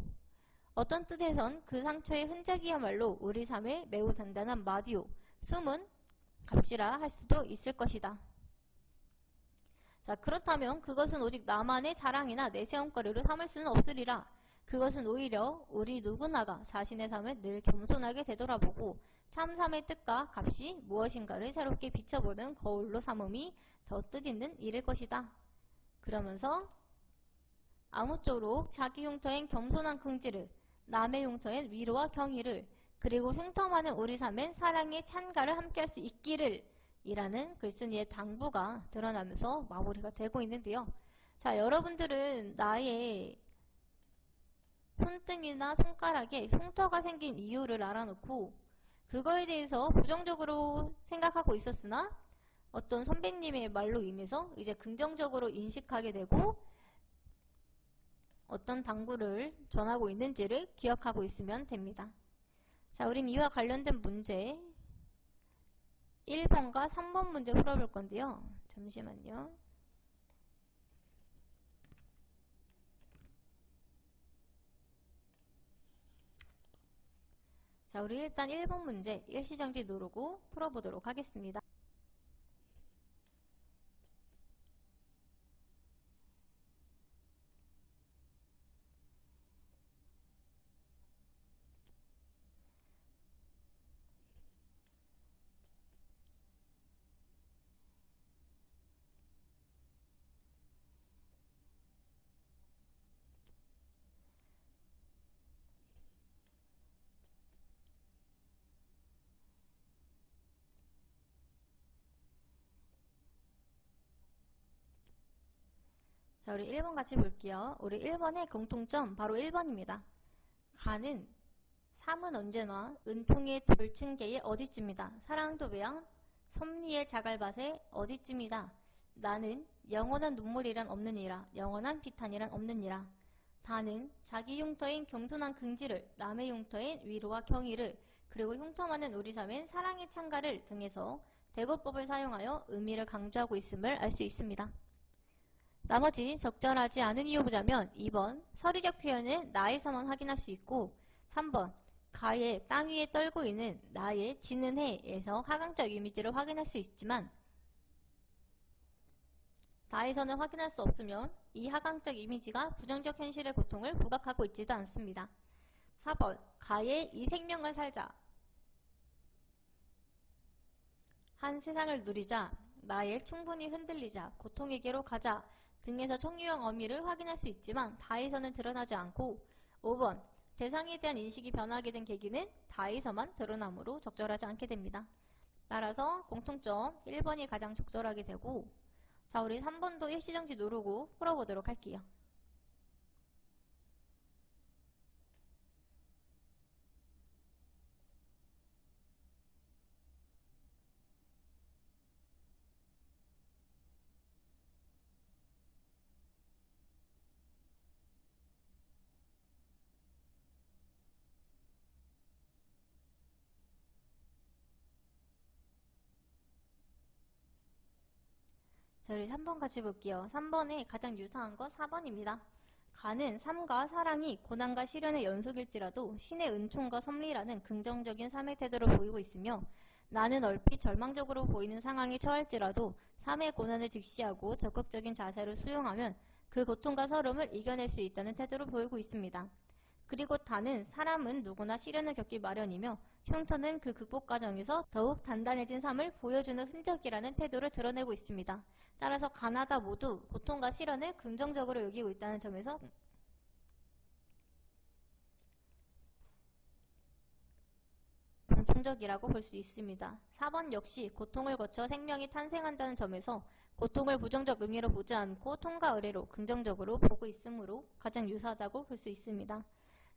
어떤 뜻에선 그 상처의 흔적이야말로 우리 삶의 매우 단단한 마디오, 숨은 값이라 할 수도 있을 것이다. 자, 그렇다면 그것은 오직 나만의 자랑이나 내세움거리로 삼을 수는 없으리라. 그것은 오히려 우리 누구나가 자신의 삶을 늘 겸손하게 되돌아보고 참삼의 뜻과 값이 무엇인가를 새롭게 비춰보는 거울로 삼음이 더 뜻있는 일일 것이다. 그러면서 아무쪼록 자기 흉터엔 겸손한 긍지를, 남의 흉터엔 위로와 경의를, 그리고 흉터 많은 우리 삶엔 사랑의 찬가를 함께할 수 있기를 이라는 글쓴이의 당부가 드러나면서 마무리가 되고 있는데요. 자, 여러분들은 나의 손등이나 손가락에 흉터가 생긴 이유를 알아놓고 그거에 대해서 부정적으로 생각하고 있었으나 어떤 선배님의 말로 인해서 이제 긍정적으로 인식하게 되고 어떤 당부를 전하고 있는지를 기억하고 있으면 됩니다. 자, 우린 이와 관련된 문제 1번과 3번 문제 풀어볼 건데요. 잠시만요. 자, 우리 일단 1번 문제 일시정지 누르고 풀어보도록 하겠습니다. 자, 우리 1번 같이 볼게요. 우리 1번의 공통점 바로 1번입니다. 가는 3은 언제나 은총의 돌층계의 어디쯤이다. 사랑도배양 섭리의 자갈밭의 어디쯤이다. 나는 영원한 눈물이란 없느니라. 영원한 비탄이란 없느니라. 다는 자기 흉터인 겸손한 긍지를, 남의 흉터인 위로와 경의를, 그리고 흉터 많은 우리 삶엔 사랑의 창가를 등에서 대고법을 사용하여 의미를 강조하고 있음을 알 수 있습니다. 나머지 적절하지 않은 이유 보자면 2번 서리적 표현은 나에서만 확인할 수 있고, 3번 가의 땅 위에 떨고 있는 나의 지는 해에서 하강적 이미지를 확인할 수 있지만 다에서는 확인할 수 없으면 이 하강적 이미지가 부정적 현실의 고통을 부각하고 있지도 않습니다. 4번 가의 이 생명을 살자, 한 세상을 누리자, 나의 충분히 흔들리자, 고통에게로 가자 등에서 총유형 어미를 확인할 수 있지만 다에서는 드러나지 않고, 5번 대상에 대한 인식이 변하게 된 계기는 다에서만 드러나므로 적절하지 않게 됩니다. 따라서 공통점 1번이 가장 적절하게 되고, 자, 우리 3번도 일시정지 누르고 풀어보도록 할게요. 자, 우리 3번 같이 볼게요. 3번에 가장 유사한 거 4번입니다. 가는 삶과 사랑이 고난과 시련의 연속일지라도 신의 은총과 섭리라는 긍정적인 삶의 태도를 보이고 있으며, 나는 얼핏 절망적으로 보이는 상황에 처할지라도 삶의 고난을 직시하고 적극적인 자세를 수용하면 그 고통과 서름을 이겨낼 수 있다는 태도를 보이고 있습니다. 그리고 다는 사람은 누구나 시련을 겪기 마련이며 흉터는 그 극복 과정에서 더욱 단단해진 삶을 보여주는 흔적이라는 태도를 드러내고 있습니다. 따라서 가나다 모두 고통과 시련을 긍정적으로 여기고 있다는 점에서 공통적이라고 볼 수 있습니다. 4번 역시 고통을 거쳐 생명이 탄생한다는 점에서 고통을 부정적 의미로 보지 않고 통과 의례로 긍정적으로 보고 있으므로 가장 유사하다고 볼 수 있습니다.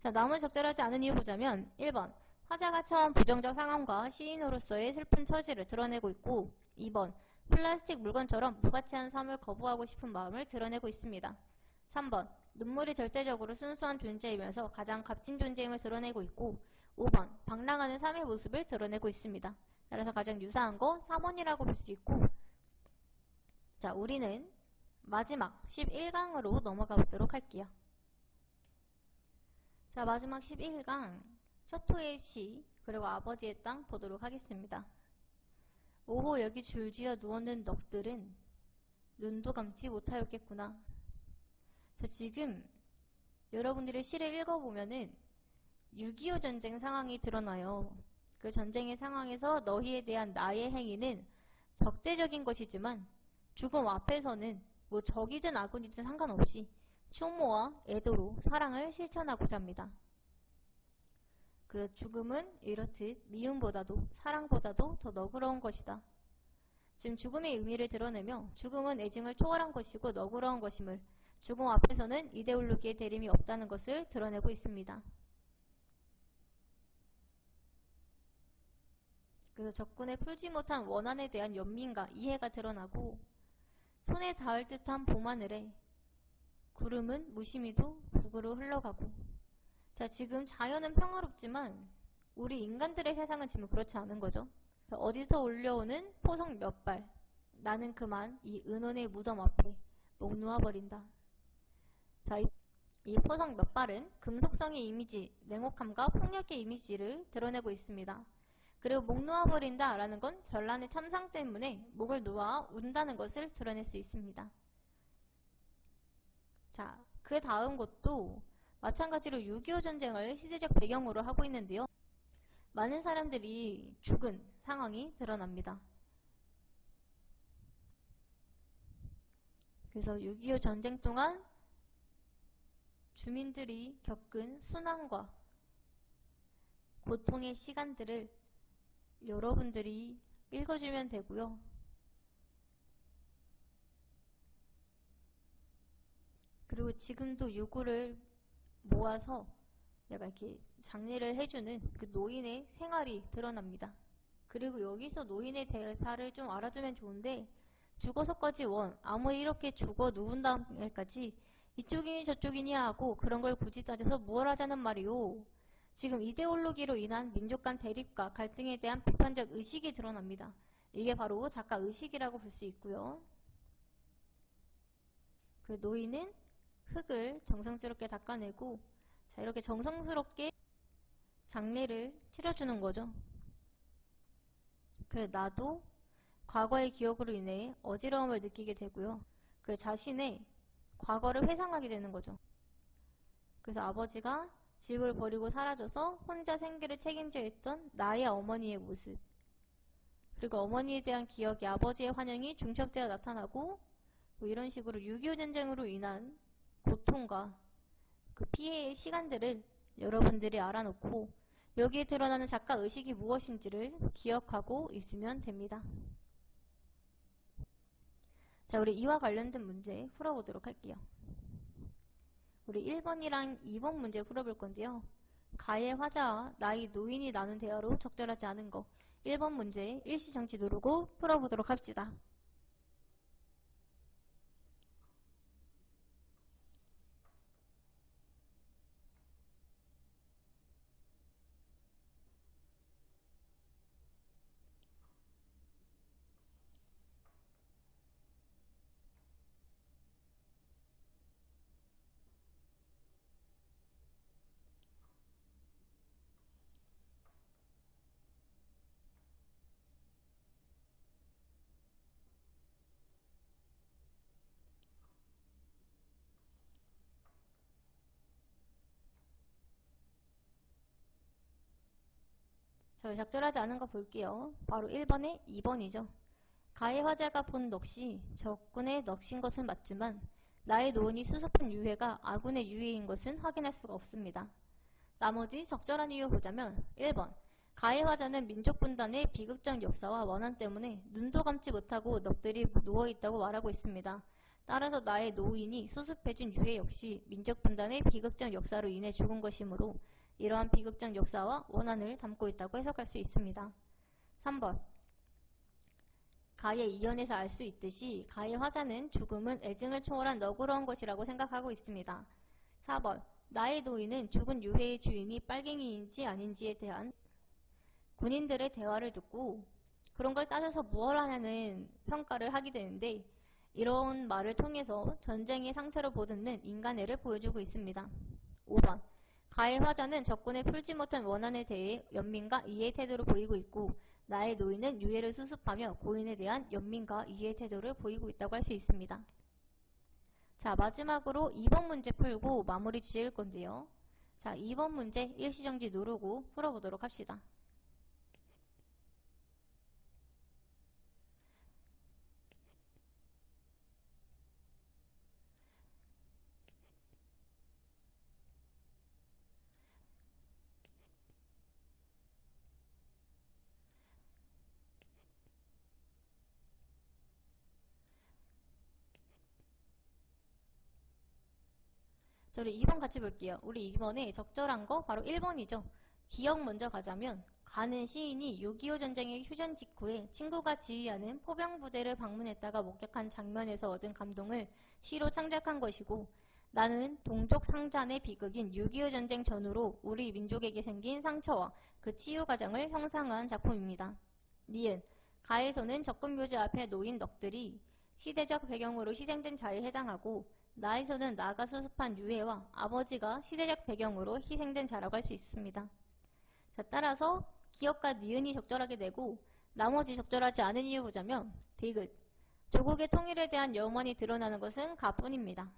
자, 나머지 적절하지 않은 이유 보자면 1번 화자가 처한 부정적 상황과 시인으로서의 슬픈 처지를 드러내고 있고, 2번 플라스틱 물건처럼 무가치한 삶을 거부하고 싶은 마음을 드러내고 있습니다. 3번 눈물이 절대적으로 순수한 존재이면서 가장 값진 존재임을 드러내고 있고, 5번 방랑하는 삶의 모습을 드러내고 있습니다. 따라서 가장 유사한 거 4번이라고 볼 수 있고, 자, 우리는 마지막 11강으로 넘어가 보도록 할게요. 자, 마지막 11강 초토의 시 그리고 아버지의 땅 보도록 하겠습니다. 오호 여기 줄지어 누웠는 넋들은 눈도 감지 못하였겠구나. 자, 지금 여러분들이 시를 읽어보면은 6.25 전쟁 상황이 드러나요. 그 전쟁의 상황에서 너희에 대한 나의 행위는 적대적인 것이지만 죽음 앞에서는 뭐 적이든 아군이든 상관없이 추모와 애도로 사랑을 실천하고자 합니다. 그 죽음은 이렇듯 미움보다도 사랑보다도 더 너그러운 것이다. 지금 죽음의 의미를 드러내며 죽음은 애증을 초월한 것이고 너그러운 것임을, 죽음 앞에서는 이데올로기의 대립이 없다는 것을 드러내고 있습니다. 그래서 적군의 풀지 못한 원한에 대한 연민과 이해가 드러나고, 손에 닿을 듯한 봄하늘에 구름은 무심히도 북으로 흘러가고. 자, 지금 자연은 평화롭지만 우리 인간들의 세상은 지금 그렇지 않은 거죠. 어디서 올려오는 포성 몇 발, 나는 그만 이 은혼의 무덤 앞에 목 놓아버린다. 자, 이 포성 몇 발은 금속성의 이미지, 냉혹함과 폭력의 이미지를 드러내고 있습니다. 그리고 목 놓아버린다 라는 건 전란의 참상 때문에 목을 놓아 운다는 것을 드러낼 수 있습니다. 자, 그 다음 것도 마찬가지로 6.25 전쟁을 시대적 배경으로 하고 있는데요. 많은 사람들이 죽은 상황이 드러납니다. 그래서 6.25 전쟁 동안 주민들이 겪은 순환과 고통의 시간들을 여러분들이 읽어주면 되고요. 그리고 지금도 요구를 모아서 약간 이렇게 장례를 해주는 그 노인의 생활이 드러납니다. 그리고 여기서 노인의 대사를 좀 알아두면 좋은데, 죽어서까지 원, 아무리 이렇게 죽어 누운 다음에까지 이쪽이니 저쪽이니 하고 그런 걸 굳이 따져서 뭘 하자는 말이오. 지금 이데올로기로 인한 민족 간 대립과 갈등에 대한 비판적 의식이 드러납니다. 이게 바로 작가 의식이라고 볼 수 있고요. 그 노인은 흙을 정성스럽게 닦아내고, 자, 이렇게 정성스럽게 장례를 치러주는 거죠. 나도 과거의 기억으로 인해 어지러움을 느끼게 되고요. 그 자신의 과거를 회상하게 되는 거죠. 그래서 아버지가 집을 버리고 사라져서 혼자 생계를 책임져야 했던 나의 어머니의 모습, 그리고 어머니에 대한 기억이 아버지의 환영이 중첩되어 나타나고, 뭐 이런 식으로 6.25 전쟁으로 인한 고통과 그 피해의 시간들을 여러분들이 알아놓고 여기에 드러나는 작가 의식이 무엇인지를 기억하고 있으면 됩니다. 자, 우리 이와 관련된 문제 풀어보도록 할게요. 우리 1번이랑 2번 문제 풀어볼 건데요. 가의 화자와 나의 노인이 나눈 대화로 적절하지 않은 거, 1번 문제 일시정지 누르고 풀어보도록 합시다. 자, 적절하지 않은 거 볼게요. 바로 1번에 2번이죠. 가의 화자가 본 넋이 적군의 넋인 것은 맞지만 나의 노인이 수습한 유해가 아군의 유해인 것은 확인할 수가 없습니다. 나머지 적절한 이유 보자면 1번, 가의 화자는 민족 분단의 비극적 역사와 원한 때문에 눈도 감지 못하고 넋들이 누워있다고 말하고 있습니다. 따라서 나의 노인이 수습해준 유해 역시 민족 분단의 비극적 역사로 인해 죽은 것이므로 이러한 비극적 역사와 원한을 담고 있다고 해석할 수 있습니다. 3번, 가의 이연에서 알 수 있듯이 가의 화자는 죽음은 애증을 초월한 너그러운 것이라고 생각하고 있습니다. 4번, 나의 노인은 죽은 유해의 주인이 빨갱이인지 아닌지에 대한 군인들의 대화를 듣고 그런 걸 따져서 무엇을 하냐는 평가를 하게 되는데, 이런 말을 통해서 전쟁의 상처를 보듬는 인간애를 보여주고 있습니다. 5번, 가의 화자는 적군의 풀지 못한 원한에 대해 연민과 이해의 태도를 보이고 있고, 나의 노인은 유해를 수습하며 고인에 대한 연민과 이해의 태도를 보이고 있다고 할 수 있습니다. 자, 마지막으로 2번 문제 풀고 마무리 지을 건데요. 자, 2번 문제 일시정지 누르고 풀어보도록 합시다. 자, 우리 2번 같이 볼게요. 우리 2번에 적절한 거 바로 1번이죠. 기억 먼저 가자면, 가는 시인이 6.25 전쟁의 휴전 직후에 친구가 지휘하는 포병부대를 방문했다가 목격한 장면에서 얻은 감동을 시로 창작한 것이고, 나는 동족 상잔의 비극인 6.25 전쟁 전후로 우리 민족에게 생긴 상처와 그 치유 과정을 형상화한 작품입니다. 니은, 가에서는 적군묘지 앞에 놓인 넋들이 시대적 배경으로 희생된 자에 해당하고, 나에서는 나가 수습한 유해와 아버지가 시대적 배경으로 희생된 자라고 할 수 있습니다. 자, 따라서 기억과 니은이 적절하게 되고, 나머지 적절하지 않은 이유 보자면 디귿, 조국의 통일에 대한 염원이 드러나는 것은 가뿐입니다.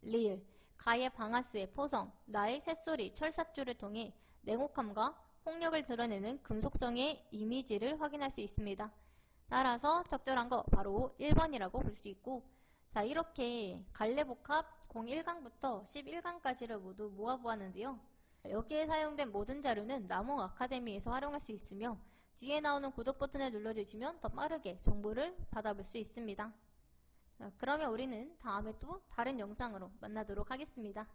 리을, 가의 방아스의 포성, 나의 새소리, 철사줄을 통해 냉혹함과 폭력을 드러내는 금속성의 이미지를 확인할 수 있습니다. 따라서 적절한 거 바로 1번이라고 볼 수 있고, 자, 이렇게 갈래복합 01강부터 11강까지를 모두 모아보았는데요. 여기에 사용된 모든 자료는 남홍 아카데미에서 활용할 수 있으며, 뒤에 나오는 구독 버튼을 눌러주시면 더 빠르게 정보를 받아볼 수 있습니다. 그러면 우리는 다음에 또 다른 영상으로 만나도록 하겠습니다.